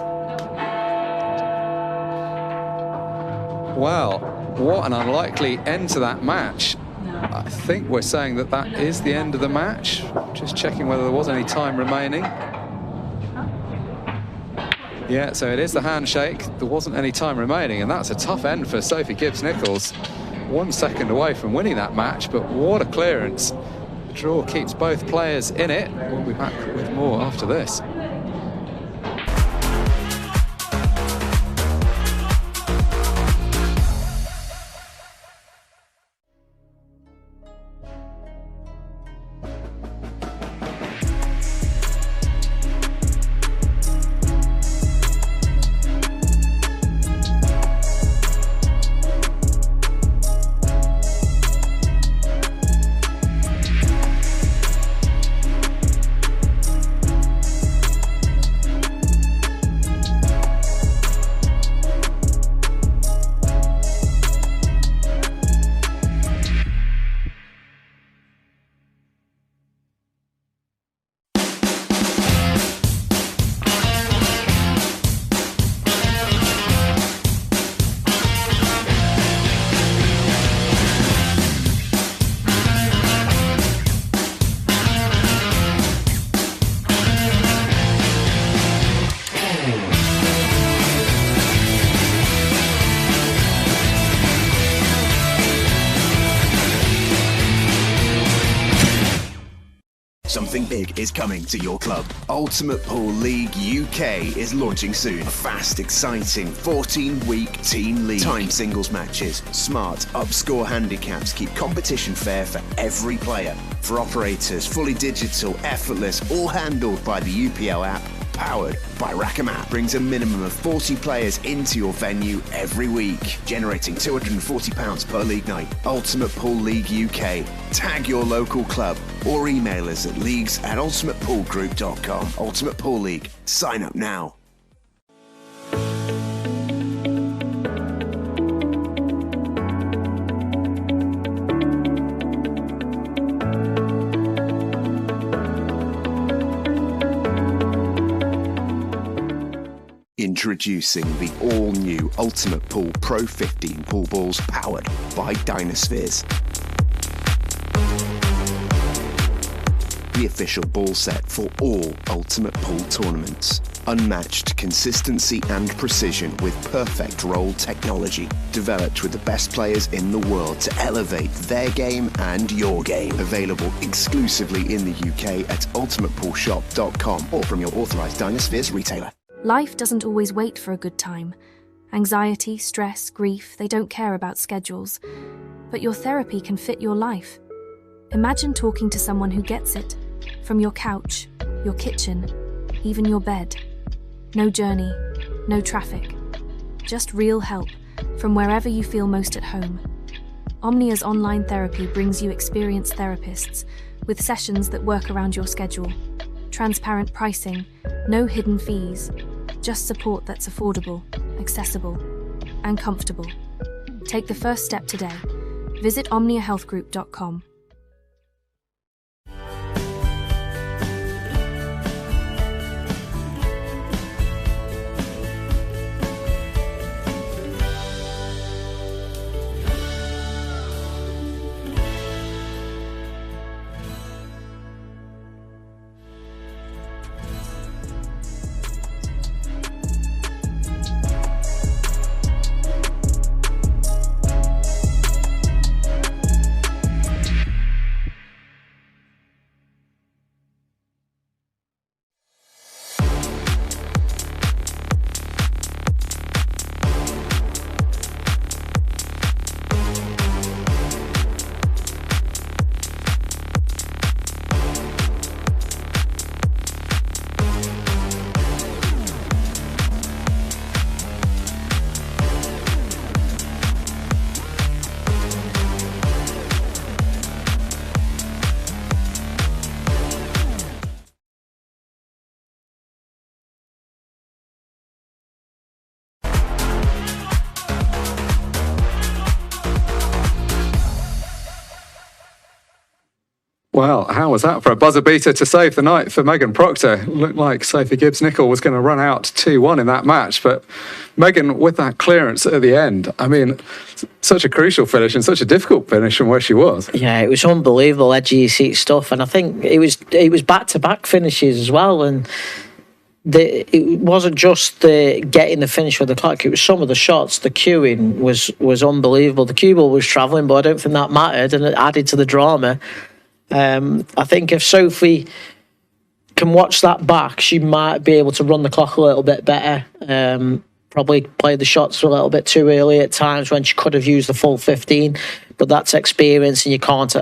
Well, what an unlikely end to that match. I think we're saying that that is the end of the match. Just checking whether there was any time remaining. Yeah, so it is the handshake. There wasn't any time remaining, and that's a tough end for Sophie Gibbs-Nicholls. 1 second away from winning that match, but what a clearance. The draw keeps both players in it. We'll be back with more after this. Something big is coming to your club. Ultimate Pool League UK is launching soon. A fast, exciting 14-week team league. Time singles matches, smart up-score handicaps keep competition fair for every player. For operators, fully digital, effortless, all handled by the UPL app. Powered by Rackham app, brings a minimum of 40 players into your venue every week, generating £240 per league night. Ultimate Pool League UK. Tag your local club or email us at leagues@ultimatepoolgroup.com. Ultimate Pool League. Sign up now. Introducing the all-new Ultimate Pool Pro 15 pool balls powered by Dynaspheres. The official ball set for all Ultimate Pool tournaments. Unmatched consistency and precision with perfect roll technology. Developed with the best players in the world to elevate their game and your game. Available exclusively in the UK at ultimatepoolshop.com or from your authorised Dynaspheres retailer. Life doesn't always wait for a good time. Anxiety, stress, grief, they don't care about schedules. But your therapy can fit your life. Imagine talking to someone who gets it. From your couch, your kitchen, even your bed. No journey, no traffic. Just real help from wherever you feel most at home. Omnia's online therapy brings you experienced therapists with sessions that work around your schedule. Transparent pricing, no hidden fees. Just support that's affordable, accessible, and comfortable. Take the first step today. Visit omniahealthgroup.com. Well, how was that for a buzzer beater to save the night for Megan Proctor? It looked like Sophie Gibbs-Nicholls was going to run out 2-1 in that match, but Megan, with that clearance at the end, I mean, such a crucial finish and such a difficult finish from where she was. Yeah, it was unbelievable, edge of your seat stuff, and I think it was back-to-back finishes as well, and it wasn't just the getting the finish with the clock, it was some of the shots. The queuing was unbelievable. The cue ball was travelling, but I don't think that mattered, and it added to the drama. I think if Sophie can watch that back, she might be able to run the clock a little bit better. Probably played the shots a little bit too early at times when she could have used the full 15. But that's experience, and you can't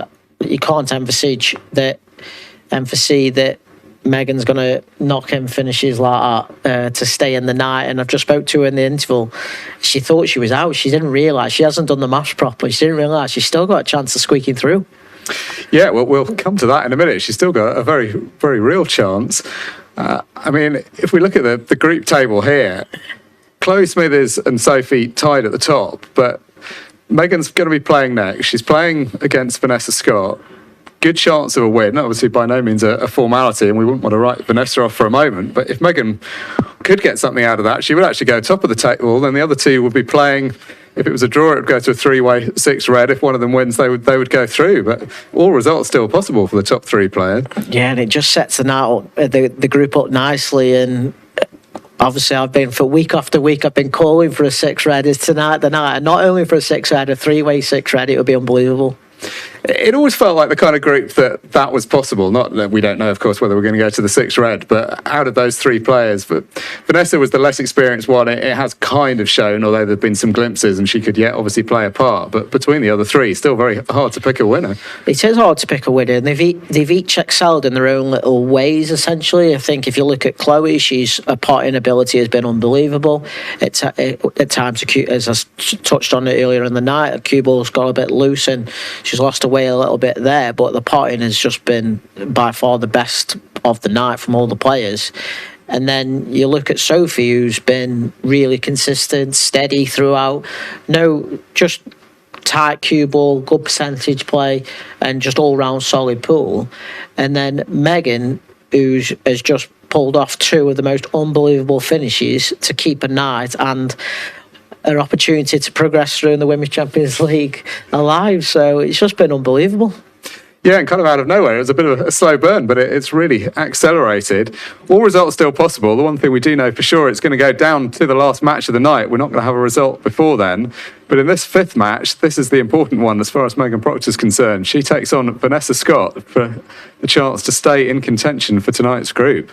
emphasize that Megan's going to knock in finishes like that to stay in the night. And I've just spoke to her in the interval. She thought she was out. She didn't realise. She hasn't done the maths properly. She didn't realise she's still got a chance of squeaking through. Yeah, well, we'll come to that in a minute. She's still got a very, very real chance. I mean, if we look at the group table here, Chloe Smithies and Sophie tied at the top, but Megan's going to be playing next. She's playing against Vanessa Scott. Good chance of a win. Obviously, by no means a formality, and we wouldn't want to write Vanessa off for a moment. But if Megan could get something out of that, she would actually go top of the table. Then the other two would be playing. If it was a draw, it would go to a 3-way 6 red. If one of them wins, they would go through. But all results still possible for the top 3 players. Yeah, and it just sets the group up nicely. And obviously, I've been for week after week. I've been calling for a 6 red. Is tonight the night? And not only for a 6 red, a 3-way 6 red. It would be unbelievable. It always felt like the kind of group that was possible. Not that we don't know, of course, whether we're going to go to the 6 red, but out of those 3 players, but Vanessa was the less experienced one. It has kind of shown, although there've been some glimpses, and she could yet obviously play a part. But between the other 3, still very hard to pick a winner. It is hard to pick a winner, and they've each excelled in their own little ways. Essentially, I think if you look at Chloe, her potting ability has been unbelievable. At times, as I touched on it earlier in the night, her cue ball's got a bit loose, and she's lost away a little bit there, but the potting has just been by far the best of the night from all the players. And then you look at Sophie, who's been really consistent, steady throughout, just tight cue ball, good percentage play, and just all-round solid pool. And then Megan, who has just pulled off 2 of the most unbelievable finishes to keep a night and an opportunity to progress through in the Women's Champions League alive. So it's just been unbelievable. Yeah, and kind of out of nowhere. It was a bit of a slow burn, but it's really accelerated. All results still possible. The one thing we do know for sure, it's going to go down to the last match of the night. We're not going to have a result before then. But in this 5th match, this is the important one as far as Megan Proctor is concerned. She takes on Vanessa Scott for the chance to stay in contention for tonight's group.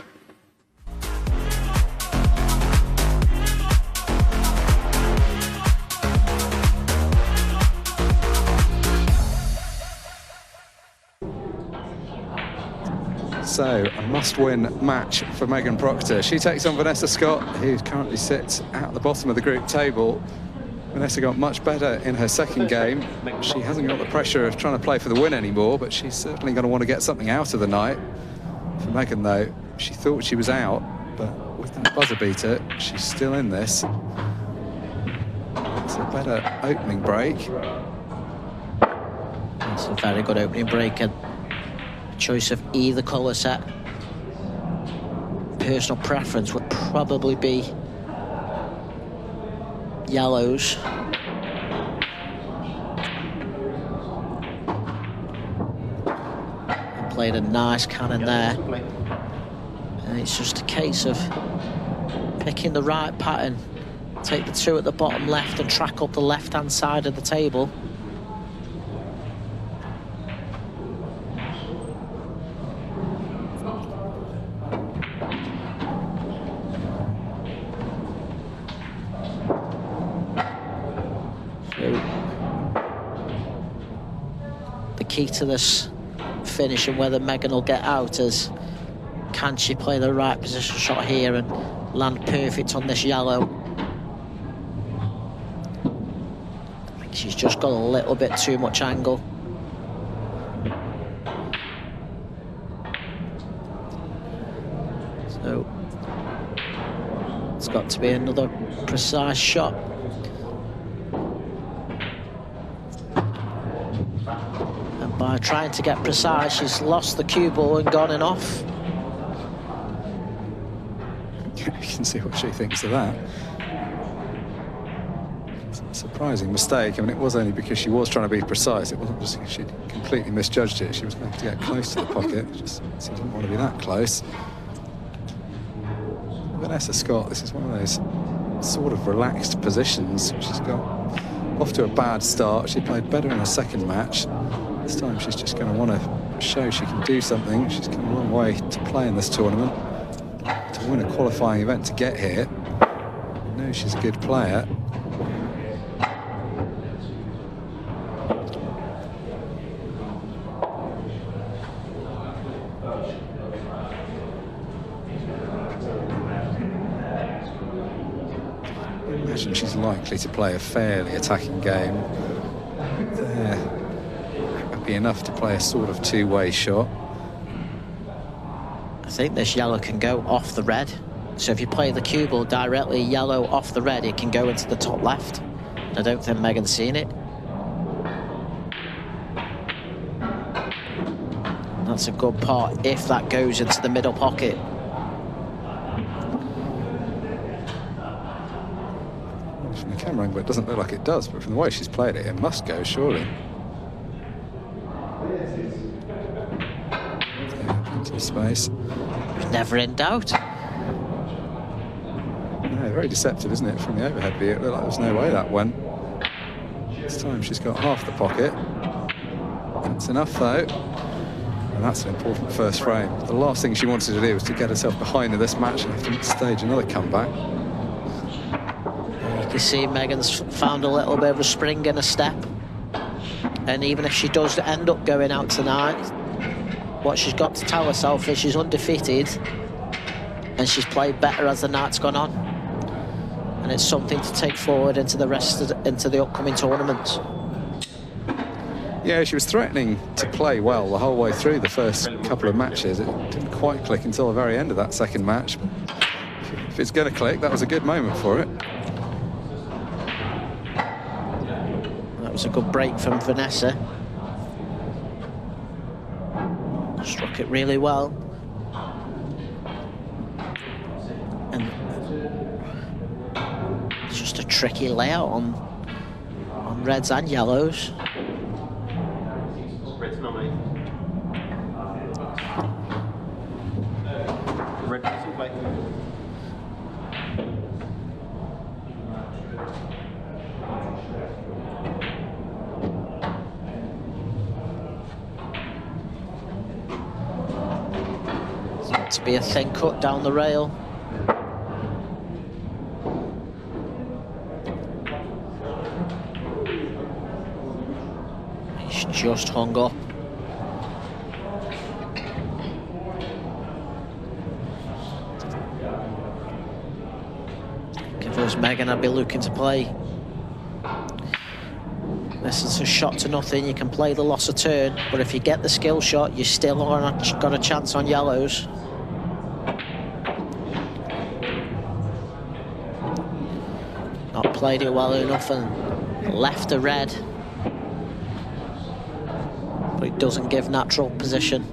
So, a must-win match for Megan Proctor. She takes on Vanessa Scott, who currently sits at the bottom of the group table. Vanessa got much better in her second game. She hasn't got the pressure of trying to play for the win anymore, but she's certainly going to want to get something out of the night. For Megan, though, she thought she was out, but with that buzzer beater, she's still in this. It's a better opening break. It's a very good opening break, and choice of either colour set. Personal preference would probably be yellows. And played a nice cannon there. And it's just a case of picking the right pattern. Take the 2 at the bottom left and track up the left-hand side of the table. The key to this finish and whether Megan will get out is, can she play the right position shot here and land perfect on this yellow? I think she's just got a little bit too much angle. So it's got to be another precise shot. By trying to get precise, she's lost the cue ball and gone and off. You can see what she thinks of that. It's a surprising mistake. I mean, it was only because she was trying to be precise. It wasn't just because she'd completely misjudged it. She was going to get close to the pocket. She didn't want to be that close. Vanessa Scott, this is one of those sort of relaxed positions. She's got off to a bad start. She played better in her second match. This time she's just going to want to show she can do something. She's come a long way to play in this tournament. To win a qualifying event to get here. I know she's a good player. I imagine she's likely to play a fairly attacking game. There would be enough to play a sort of two-way shot. I think this yellow can go off the red. So if you play the cue ball directly yellow off the red, it can go into the top left. I don't think Megan's seen it. That's a good part if that goes into the middle pocket. From the camera angle, it doesn't look like it does, but from the way she's played it, it must go, surely. Yeah, plenty of space. Never in doubt. Yeah, very deceptive, isn't it, from the overhead view? It looked like there's no way that went. This time she's got half the pocket. That's enough, though. And that's an important first frame. The last thing she wanted to do was to get herself behind in this match and have to stage another comeback. You can see Megan's found a little bit of a spring in a step. And even if she does end up going out tonight, what she's got to tell herself is she's undefeated and she's played better as the night's gone on. And it's something to take forward into the into the upcoming tournaments. Yeah, she was threatening to play well the whole way through the first couple of matches. It didn't quite click until the very end of that second match. If it's going to click, that was a good moment for it. That was a good break from Vanessa. Struck it really well. And it's just a tricky layout on reds and yellows. Red's nominee. Red doesn't play. To be a thin cut down the rail. He's just hung up. If it was Megan, I'd be looking to play. This is a shot to nothing. You can play the loss of turn, but if you get the skill shot, you still got a chance on yellows. Not played it well enough and left a red, but it doesn't give natural position.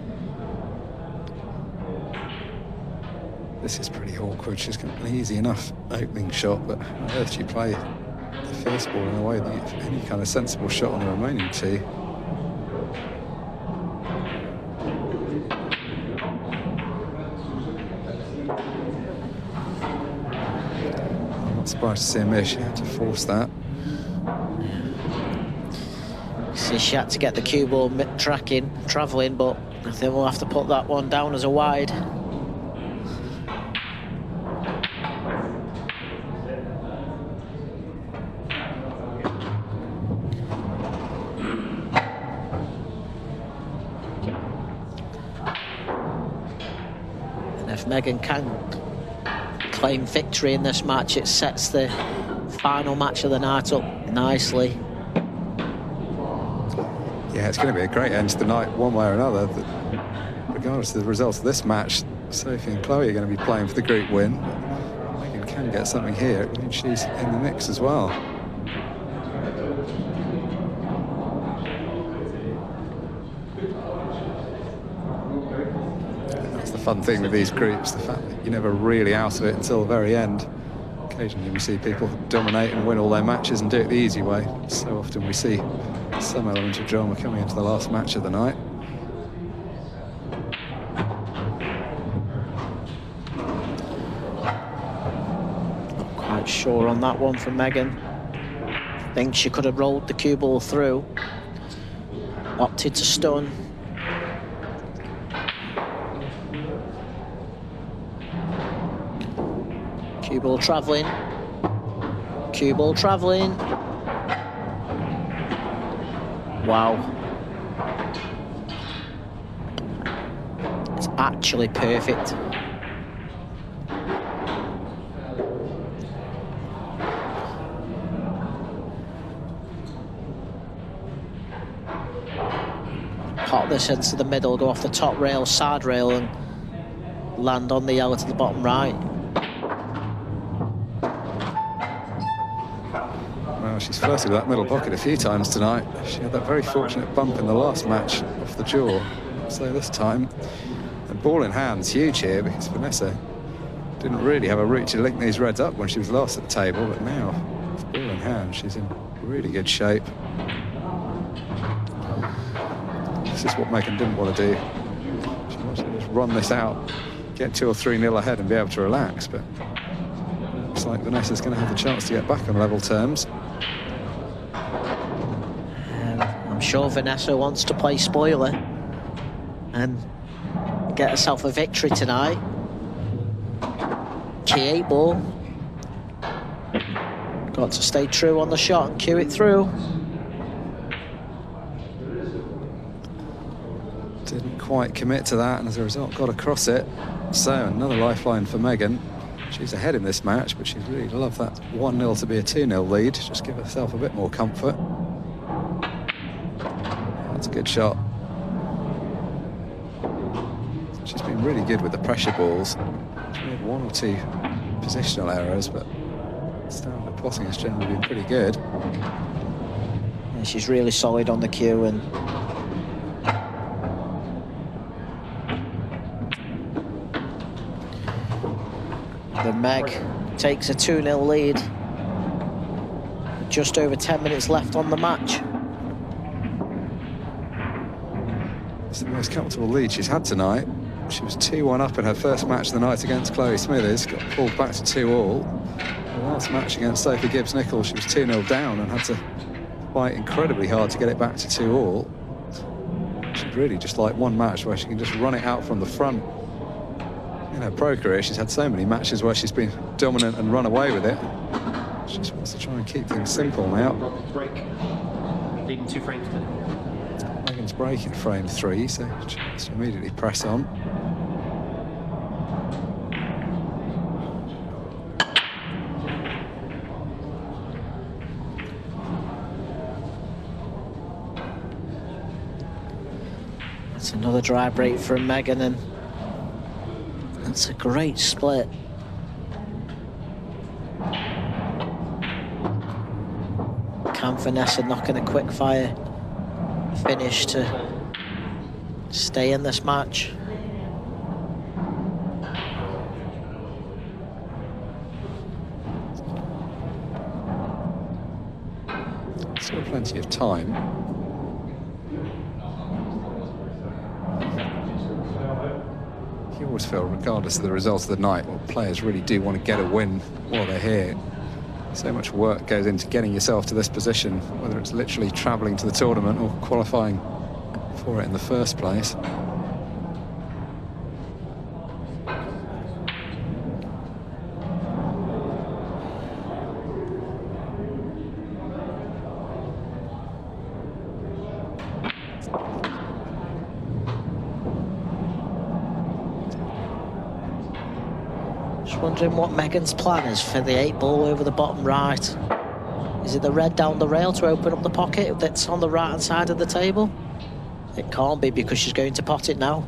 This is pretty awkward. She's got an easy enough opening shot, but on earth you play the first ball in a way that you have any kind of sensible shot on the remaining two. I'm not surprised to see her miss. She had to force that. See, she had to get the cue ball travelling, but I think we'll have to put that one down as a wide. If Megan can claim victory in this match, it sets the final match of the night up nicely. Yeah, it's going to be a great end to the night one way or another. Regardless of the results of this match, Sophie and Chloe are going to be playing for the group win. Megan can get something here. It means she's in the mix as well. fun thing with these groups, the fact that you're never really out of it until the very end. Occasionally we see people dominate and win all their matches and do it the easy way. So often we see some element of drama coming into the last match of the night. Not quite sure on that one from Megan. I think she could have rolled the cue ball through. Opted to stun. Cue ball travelling. Cue ball travelling. Wow. It's actually perfect. Pop this into the middle, go off the top rail, side rail, and land on the yellow to the bottom right. Well, she's flirted with that middle pocket a few times tonight. She had that very fortunate bump in the last match off the jaw. So this time, the ball in hand's huge here because Vanessa didn't really have a route to link these reds up when she was last at the table, but now, with ball in hand, she's in really good shape. This is what Megan didn't want to do. She wanted to just run this out, get 2 or 3-0 ahead and be able to relax, but looks like Vanessa's going to have the chance to get back on level terms. I'm sure Vanessa wants to play spoiler and get herself a victory tonight. Key 8 ball. Got to stay true on the shot and cue it through. Didn't quite commit to that, and as a result got across it. So another lifeline for Megan. She's ahead in this match, but she'd really love that 1-0 to be a 2-0 lead. Just give herself a bit more comfort. That's a good shot. She's been really good with the pressure balls. She made 1 or 2 positional errors, but standard potting has generally been pretty good. Yeah, she's really solid on the cue, and the Meg takes a 2-0 lead. Just over 10 minutes left on the match. It's the most comfortable lead she's had tonight. She was 2-1 up in her first match of the night against Chloe Smithies, got pulled back to 2-all. The last match against Sophie Gibbs-Nicholls, she was 2-0 down and had to fight incredibly hard to get it back to 2-all. She'd really just like one match where she can just run it out from the front. In her pro career, she's had so many matches where she's been dominant and run away with it. She just wants to try and keep things simple now. Break. Leading 2 frames to. Megan's breaking frame 3, so she has to immediately press on. That's another dry break from Megan, and that's a great split. Can Vanessa knocking a quick fire finish to stay in this match? Still plenty of time. You always feel, regardless of the result of the night, well, players really do want to get a win while they're here. So much work goes into getting yourself to this position, whether it's literally travelling to the tournament or qualifying for it in the first place. Just wondering what Megan's plan is for the 8 ball over the bottom right. Is it the red down the rail to open up the pocket that's on the right hand side of the table? It can't be, because she's going to pot it now.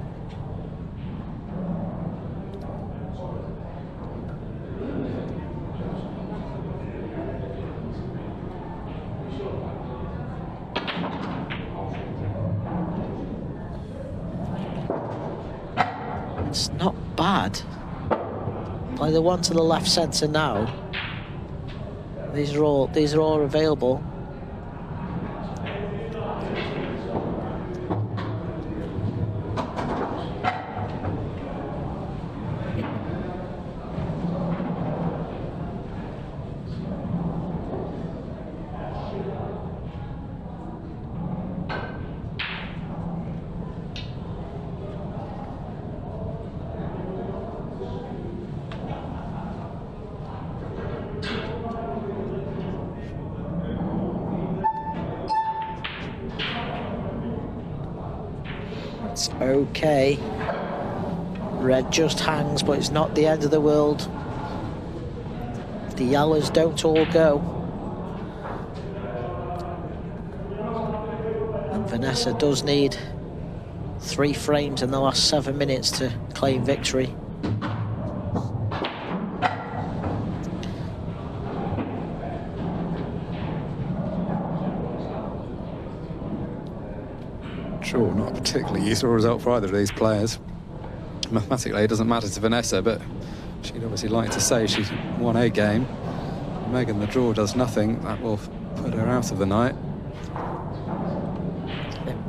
It's not bad. Play the one to the left centre now. These are all available. It's okay. Red just hangs, but it's not the end of the world. The yellows don't all go. And Vanessa does need 3 frames in the last 7 minutes to claim victory. Sure, not a particularly useful result for either of these players. Mathematically, it doesn't matter to Vanessa, but she'd obviously like to say she's won a game. Megan, the draw does nothing. That will put her out of the night.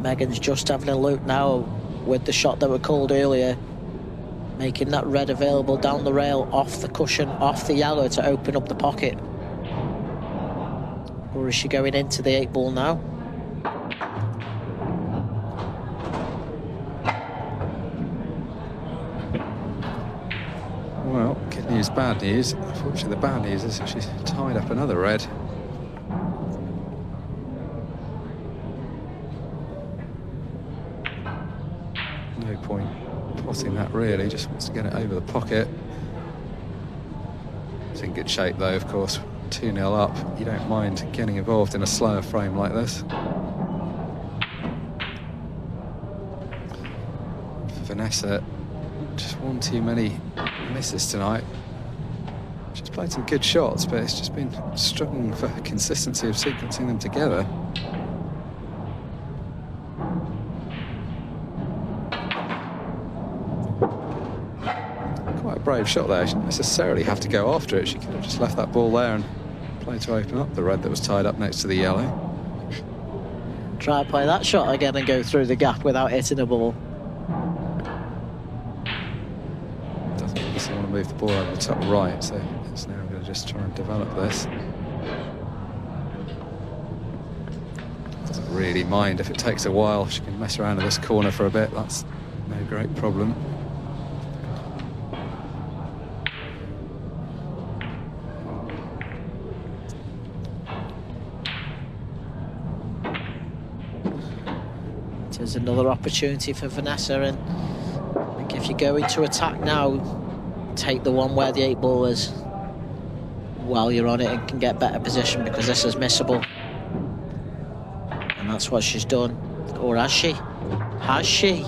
Megan's just having a look now with the shot that were called earlier, making that red available down the rail, off the cushion, off the yellow to open up the pocket. Or is she going into the 8 ball now? Well, good news, bad news. Unfortunately, the bad news is that she's tied up another red. No point plotting that really, just wants to get it over the pocket. It's in good shape though, of course. 2-0 up, you don't mind getting involved in a slower frame like this. For Vanessa, just one too many misses tonight. She's played some good shots, but it's just been struggling for consistency of sequencing them together. Quite a brave shot there. She didn't necessarily have to go after it. She could have just left that ball there and played to open up the red that was tied up next to the yellow. Try and play that shot again and go through the gap without hitting a ball. Doesn't want to move the ball over the top right, so it's now going to just try and develop this. Doesn't really mind if it takes a while. She can mess around in this corner for a bit. That's no great problem. There's another opportunity for Vanessa, and I think if you go into attack now, take the one where the 8 ball is while you're on it and can get better position, because this is missable. And that's what she's done. Or has she? Has she?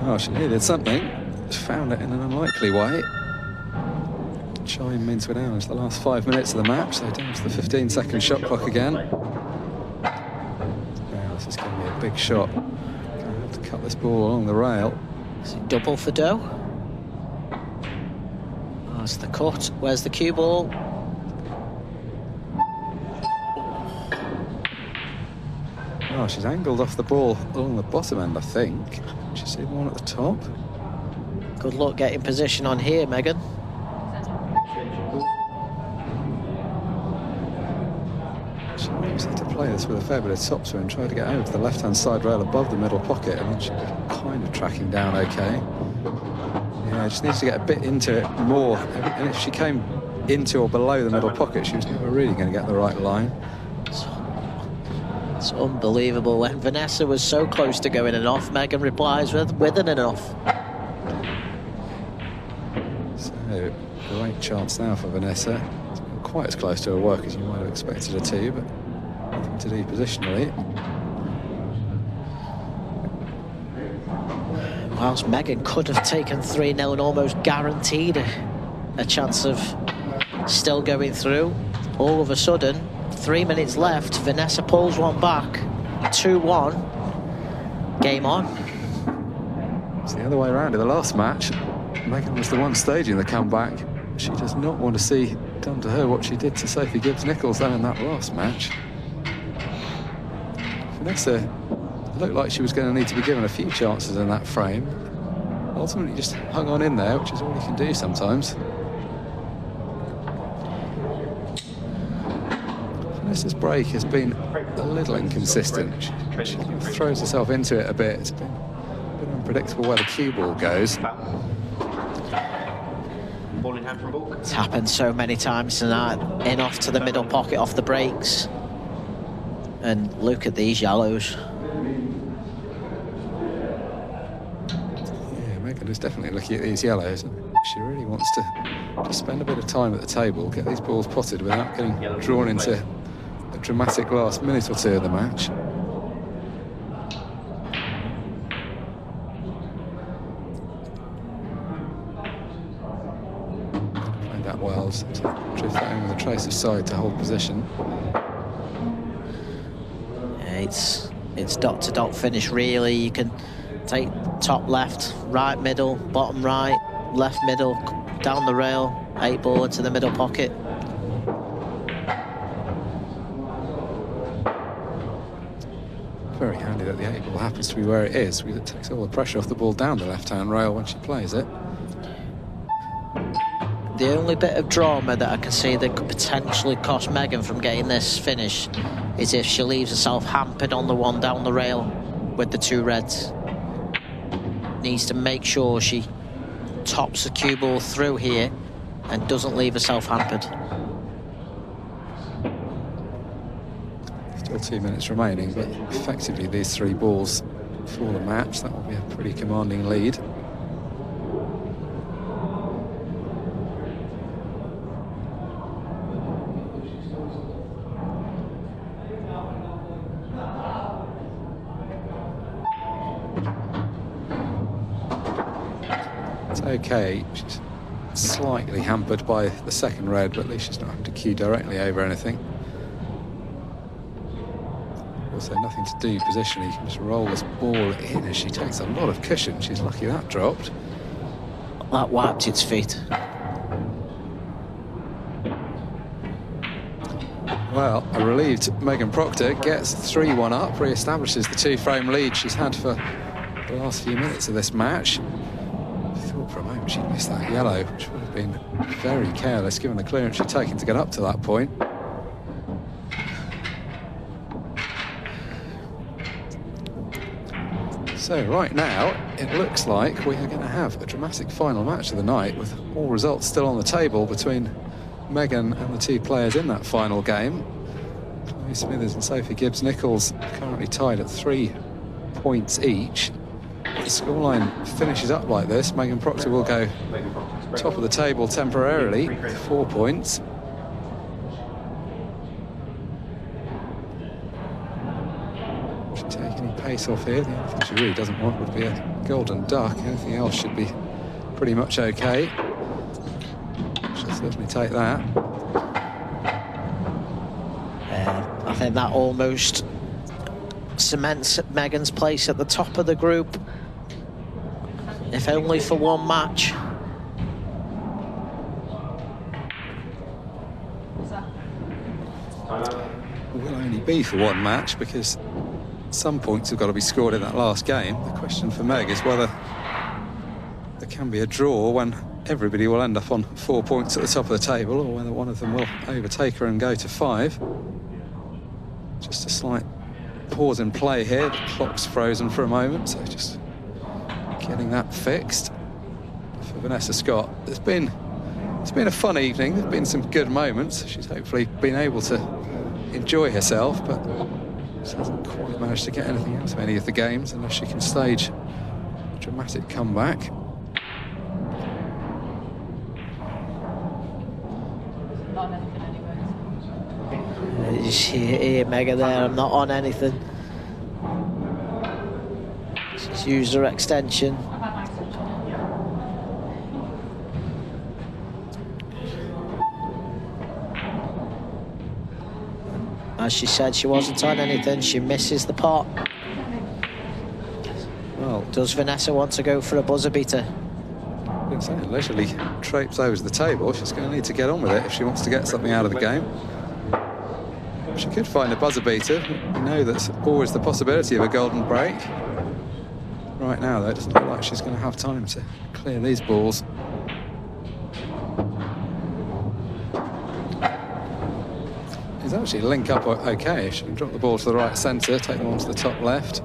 Oh, she needed something. Just found it in an unlikely way. Chime means we're down to the last 5 minutes of the match, so down to the 15-second shot clock again. Now this is going to be a big shot. Going to have to cut this ball along the rail. Is it double for dough? Oh, it's the cut. Where's the cue ball? Oh, she's angled off the ball along the bottom end, I think. She's seen one at the top. Good luck getting position on here, Megan. She almost had to play this with a fair bit of topspin and try to get over to the left-hand side rail above the middle pocket, and then she was kind of tracking down okay. Yeah, just needs to get a bit into it more. And if she came into or below the middle pocket, she was never really going to get the right line. It's unbelievable. When Vanessa was so close to going and off, Megan replies with an off. So, great chance now for Vanessa. It's not quite as close to her work as you might have expected her to, but nothing to do positionally. Whilst Megan could have taken 3-0 and almost guaranteed a chance of still going through, all of a sudden, 3 minutes left, Vanessa pulls one back, 2-1. game on. It's the other way around in the last match. Megan was the one staging the comeback. She does not want to see done to her what she did to Sophie Gibbs-Nicholls though in that last match. Vanessa looked like she was going to need to be given a few chances in that frame. Ultimately just hung on in there, which is all you can do sometimes. Vanessa's break has been a little inconsistent. She throws herself into it a bit. It's been a bit unpredictable where the cue ball goes. Ball in hand from ball. It's happened so many times tonight. In off to the middle pocket off the breaks. And look at these yellows. Yeah, Megan is definitely looking at these yellows. She really wants to spend a bit of time at the table, get these balls potted without getting drawn into a dramatic last minute or two of the match. Played that well, to drift that in with a trace of side to hold position. It's dot to dot finish really. You can take top left, right middle, bottom right, left middle, down the rail, 8 ball into the middle pocket. Very handy that the 8 ball happens to be where it is, because it takes all the pressure off the ball down the left-hand rail when she plays it. The only bit of drama that I can see that could potentially cost Megan from getting this finish is if she leaves herself hampered on the one down the rail with the 2 reds. Needs to make sure she tops the cue ball through here and doesn't leave herself hampered. Still 2 minutes remaining, but effectively these 3 balls for the match. That will be a pretty commanding lead. It's okay. She's slightly hampered by the second red, but at least she's not having to cue directly over anything. Also nothing to do positionally. You can just roll this ball in as she takes a lot of cushion. She's lucky that dropped. That wiped its feet. Well, a relieved Megan Proctor gets 3-1 up, re-establishes the 2-frame lead she's had for the last few minutes of this match. I thought for a moment she'd missed that yellow, which would have been very careless given the clearance she'd taken to get up to that point. So right now, it looks like we are going to have a dramatic final match of the night with all results still on the table between Megan and the 2 players in that final game. Smithies and Sophie Gibbs-Nicholls currently tied at 3 points each. If the scoreline finishes up like this, Megan Proctor will go top of the table temporarily with 4 points. Pace off here. The only thing she really doesn't want would be a golden duck. Anything else should be pretty much okay. She'll certainly take that. I think that almost cements Megan's place at the top of the group, if only for one match. It will only be for one match because some points have got to be scored in that last game. The question for Meg is whether there can be a draw when everybody will end up on 4 points at the top of the table, or whether one of them will overtake her and go to 5. Just a slight pause in play here. The clock's frozen for a moment, so just getting that fixed for Vanessa Scott. It's been a fun evening. There's been some good moments. She's hopefully been able to enjoy herself, but she hasn't quite managed to get anything out of any of the games unless she can stage a dramatic comeback. You hear Mega there, I'm not on anything. She's used her extension. As she said, she wasn't on anything. She misses the pot. Does Vanessa want to go for a buzzer beater? Leisurely traipse over to the table. She's going to need to get on with it if she wants to get something out of the game. She could find a buzzer beater. We know that's always the possibility of a golden break. Right now, though, it doesn't look like she's going to have time to clear these balls. He's actually link up okay. She can drop the ball to the right centre, take them on to the top left.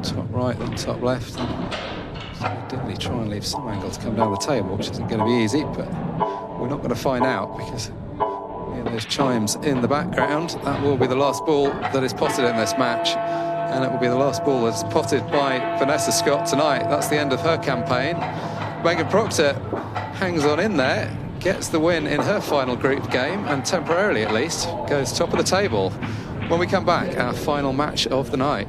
Top right, then top left. Definitely try and leave some angle to come down the table, which isn't going to be easy, but we're not going to find out because those chimes in the background. That will be the last ball that is potted in this match, and it will be the last ball that's potted by Vanessa Scott tonight. That's the end of her campaign. Megan Proctor hangs on in there, gets the win in her final group game, and temporarily at least goes top of the table. When we come back, our final match of the night.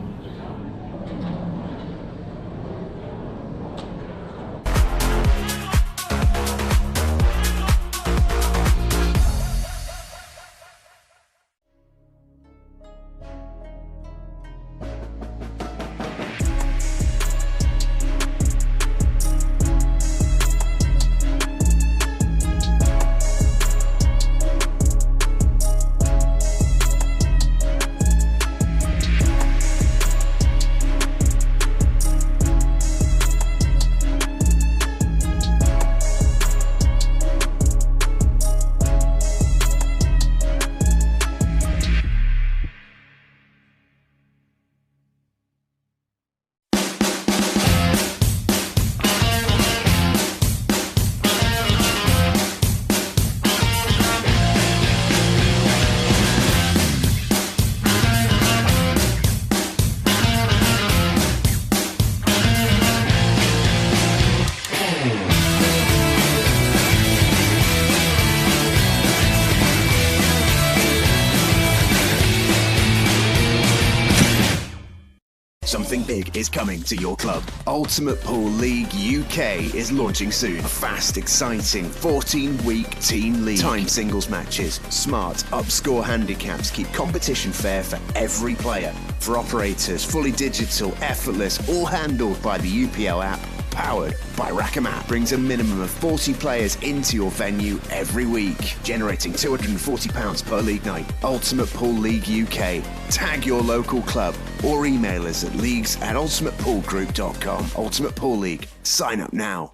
Something big is coming to your club. Ultimate Pool League UK is launching soon. A fast, exciting 14-week team league. Time singles matches, smart up-score handicaps keep competition fair for every player. For operators, fully digital, effortless, all handled by the UPL app. Powered by Rackamat, brings a minimum of 40 players into your venue every week, generating £240 per league night. Ultimate Pool League UK. Tag your local club or email us at leagues@ultimatepoolgroup.com. Ultimate Pool League. Sign up now.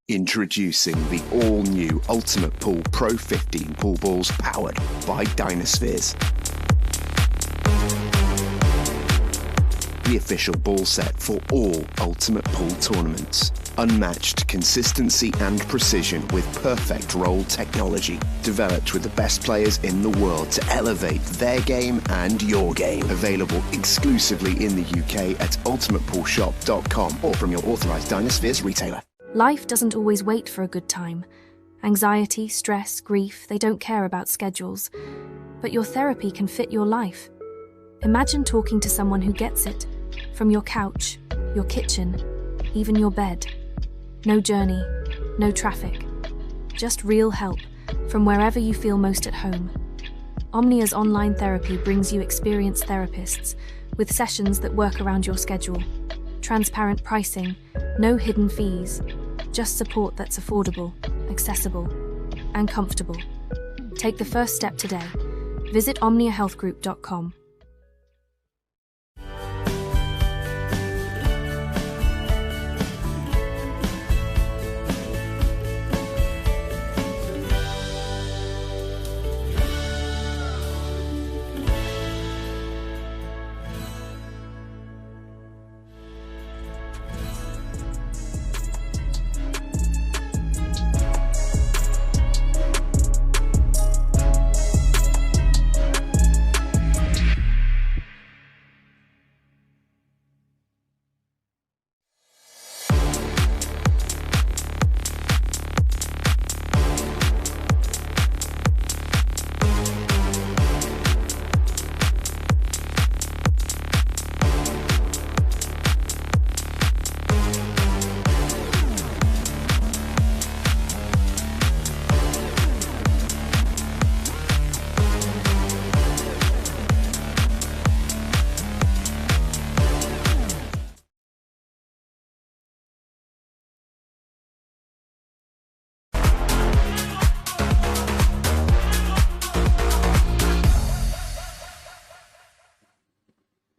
Introducing the all-new Ultimate Pool Pro 15 pool balls powered by Dynaspheres. The official ball set for all Ultimate Pool tournaments. Unmatched consistency and precision with perfect roll technology. Developed with the best players in the world to elevate their game and your game. Available exclusively in the UK at ultimatepoolshop.com or from your authorised Dynaspheres retailer. Life doesn't always wait for a good time. Anxiety, stress, grief, they don't care about schedules. But your therapy can fit your life. Imagine talking to someone who gets it. From your couch, your kitchen, even your bed. No journey, no traffic. Just real help from wherever you feel most at home. Omnia's online therapy brings you experienced therapists with sessions that work around your schedule. Transparent pricing, no hidden fees. Just support that's affordable, accessible, and comfortable. Take the first step today. Visit omniahealthgroup.com.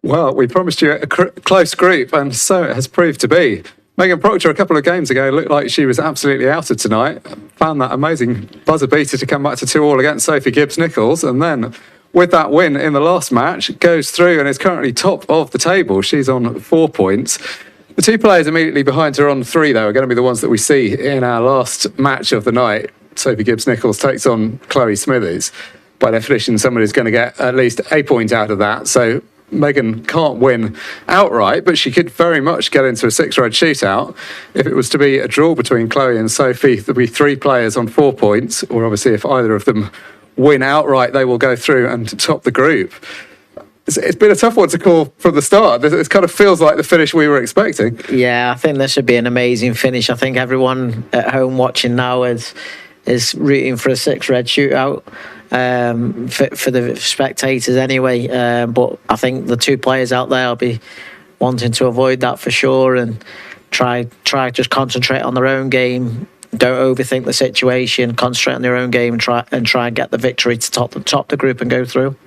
Well, we promised you a close group, and so it has proved to be. Megan Proctor, a couple of games ago, looked like she was absolutely out of tonight. Found that amazing buzzer beater to come back to 2-2 against Sophie Gibbs-Nicholls, and then with that win in the last match, goes through and is currently top of the table. She's on 4 points. The two players immediately behind her on 3, though, are going to be the ones that we see in our last match of the night. Sophie Gibbs-Nicholls takes on Chloe Smithies. By definition, somebody's going to get at least a point out of that. So Megan can't win outright, but she could very much get into a 6-red shootout. If it was to be a draw between Chloe and Sophie, there'd be 3 players on 4 points, or obviously if either of them win outright, they will go through and top the group. It's been a tough one to call from the start. It kind of feels like the finish we were expecting. Yeah, I think this would be an amazing finish. I think everyone at home watching now is rooting for a 6-red shootout. For the spectators anyway, but I think the 2 players out there will be wanting to avoid that for sure and try just concentrate on their own game. Don't overthink the situation. Concentrate on their own game and try and get the victory to top the group and go through.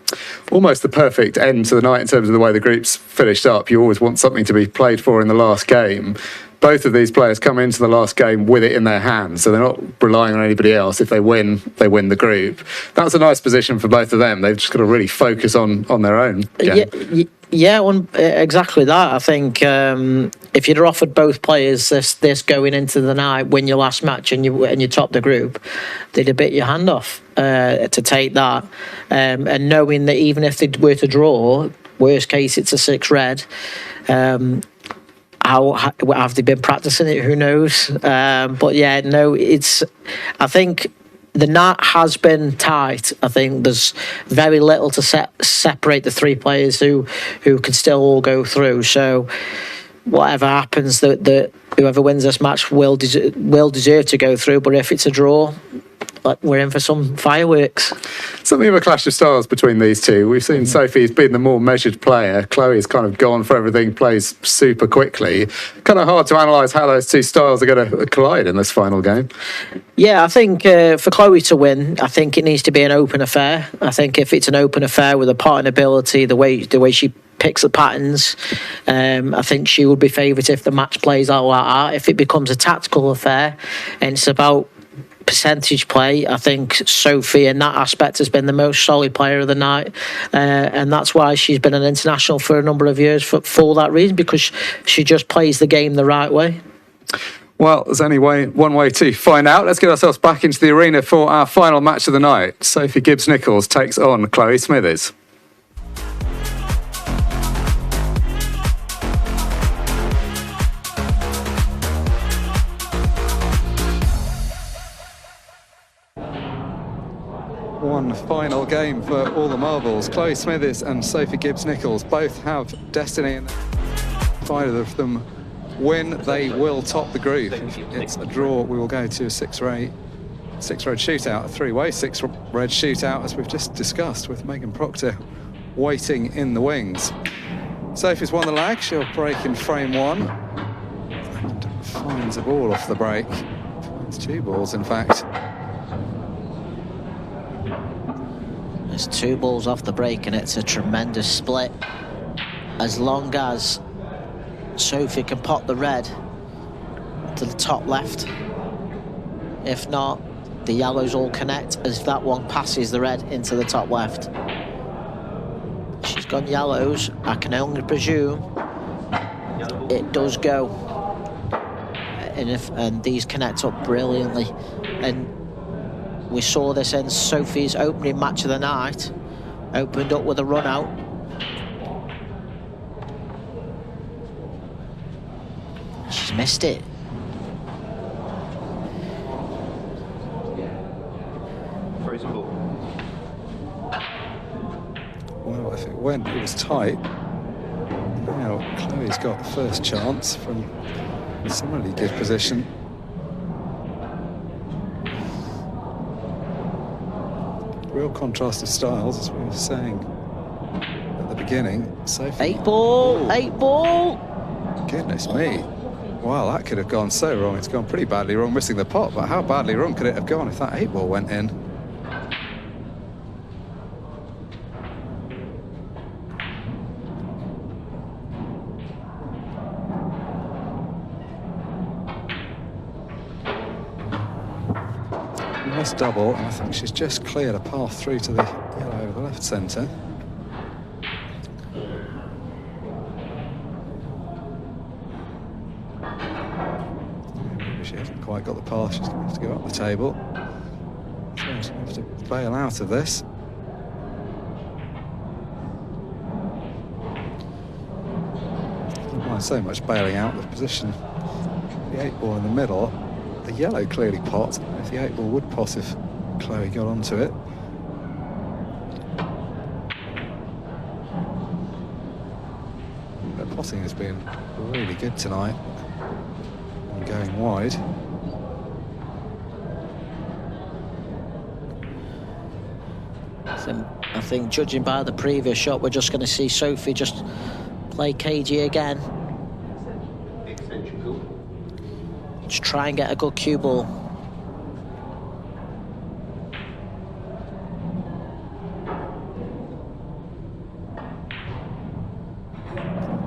Almost the perfect end to the night in terms of the way the group's finished up. You always want something to be played for in the last game. Both of these players come into the last game with it in their hands, so they're not relying on anybody else. If they win the group. That's a nice position for both of them. They've just got to really focus on their own game. Yeah, exactly that. I think if you'd offered both players this going into the night, win your last match and you top the group, they'd have bit your hand off to take that. And knowing that even if they were to draw, worst case it's a 6-red. How have they been practicing it? Who knows? But yeah, no, I think the night has been tight. I think there's very little to separate the 3 players who can still all go through. So whatever happens, that whoever wins this match will deserve to go through. But if it's a draw, we're in for some fireworks. Something of a clash of styles between these two. We've seen Sophie's been the more measured player. Chloe's kind of gone for everything, plays super quickly. Kind of hard to analyse how those 2 styles are going to collide in this final game. Yeah, I think for Chloe to win, I think it needs to be an open affair. I think if it's an open affair with a pattern ability, the way she picks the patterns, I think she would be favourite if the match plays out like that. If it becomes a tactical affair and it's about percentage play, I think Sophie in that aspect has been the most solid player of the night, and that's why she's been an international for a number of years for that reason, because she just plays the game the right way. Well, there's only one way to find out. Let's get ourselves back into the arena for our final match of the night. Sophie Gibbs-Nicholls takes on Chloe Smithies. One final game for all the marbles. Chloe Smithies and Sophie Gibbs-Nicholls both have destiny, and if either of them win, they will top the group. If it's a draw, we will go to a 6-red shootout, a 3-way 6-red shootout, as we've just discussed, with Megan Proctor waiting in the wings. Sophie's won the lag. She'll break in frame 1 and finds a ball off the break. Finds 2 balls, in fact. There's 2 balls off the break and it's a tremendous split. As long as Sophie can pot the red to the top left. If not, the yellows all connect as that one passes the red into the top left. She's gone yellows. I can only presume it does go. And these connect up brilliantly. And we saw this in Sophie's opening match of the night. Opened up with a run out. She's missed it. Well, if it went, it was tight. Now Chloe's got the first chance from a similarly good position. Real contrast of styles, as we were saying at the beginning. Sophie. 8 ball. Goodness me. Wow, that could have gone so wrong. It's gone pretty badly wrong, missing the pot, but how badly wrong could it have gone if that 8 ball went in? Nice double, and I think she's just cleared a path through to the yellow over the left centre. Maybe she hasn't quite got the path, she's going to have to go up the table. So she's going to have to bail out of this. Don't mind so much bailing out, the position, the 8 ball in the middle. The yellow clearly pots. If the 8 ball would pot if Chloe got onto it. Her potting has been really good tonight. And going wide. I think judging by the previous shot, we're just going to see Sophie just play cagey again. Just try and get a good cue ball.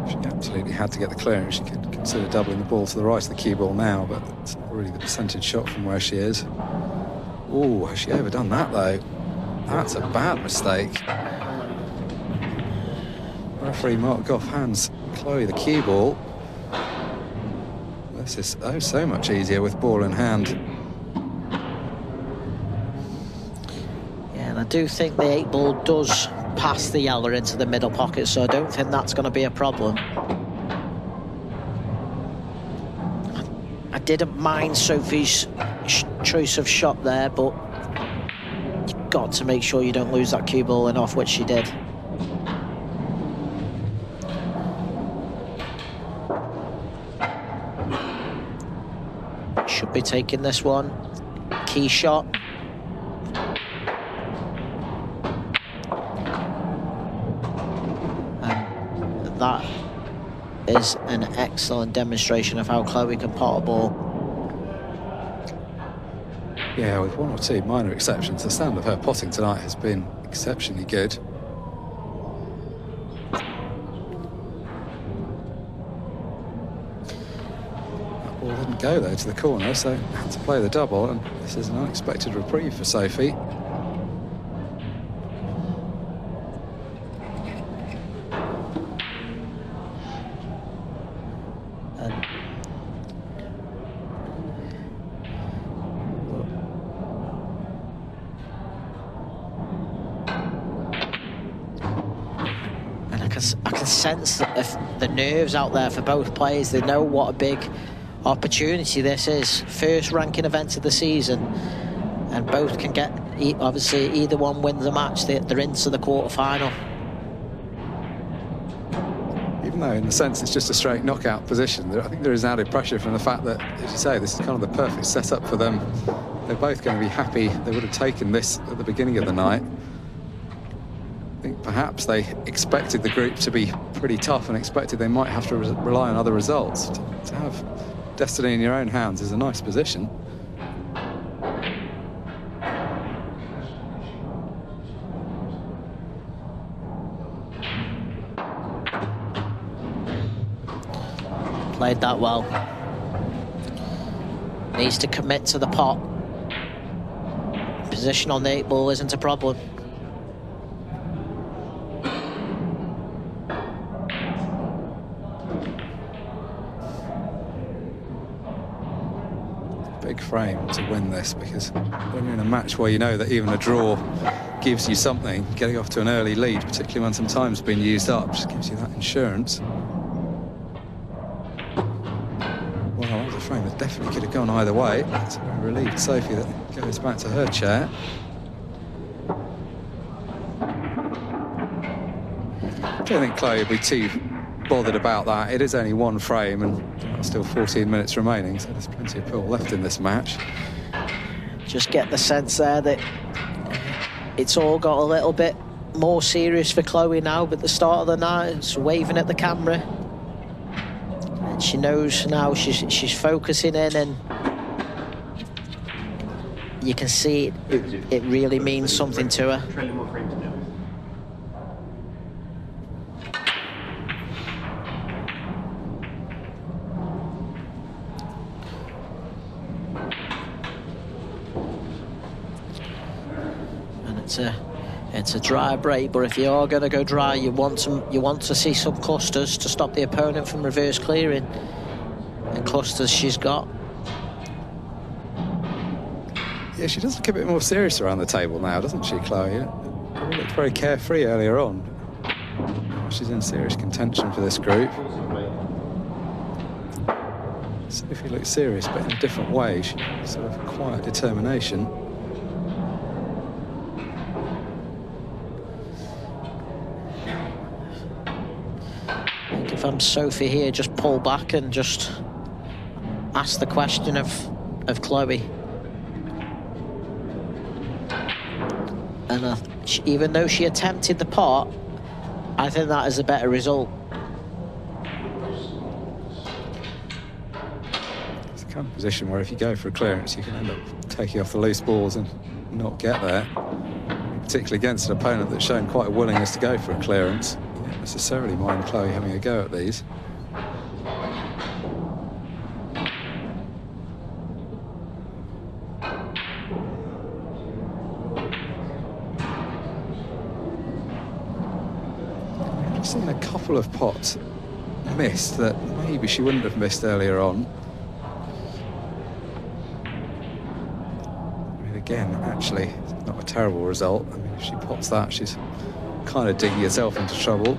She absolutely had to get the clearance. She could consider doubling the ball to the right of the cue ball now, but it's not really the percentage shot from where she is. Oh, has she overdone that though? That's a bad mistake. Referee Mark Goff hands Chloe the cue ball. This is so much easier with ball in hand. Yeah, and I do think the 8 ball does pass the yellow into the middle pocket, so I don't think that's going to be a problem. I didn't mind Sophie's choice of shot there, but you've got to make sure you don't lose that cue ball and off, which she did. Should be taking this one. Key shot. And that is an excellent demonstration of how Chloe can pot a ball. Yeah, with one or two minor exceptions, the sound of her potting tonight has been exceptionally good. That ball didn't go there to the corner, so had to play the double, and this is an unexpected reprieve for Sophie. I can sense the nerves out there for both players. They know what a big opportunity this is. First ranking event of the season, and both can get, obviously either one wins the match, they're into the quarter-final. Even though in the sense it's just a straight knockout position, I think there is added pressure from the fact that, as you say, this is kind of the perfect setup for them. They're both going to be happy they would have taken this at the beginning of the night. I think perhaps they expected the group to be pretty tough and expected they might have to rely on other results. To have destiny in your own hands is a nice position. Played that well. Needs to commit to the pot. Position on the 8 ball isn't a problem. Big frame to win this, because when you're in a match where you know that even a draw gives you something, getting off to an early lead, particularly when some time's been used up, just gives you that insurance. Well, that was a frame that definitely could have gone either way. It's very relieved Sophie that goes back to her chair. I don't think Chloe would be too bothered about that. It is only one frame and still 14 minutes remaining, so there's plenty of pool left in this match. Just get the sense there that it's all got a little bit more serious for Chloe now, but at the start of the night it's waving at the camera, and she knows now she's focusing in, and you can see it really means something to her. It's a dry break, but if you are going to go dry, you want to see some clusters to stop the opponent from reverse clearing. And clusters she's got. Yeah, she does look a bit more serious around the table now, doesn't she, Chloe? Probably looked very carefree earlier on. She's in serious contention for this group. Sophie looks serious, but in a different way. She sort of quiet determination. I think if I'm Sophie here, just pull back and just ask the question of Chloe. And even though she attempted the pot, I think that is a better result. It's the kind of position where if you go for a clearance, you can end up taking off the loose balls and not get there. Particularly against an opponent that's shown quite a willingness to go for a clearance. You don't necessarily mind Chloe having a go at these. I've seen a couple of pots missed that maybe she wouldn't have missed earlier on. I mean, again, actually, it's not a terrible result. I mean, if she pots that, she's kind of digging herself into trouble.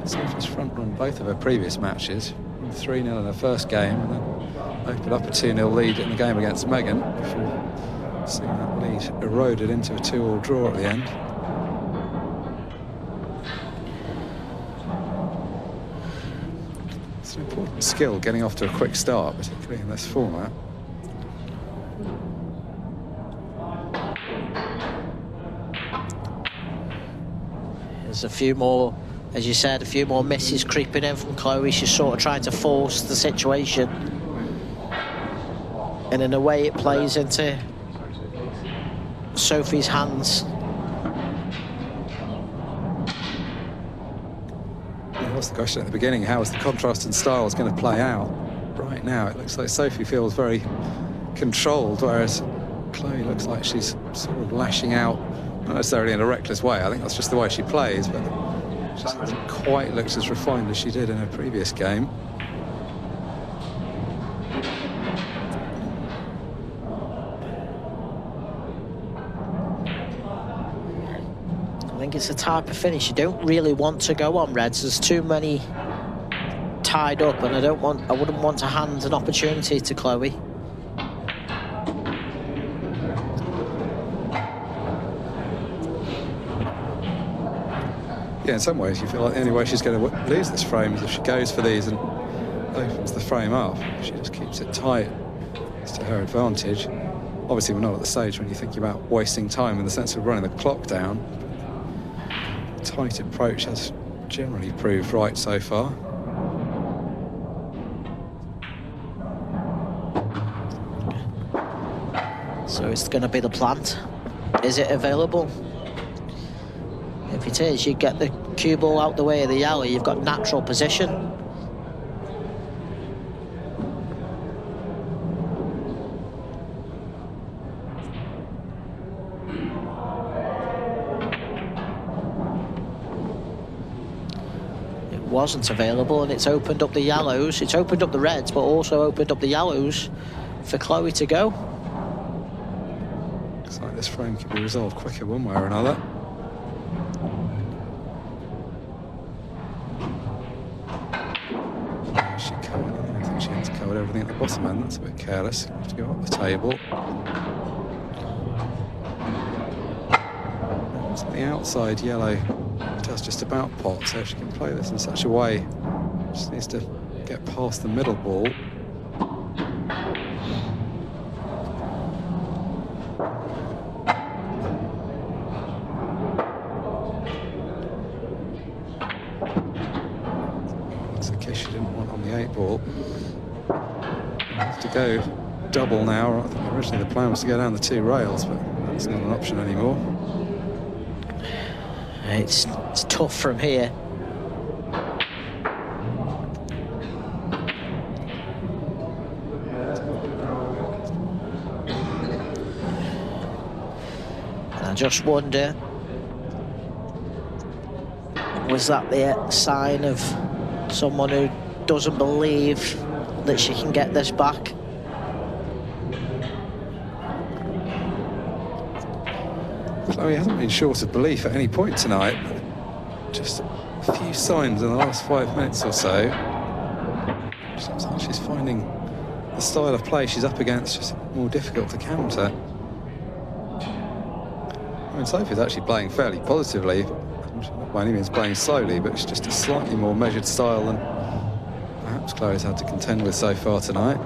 Sophie's front run both of her previous matches, 3-0 in her first game, and then opened up a 2-0 lead in the game against Megan before seeing that lead eroded into a 2-all draw at the end. It's an important skill getting off to a quick start, particularly in this format. There's a few more, as you said, a few more misses creeping in from Chloe. She's sort of trying to force the situation. And in a way it plays into Sophie's hands. That was the question at the beginning, how is the contrast in styles going to play out? Right now it looks like Sophie feels very controlled, whereas Chloe looks like she's sort of lashing out, not necessarily in a reckless way. I think that's just the way she plays, but she just hasn't quite looked as refined as she did in her previous game. I think it's a type of finish you don't really want to go on, Reds. There's too many tied up, and I wouldn't want to hand an opportunity to Chloe. Yeah, in some ways you feel like the only way she's going to lose this frame is if she goes for these and opens the frame up. If she just keeps it tight, it's to her advantage. Obviously we're not at the stage when you're thinking about wasting time in the sense of running the clock down. Tight approach has generally proved right so far. So it's going to be the plant. Is it available? If it is, you get the cue ball out the way of the yellow, you've got natural position. It wasn't available, and it's opened up the yellows. It's opened up the reds, but also opened up the yellows for Chloe to go. Looks like this frame could be resolved quicker one way or another. I think she has covered everything at the bottom end. That's a bit careless. Have to go up the table. It's the outside yellow. It has just about pot, so if she can play this in such a way, she needs to get past the middle ball. That's the kiss she didn't want on the 8 ball. Have to go double now. I think originally the plan was to go down the 2 rails, but that's not an option anymore. It's tough from here. And I just wonder, was that the sign of someone who doesn't believe that she can get this back? Chloe hasn't been short of belief at any point tonight, but just a few signs in the last 5 minutes or so. She looks like she's finding the style of play she's up against just more difficult to counter. I mean, Sophie's actually playing fairly positively. She's not by any means playing slowly, but it's just a slightly more measured style than perhaps Chloe's had to contend with so far tonight.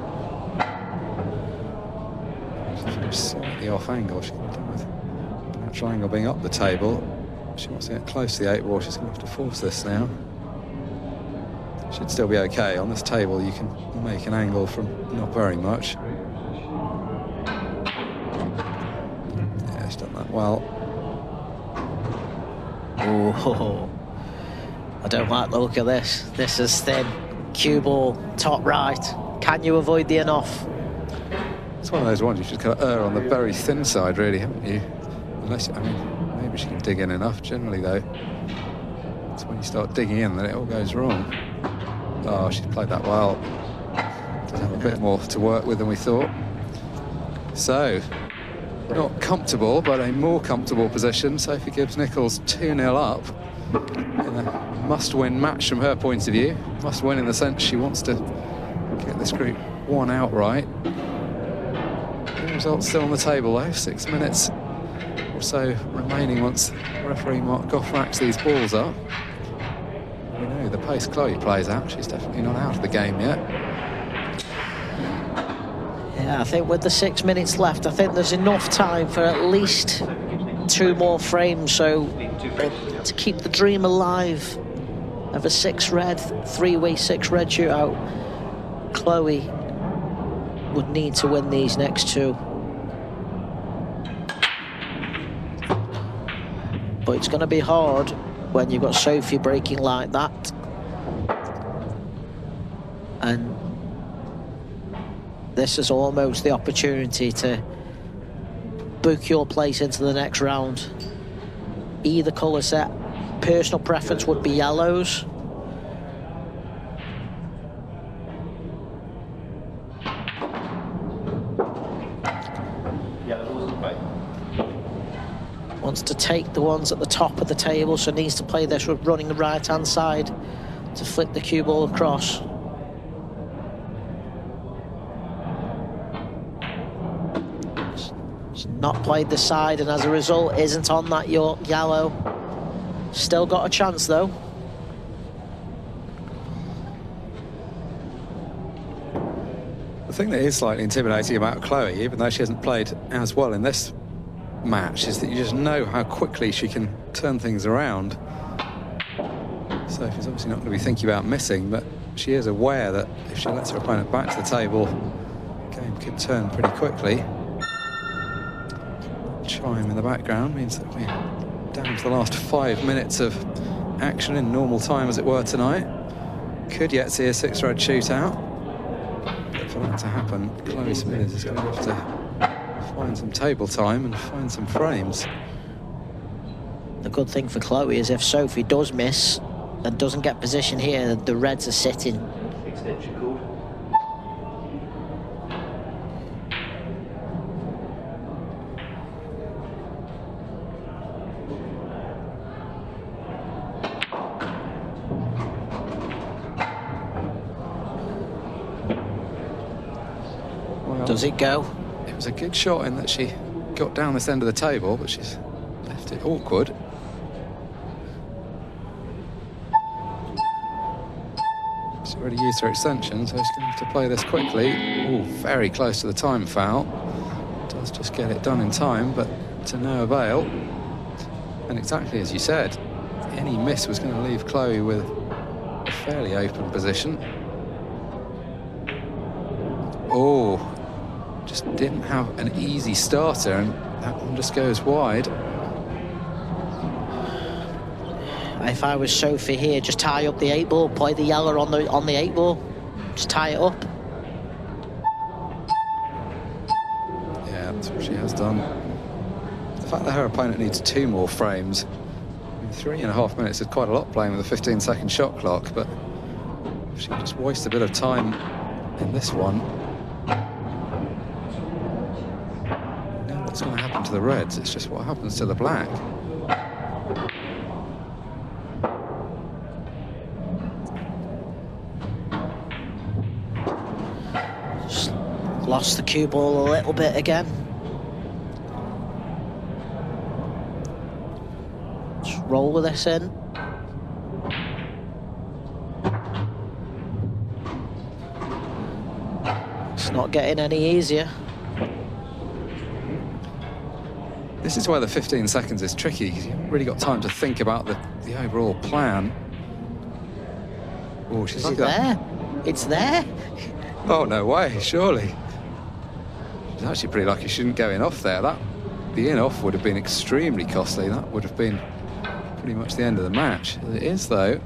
She's slightly off angle. She can do with the natural angle being up the table. She wants to get close to the 8 ball. She's going to have to force this now. Should still be okay. On this table, you can make an angle from not very much. Yeah, she's done that well. Oh, I don't like the look of this. This is thin. Cue ball, top right. Can you avoid the in-off? It's one of those ones you should kind of err on the very thin side, really, haven't you? Unless, I mean, maybe she can dig in enough. Generally, though, it's when you start digging in that it all goes wrong. Oh, she's played that well. Does have a bit more to work with than we thought. So, not comfortable, but a more comfortable position. Sophie Gibbs-Nicholls 2-0 up in a must-win match from her point of view. Must-win in the sense she wants to get this group 1 outright. The result's still on the table though. 6 minutes or so remaining once referee Mark Goff racks these balls up. We know the pace Chloe plays out. She's definitely not out of the game yet. Yeah, I think with the 6 minutes left, I think there's enough time for at least 2 more frames, so to keep the dream alive of a 6-red, 3-way 6-red shootout, Chloe would need to win these next 2. But it's going to be hard when you've got Sophie breaking like that. And this is almost the opportunity to book your place into the next round. Either colour set. Personal preference would be yellows. Wants to take the ones at the top of the table, so needs to play this with running the right hand side to flick the cue ball across. She's not played the side, and as a result isn't on that yellow. Still got a chance though. The thing that is slightly intimidating about Chloe, even though she hasn't played as well in this match, is that you just know how quickly she can turn things around. Sophie's obviously not going to be thinking about missing, but she is aware that if she lets her opponent back to the table, the game could turn pretty quickly. Chime in the background means that we're down to the last 5 minutes of action in normal time, as it were, tonight. Could yet see a 6-red shootout. But for that to happen, Chloe Smithies is going to have to find some table time and find some frames. The good thing for Chloe is if Sophie does miss and doesn't get position here, the reds are sitting. Extension called. Well, Does it go? it was a good shot in that she got down this end of the table, but she's left it awkward. She's already used her extension, so she's going to have to play this quickly. Oh, very close to the time foul. Does just get it done in time, but to no avail. And exactly as you said, any miss was going to leave Chloe with a fairly open position. Oh, just didn't have an easy starter, and that one just goes wide. If I was Sophie here, just tie up the 8 ball, play the yellow on the 8 ball, just tie it up. Yeah, that's what she has done. The fact that her opponent needs 2 more frames, 3.5 minutes is quite a lot playing with a 15-second shot clock, but if she can just waste a bit of time in this one. Now what's going to happen to the reds? It's just what happens to the black. Just lost the cue ball a little bit again. Just roll with this in. It's not getting any easier. This is where the 15 seconds is tricky, because you haven't really got time to think about the overall plan. Oh, she's Is it there? It's there. Oh, no way, surely. She's actually pretty lucky she didn't go in off there. The in off would have been extremely costly. That would have been pretty much the end of the match. As it is, though,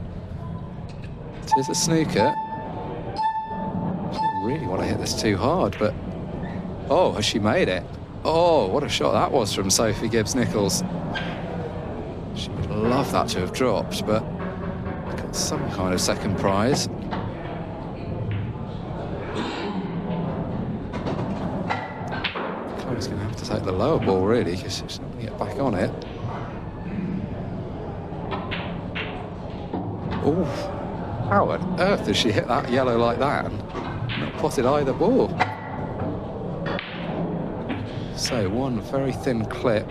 it is a snooker. She didn't really want to hit this too hard, but oh, has she made it? Oh, what a shot that was from Sophie Gibbs-Nicholls. She would love that to have dropped, but got some kind of second prize. Chloe's going to have to take the lower ball, really, because she's not going to get back on it. Oh, how on earth did she hit that yellow like that and not potted either ball? So one very thin clip.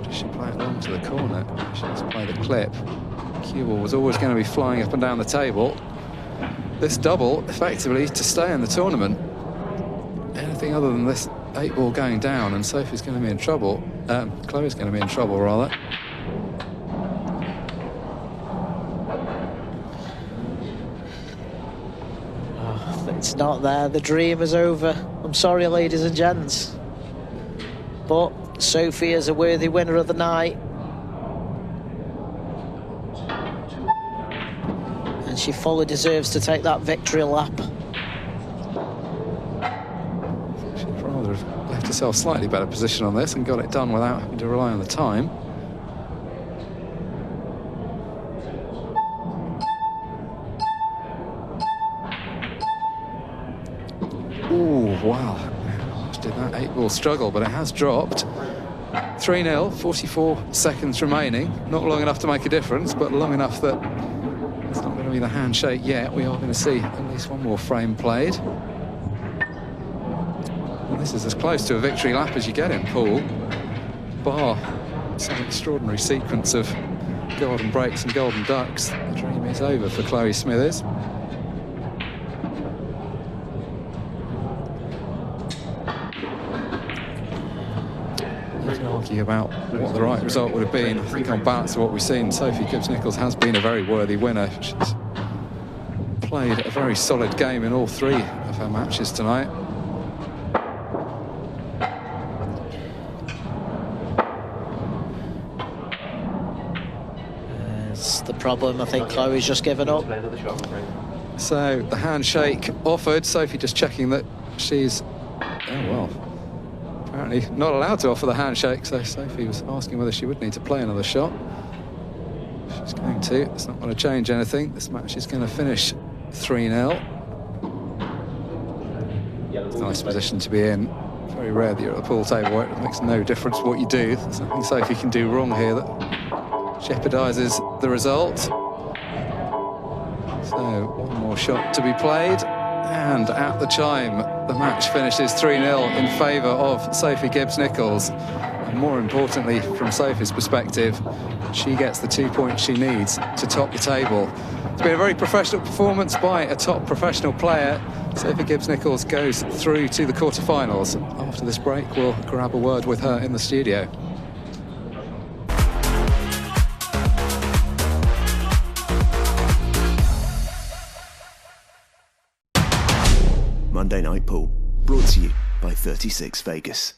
Does she play it along to the corner? She has to play the clip. Cue ball was always going to be flying up and down the table. This double, effectively, to stay in the tournament. Anything other than this 8 ball going down, and Sophie's going to be in trouble. Chloe's going to be in trouble, rather. Oh, it's not there. The dream is over. I'm sorry, ladies and gents. But Sophie is a worthy winner of the night. And she fully deserves to take that victory lap. She'd rather have left herself slightly better position on this and got it done without having to rely on the time. Ooh, wow. Did that 8 ball struggle, but it has dropped. 3-0, 44 seconds remaining. Not long enough to make a difference, but long enough that it's not going to be the handshake yet. We are going to see at least one more frame played. And this is as close to a victory lap as you get in pool, bar some extraordinary sequence of golden breaks and golden ducks. The dream is over for Chloe Smithies. Argue about what the right result would have been. I think on balance of what we've seen, Sophie Gibbs-Nicholls has been a very worthy winner. She's played a very solid game in all 3 of her matches tonight. It's the problem. I think Chloe's just given up. So the handshake offered. Sophie just checking that she's, apparently not allowed to offer the handshake, so Sophie was asking whether she would need to play another shot. She's going to. It's not going to change anything. This match is going to finish 3-0. Nice position to be in. Very rare that you're at the pool table where it makes no difference what you do. There's nothing Sophie can do wrong here that jeopardises the result. So one more shot to be played. And at the chime, the match finishes 3-0 in favour of Sophie Gibbs-Nicholls. And more importantly, from Sophie's perspective, she gets the 2 points she needs to top the table. It's been a very professional performance by a top professional player. Sophie Gibbs-Nicholls goes through to the quarterfinals. After this break, we'll grab a word with her in the studio. Monday Night Pool, brought to you by 36 Vegas.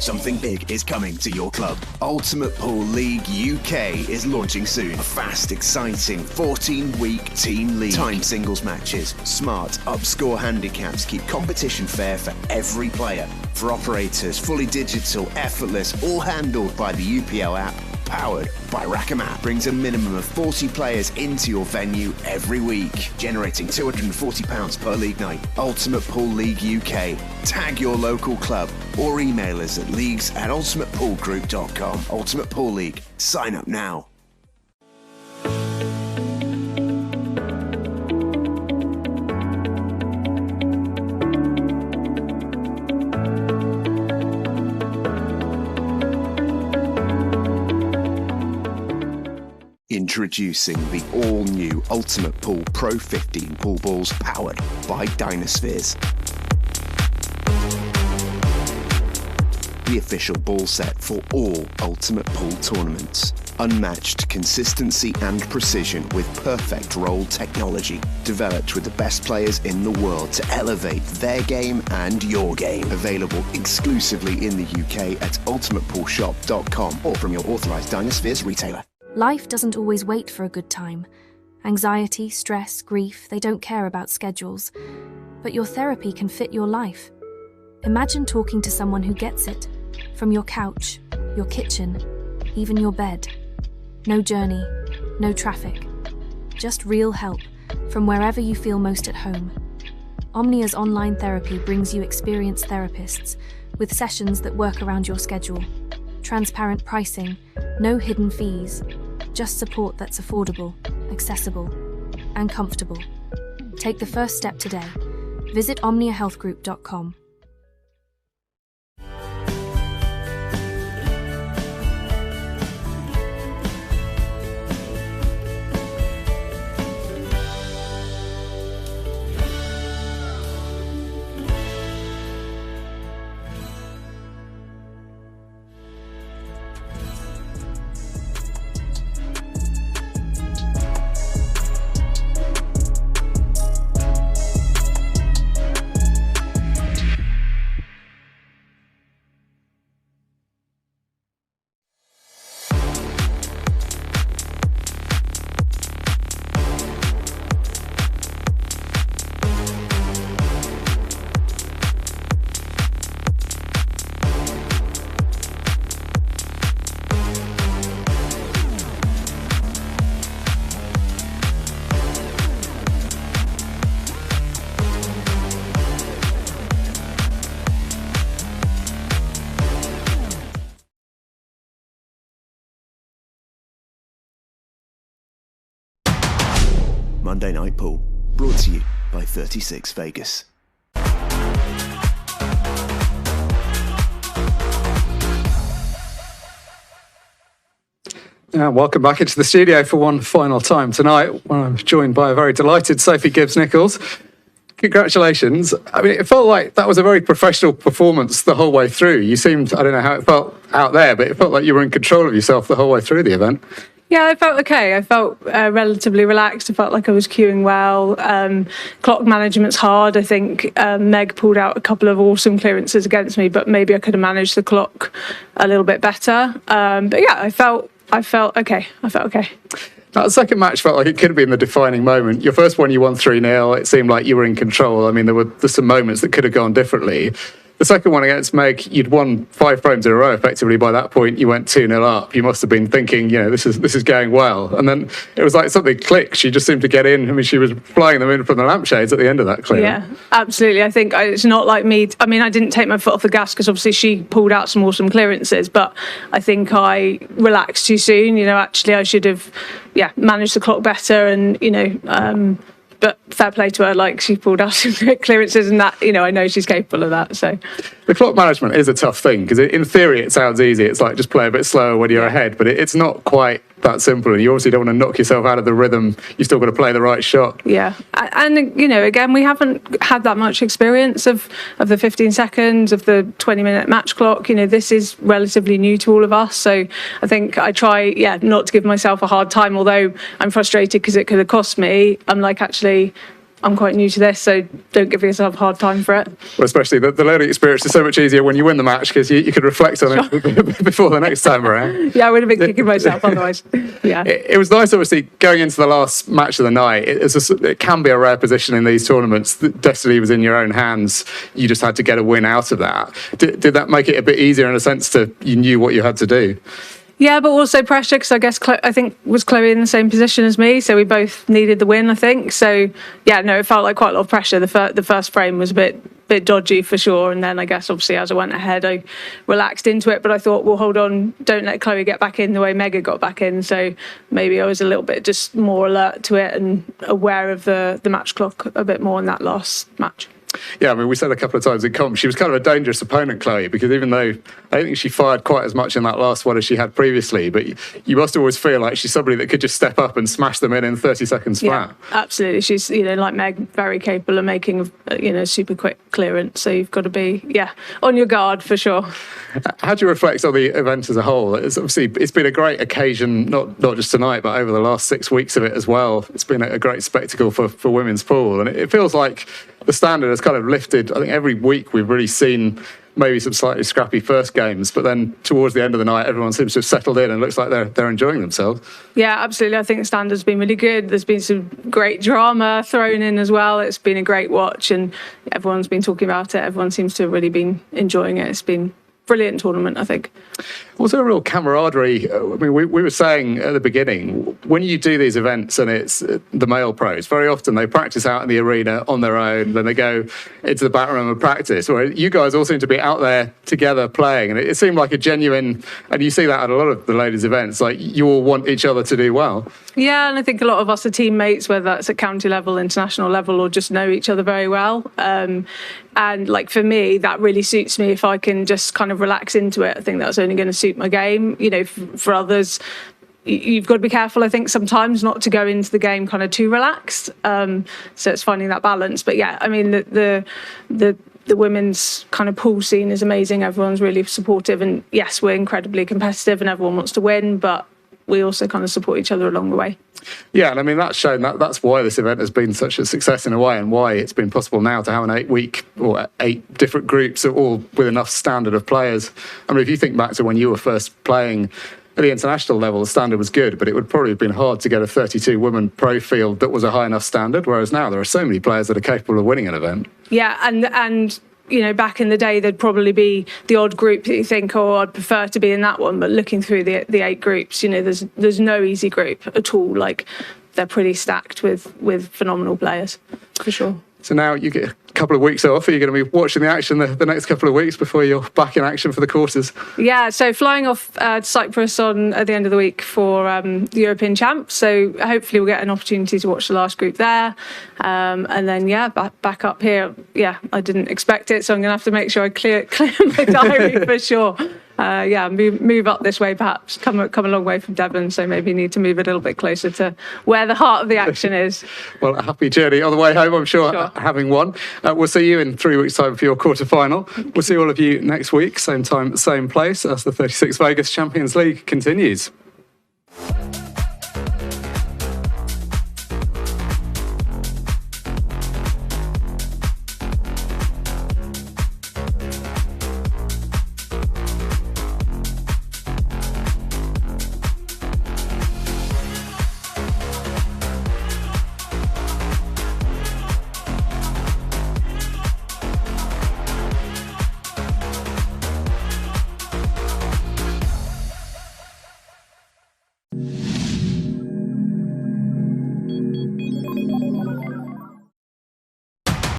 Something big is coming to your club. Ultimate Pool League UK is launching soon. A fast, exciting 14-week team league. Time singles matches, smart up-score handicaps keep competition fair for every player. For operators, fully digital, effortless, all handled by the UPL app, powered by Rackamap. Brings a minimum of 40 players into your venue every week, generating £240 per league night. Ultimate Pool League UK. Tag your local club or email us at leagues@ultimatepoolgroup.com. Ultimate Pool League. Sign up now. Introducing the all-new Ultimate Pool Pro 15 pool balls powered by Dynaspheres. The official ball set for all Ultimate Pool tournaments. Unmatched consistency and precision with perfect roll technology. Developed with the best players in the world to elevate their game and your game. Available exclusively in the UK at ultimatepoolshop.com or from your authorised Dynaspheres retailer. Life doesn't always wait for a good time. Anxiety, stress, grief, they don't care about schedules. But your therapy can fit your life. Imagine talking to someone who gets it. From your couch, your kitchen, even your bed. No journey, no traffic. Just real help from wherever you feel most at home. Omnia's online therapy brings you experienced therapists with sessions that work around your schedule. Transparent pricing, no hidden fees, just support that's affordable, accessible, and comfortable. Take the first step today. Visit omniahealthgroup.com. Monday Night Pool, brought to you by 36 Vegas. Welcome back into the studio for one final time tonight, when I'm joined by a very delighted Sophie Gibbs-Nicholls. Congratulations. I mean, it felt like that was a very professional performance the whole way through. You seemed, I don't know how it felt out there, but it felt like you were in control of yourself the whole way through the event. Yeah, I felt okay. I felt relatively relaxed. I felt like I was queuing well. Clock management's hard. I think Meg pulled out a couple of awesome clearances against me, but maybe I could have managed the clock a little bit better. But yeah, I felt okay. That second match felt like it could have been the defining moment. Your first one, you won 3-0. It seemed like you were in control. I mean, there's some moments that could have gone differently. The second one against Meg, you'd won 5 frames in a row. Effectively, by that point, you went 2-0 up. You must have been thinking, this is going well. And then it was like something clicked. She just seemed to get in. I mean, she was flying them in from the lampshades at the end of that clear. Yeah, absolutely. I think it's not like me. I mean, I didn't take my foot off the gas because obviously she pulled out some awesome clearances, but I think I relaxed too soon. Actually, I should have, managed the clock better and, but fair play to her, like she pulled out some great clearances and that, I know she's capable of that. So the clock management is a tough thing because in theory it sounds easy. It's like just play a bit slower when you're ahead, but it's not quite that simple. And you obviously don't want to knock yourself out of the rhythm. You've still got to play the right shot. Yeah. And, again, we haven't had that much experience of the 15 seconds, of the 20-minute match clock. This is relatively new to all of us. So I think I try, not to give myself a hard time, although I'm frustrated because it could have cost me. I'm like, actually, I'm quite new to this, so don't give yourself a hard time for it. Well, especially the learning experience is so much easier when you win the match because you could reflect on it before the next time around. Yeah, I would have been kicking myself otherwise. Yeah. It was nice, obviously, going into the last match of the night. It can be a rare position in these tournaments. The destiny was in your own hands. You just had to get a win out of that. Did that make it a bit easier in a sense you knew what you had to do? Yeah, but also pressure because I guess I think was Chloe in the same position as me, so we both needed the win, I think. So it felt like quite a lot of pressure. The first frame was a bit dodgy for sure, and then I guess obviously as I went ahead, I relaxed into it. But I thought, well, hold on, don't let Chloe get back in the way Mega got back in. So maybe I was a little bit just more alert to it and aware of the match clock a bit more in that last match. Yeah, I mean, we said a couple of times in comp, she was kind of a dangerous opponent, Chloe, because even though I don't think she fired quite as much in that last one as she had previously, but you must always feel like she's somebody that could just step up and smash them in 30 seconds flat. Yeah, absolutely. She's, like Meg, very capable of making, super quick clearance. So you've got to be, on your guard for sure. How do you reflect on the event as a whole? It's been a great occasion, not just tonight, but over the last 6 weeks of it as well. It's been a great spectacle for women's pool, and it feels like the standard has kind of lifted. I think every week we've really seen maybe some slightly scrappy first games, but then towards the end of the night, everyone seems to have settled in and looks like they're enjoying themselves. Yeah, absolutely. I think the standard's been really good. There's been some great drama thrown in as well. It's been a great watch, and everyone's been talking about it. Everyone seems to have really been enjoying it. It's been brilliant tournament, I think. Was there a real camaraderie? I mean, we were saying at the beginning, when you do these events and it's the male pros, very often they practice out in the arena on their own, then they go into the back room and practice. Where you guys all seem to be out there together playing, and it seemed like a genuine, and you see that at a lot of the ladies' events, like you all want each other to do well. Yeah, and I think a lot of us are teammates, whether that's at county level, international level, or just know each other very well. And like for me, that really suits me if I can just kind of relax into it. I think that's only going to suit my game. For others, you've got to be careful, I think, sometimes not to go into the game kind of too relaxed. So it's finding that balance. But yeah, I mean, the women's kind of pool scene is amazing. Everyone's really supportive, and yes, we're incredibly competitive and everyone wants to win, but we also kind of support each other along the way. Yeah, and I mean, that's shown that's why this event has been such a success in a way, and why it's been possible now to have an 8-week or 8 different groups, all with enough standard of players. I mean, if you think back to when you were first playing at the international level, the standard was good, but it would probably have been hard to get a 32-woman pro field that was a high enough standard, whereas now there are so many players that are capable of winning an event. Yeah, and back in the day, there'd probably be the odd group that you think, oh, I'd prefer to be in that one. But looking through the 8 groups, there's no easy group at all. Like, they're pretty stacked with phenomenal players, for sure. So now you get a couple of weeks off. Are you going to be watching the action the next couple of weeks before you're back in action for the quarters? Yeah, so flying off to Cyprus at the end of the week for the European Champs. So hopefully we'll get an opportunity to watch the last group there. And then, back up here. Yeah, I didn't expect it, so I'm going to have to make sure I clear my diary for sure. Move up this way, perhaps. Come a long way from Devon, so maybe need to move a little bit closer to where the heart of the action is. Well, a happy journey on the way home, I'm sure. Having won. We'll see you in 3 weeks' time for your quarter-final. We'll see all of you next week, same time, same place, as the 36 Vegas Champions League continues.